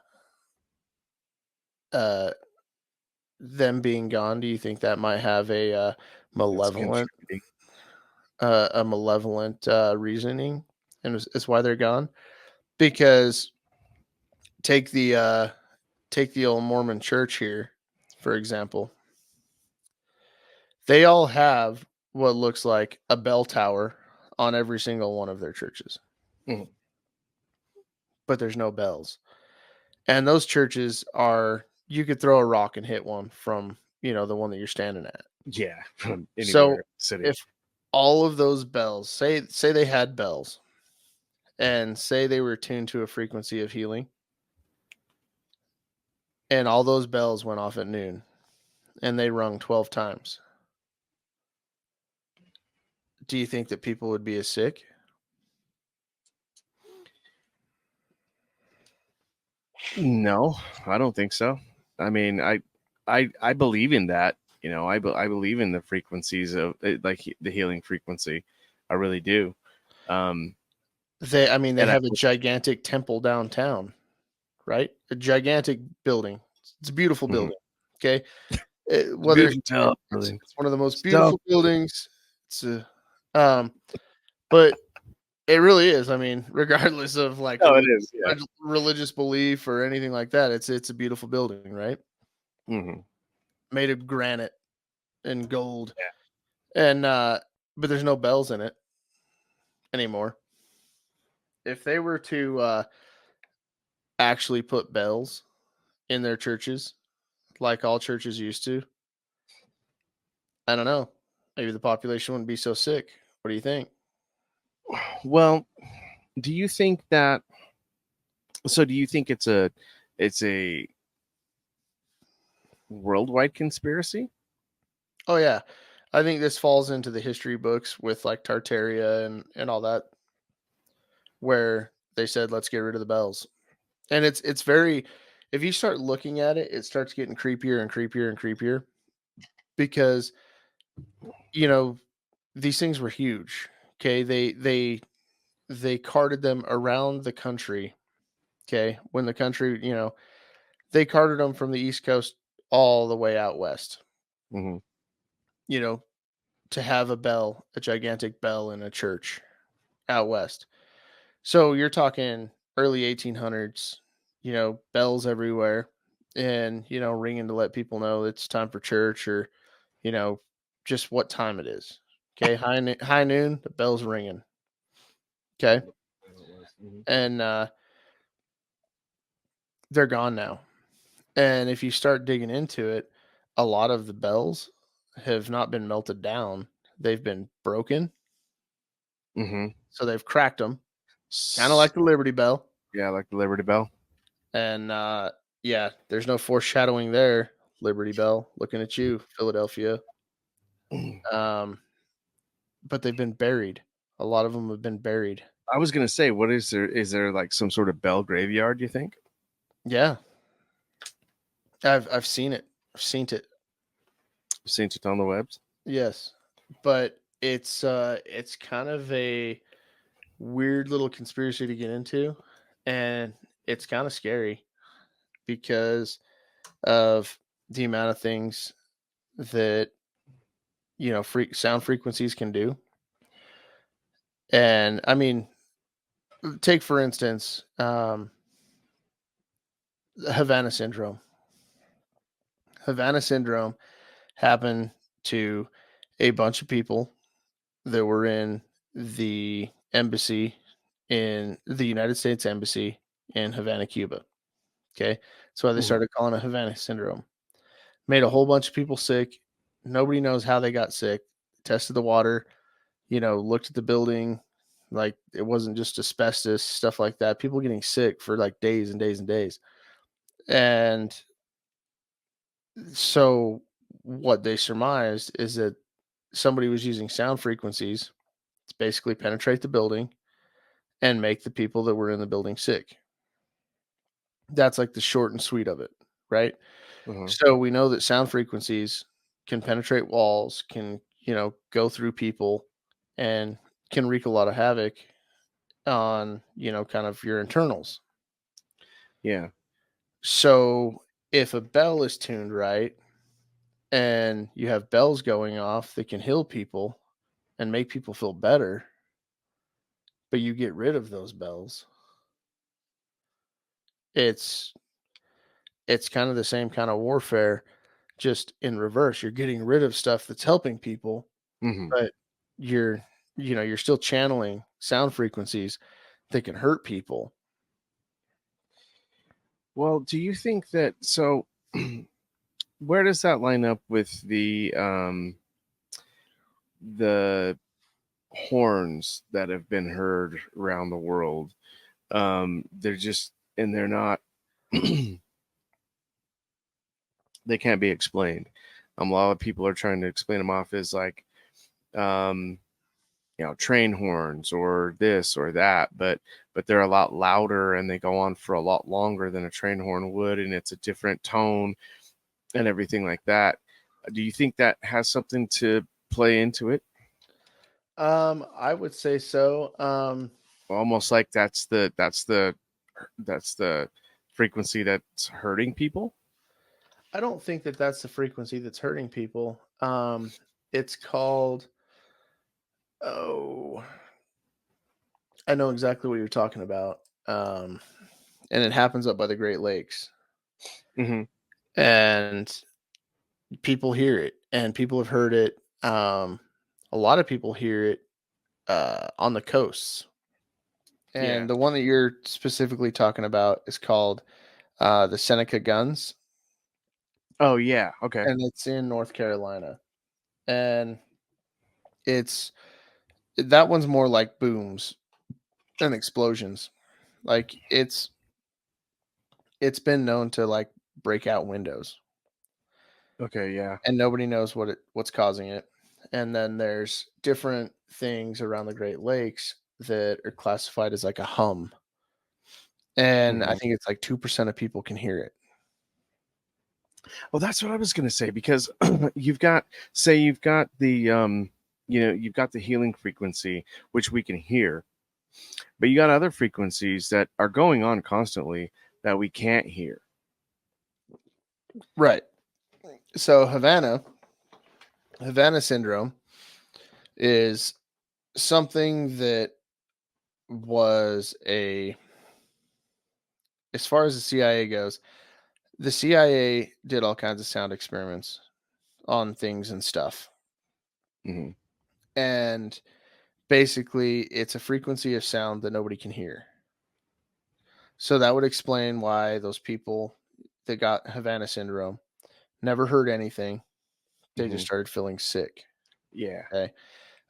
them being gone? Do you think that might have a malevolent reasoning, and it's why they're gone? Because take the old Mormon church here, for example. They all have what looks like a bell tower on every single one of their churches. Mhm. But there's no bells. And those churches you could throw a rock and hit one from, the one that you're standing at. Yeah. From anywhere So in the city. if all of those bells, say they had bells and say they were tuned to a frequency of healing, and all those bells went off at noon and they rung 12 times, do you think that people would be as sick? No, I don't think so. I mean, I believe in that. I believe in the frequencies of like the healing frequency. I really do. They And have a gigantic temple downtown, right? A gigantic building. It's a beautiful Mhm. building. Okay. Beautiful town, It's one of the most So- beautiful buildings. It's but it really is. I mean, regardless of like Oh, it is. Yeah. religious belief or anything like that, it's a beautiful building, right? Mm-hmm. Made of granite and gold. Yeah. And but there's no bells in it anymore. If they were to actually put bells in their churches like all churches used to, I don't know. Maybe the population wouldn't be so sick. What do you think? Well, do you think that? So, do you think it's a worldwide conspiracy? Oh yeah. I think this falls into the history books with like Tartaria and all that, where they said let's get rid of the bells. And it's very, if you start looking at it, it starts getting creepier and creepier and creepier because these things were huge. Okay. They carted them around the country. Okay. When the country, they carted them from the East Coast all the way out west, Mm-hmm. to have a gigantic bell in a church out west. So you're talking early 1800s, bells everywhere and, ringing to let people know it's time for church or, just what time it is. Okay. High noon, the bell's ringing. Okay. And they're gone now. And if you start digging into it, a lot of the bells have not been melted down. They've been broken. Mm-hmm. So they've cracked them, kind of like the Liberty Bell. Yeah, like the Liberty Bell. And yeah, there's no foreshadowing there. Liberty Bell, looking at you, Philadelphia. But they've been buried. A lot of them have been buried. I was gonna say, what is there? Is there like some sort of bell graveyard? You think? Yeah, I've seen it. I've seen it. Seen it on the webs? Yes, but it's kind of a weird little conspiracy to get into, and it's kind of scary because of the amount of things that sound frequencies can do. And I mean, take for instance, Havana syndrome. Havana syndrome happened to a bunch of people that were in the embassy in the United States Embassy in Havana, Cuba. Okay. That's why they started calling it Havana syndrome. Made a whole bunch of people sick. Nobody knows how they got sick. Tested the water, looked at the building. Like it wasn't just asbestos, stuff like that. People getting sick for like days and days and days. And so what they surmised is that somebody was using sound frequencies to basically penetrate the building and make the people that were in the building sick. That's like the short and sweet of it, right? So we know that sound frequencies can penetrate walls, can, go through people and can wreak a lot of havoc on, kind of your internals. Yeah. So if a bell is tuned right and you have bells going off that can heal people and make people feel better, but you get rid of those bells, it's kind of the same kind of warfare, just in reverse. You're getting rid of stuff that's helping people, but you're still channeling sound frequencies that can hurt people. Well, do you think that so? Where does that line up with the horns that have been heard around the world? They're just and they're not. They can't be explained. A lot of people are trying to explain them off as like, train horns or this or that, but they're a lot louder and they go on for a lot longer than a train horn would, and it's a different tone and everything like that. Do you think that has something to play into it? I would say so. Almost like that's the frequency that's hurting people. I don't think that that's the frequency that's hurting people. It's called, I know exactly what you're talking about. And it happens up by the Great Lakes. And people hear it, and people have heard it. A lot of people hear it on the coasts. And the one that you're specifically talking about is called the Seneca Guns. Oh, yeah. Okay. And it's in North Carolina. And that one's more like booms and explosions. Like it's been known to like break out windows. Okay, yeah. And nobody knows what's causing it. And then there's different things around the Great Lakes that are classified as like a hum. And I think it's like 2% of people can hear it. Well, that's what I was going to say, because you've got the you've got the healing frequency, which we can hear, but you got other frequencies that are going on constantly that we can't hear. Right. So Havana syndrome is something that was as far as the CIA goes, the CIA did all kinds of sound experiments on things and stuff. And basically it's a frequency of sound that nobody can hear. So that would explain why those people that got Havana syndrome never heard anything. They Mhm. just started feeling sick. Yeah. Okay.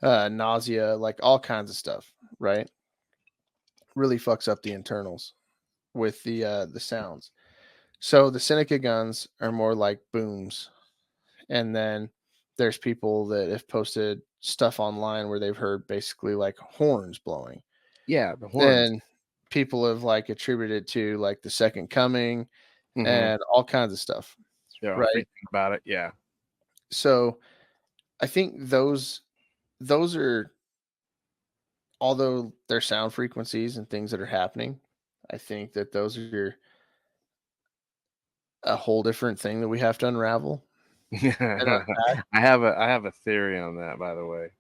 Nausea, like all kinds of stuff, right? Really fucks up the internals with the sounds. So the Seneca guns are more like booms. And then there's people that have posted stuff online where they've heard basically like horns blowing. Yeah, the horns. Then people have like attributed to like the second coming Mhm. and all kinds of stuff. They're all Right. freaking about it. Yeah. So I think those are, although they're sound frequencies and things that are happening, I think that those are a whole different thing that we have to unravel and unpack. I have a theory on that, by the way.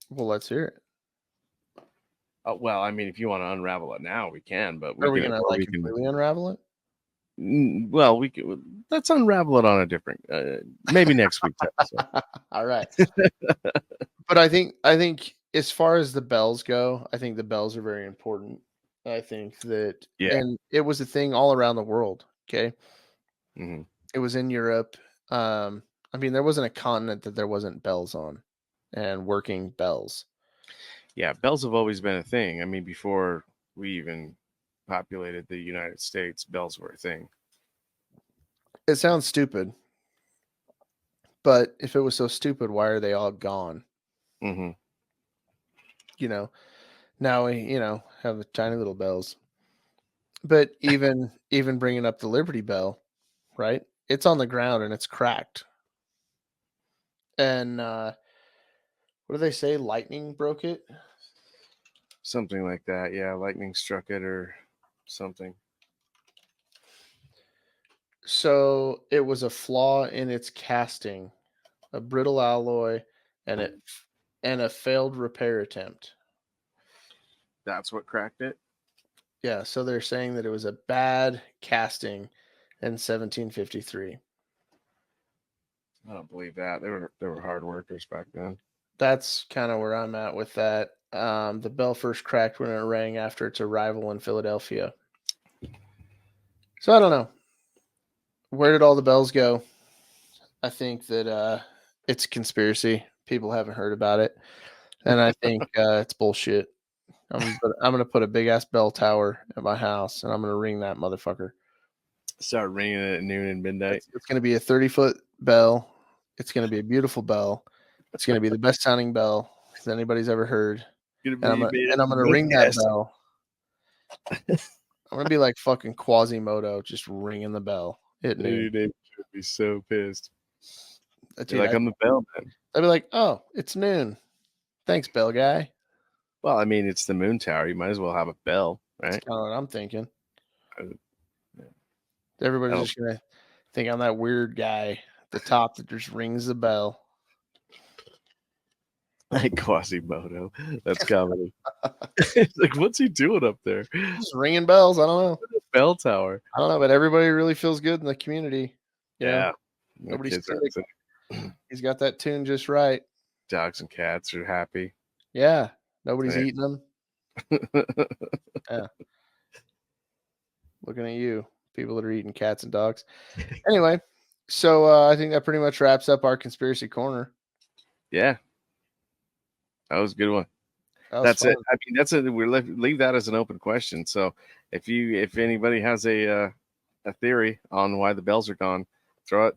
Well, let's hear it. Well, I mean, if you want to unravel it now, we can. But Are we gonna like completely unravel it? Well, we could. Let's unravel it on a different, maybe next week's episode. All right. But I think as far as the bells go, I think the bells are very important. I think that, Yeah. and it was a thing all around the world. Okay. Mhm. It was in Europe. I mean, there wasn't a continent that there wasn't bells on and working bells. Yeah, bells have always been a thing. I mean, before we even populated the United States, bells were a thing. It sounds stupid, but if it was so stupid, why are they all gone? Mm-hmm. You know, now we, have the tiny little bells. But even bringing up the Liberty Bell, right? It's on the ground and it's cracked. And what do they say? Lightning broke it. Something like that. Yeah, lightning struck it or something. So it was a flaw in its casting, a brittle alloy, and a failed repair attempt. That's what cracked it. Yeah, so they're saying that it was a bad casting in 1753. I don't believe that. They were hard workers back then. That's kind of where I'm at with that. The bell first cracked when it rang after its arrival in Philadelphia. So I don't know. Where did all the bells go? I think that it's a conspiracy. People haven't heard about it. And I think it's bullshit. I'm gonna put a big ass bell tower at my house and I'm gonna ring that motherfucker. Start ringing it at noon and midnight. It's gonna be a 30-foot bell. It's gonna be a beautiful bell. It's gonna be the best sounding bell that anybody's ever heard. And I'm gonna ring that bell. I'm gonna be like fucking Quasimodo, just ringing the bell at noon. Dude, they would be so pissed. Dude, like, I'm the bell man. I'd be like, oh, it's noon. Thanks, bell guy. Well, I mean, it's the moon tower. You might as well have a bell, right? That's kind of what I'm thinking. Yeah. Everybody's just gonna think I'm that weird guy at the top that just rings the bell. Like Quasimodo. That's comedy. It's like, what's he doing up there? Just ringing bells. I don't know. Bell tower. I don't know, but everybody really feels good in the community. Yeah. Nobody's sick. He's got that tune just right. Dogs and cats are happy. Yeah. Nobody's eating them. Yeah. Looking at you, people that are eating cats and dogs. Anyway, so I think that pretty much wraps up our conspiracy corner. Yeah. That was a good one. That's it. I mean, that's it. We leave that as an open question. So if anybody has a theory on why the bells are gone, throw it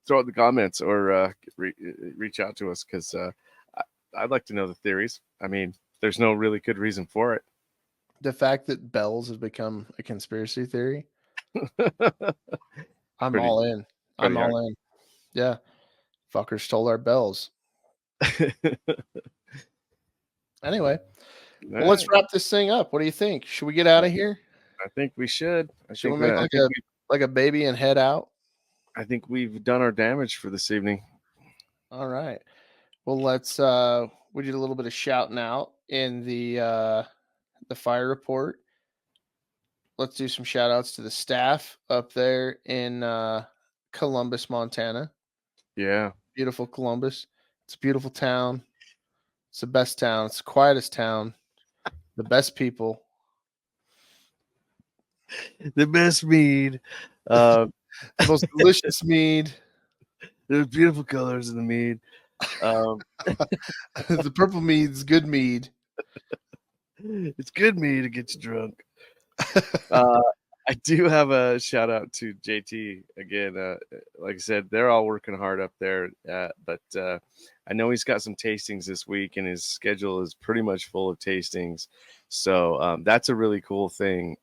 in the comments or reach out to us because I'd like to know the theories. I mean, there's no really good reason for it. The fact that bells has become a conspiracy theory. I'm all in. I'm all in. Yeah. Fuckers stole our bells. Anyway, well, let's wrap this thing up. What do you think? Should we get out of here? I think we should. Should we make like a baby and head out? I think we've done our damage for this evening. All right. Well, let's we did a little bit of shouting out in the fire report. Let's do some shout outs to the staff up there in Columbus, Montana. Yeah. Beautiful Columbus. It's a beautiful town. It's the best town. It's the quietest town. The best people. The best mead. The most delicious mead. There's beautiful colors in the mead. The purple mead's good mead. It's good mead to get you drunk. I do have a shout out to JT again. Like I said, they're all working hard up there, but I know he's got some tastings this week, and his schedule is pretty much full of tastings. So that's a really cool thing.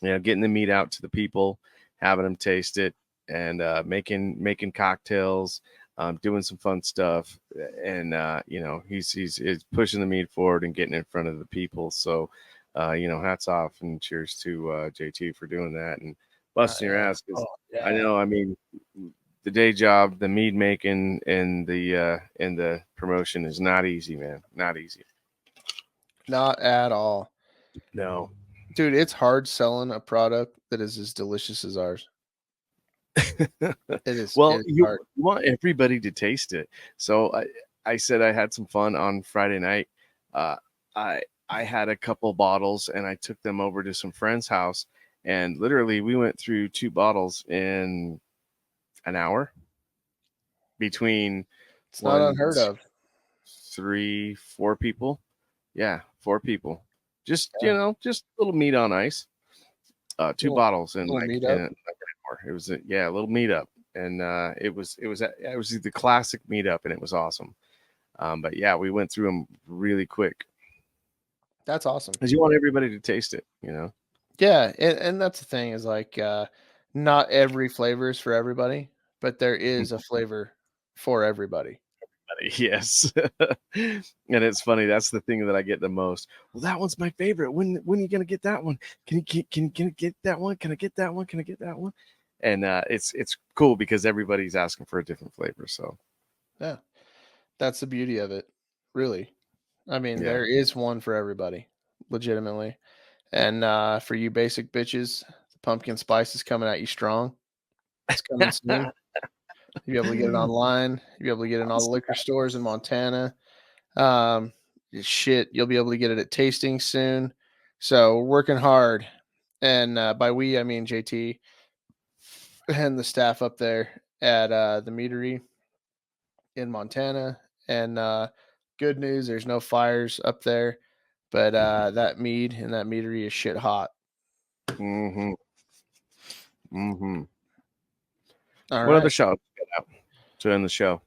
Getting the meat out to the people, having them taste it, and making cocktails, doing some fun stuff, and he's pushing the meat forward and getting in front of the people. So. Hats off and cheers to JT for doing that and busting your ass. I know. I mean, the day job, the mead making, and the promotion is not easy, man. Not easy. Not at all. No, dude, it's hard selling a product that is as delicious as ours. It is. Well, it is you hard. want everybody to taste it. So I said I had some fun on Friday night. I had a couple bottles and I took them over to some friend's house, and literally we went through 2 bottles in an hour between It's not unheard of. 3, 4 people. Yeah, 4 people. Just just a little meat on ice. 2 bottles and like an hour. It was a little meetup, and it was the classic meetup, and it was awesome. But yeah, we went through them really quick. That's awesome. Because you want everybody to taste it, Yeah, and that's the thing is like not every flavor is for everybody, but there is a flavor for everybody. Yes. And it's funny. That's the thing that I get the most. Well, that one's my favorite. When are you gonna get that one? Can you get that one? Can I get that one? Can I get that one? And it's cool because everybody's asking for a different flavor. So yeah, that's the beauty of it, really. I mean, there is one for everybody, legitimately. And for you basic bitches, the pumpkin spice is coming at you strong. It's coming soon. You'll be able to get it online. You'll be able to get it in all the liquor stores in Montana. You'll be able to get it at tasting soon. So we're working hard. And by we, I mean JT and the staff up there at the meadery in Montana. And good news, there's no fires up there, but that mead and that meadery is shit hot. Mm-hmm. All what right. other shout out to end the show?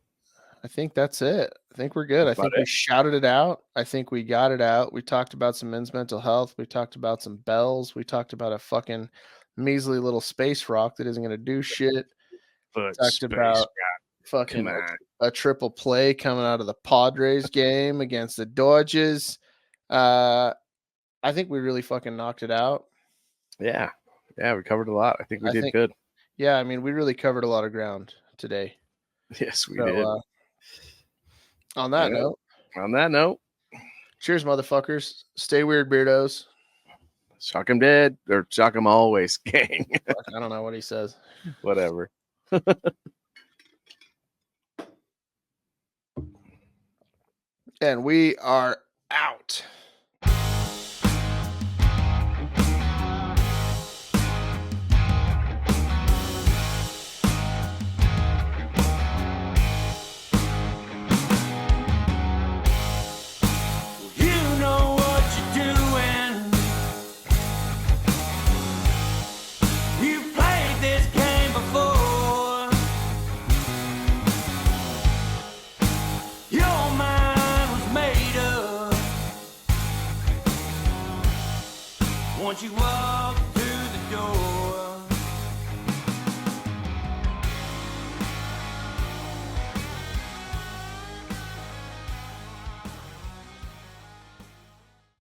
I think that's it. I think we're good. I think we shouted it out. I think we got it out. We talked about some men's mental health. We talked about some bells. We talked about a fucking measly little space rock that isn't going to do shit. Talked about fucking a triple play coming out of the Padres game against the Dodgers. I think we really fucking knocked it out. Yeah, we covered a lot. I think we did good. Yeah, I mean, we really covered a lot of ground today. Yes, we did. On that note, cheers, motherfuckers. Stay weird, beardos. Shock 'em dead or shock 'em always, gang. I don't know what he says. Whatever. And we are out. Once you walk through the door.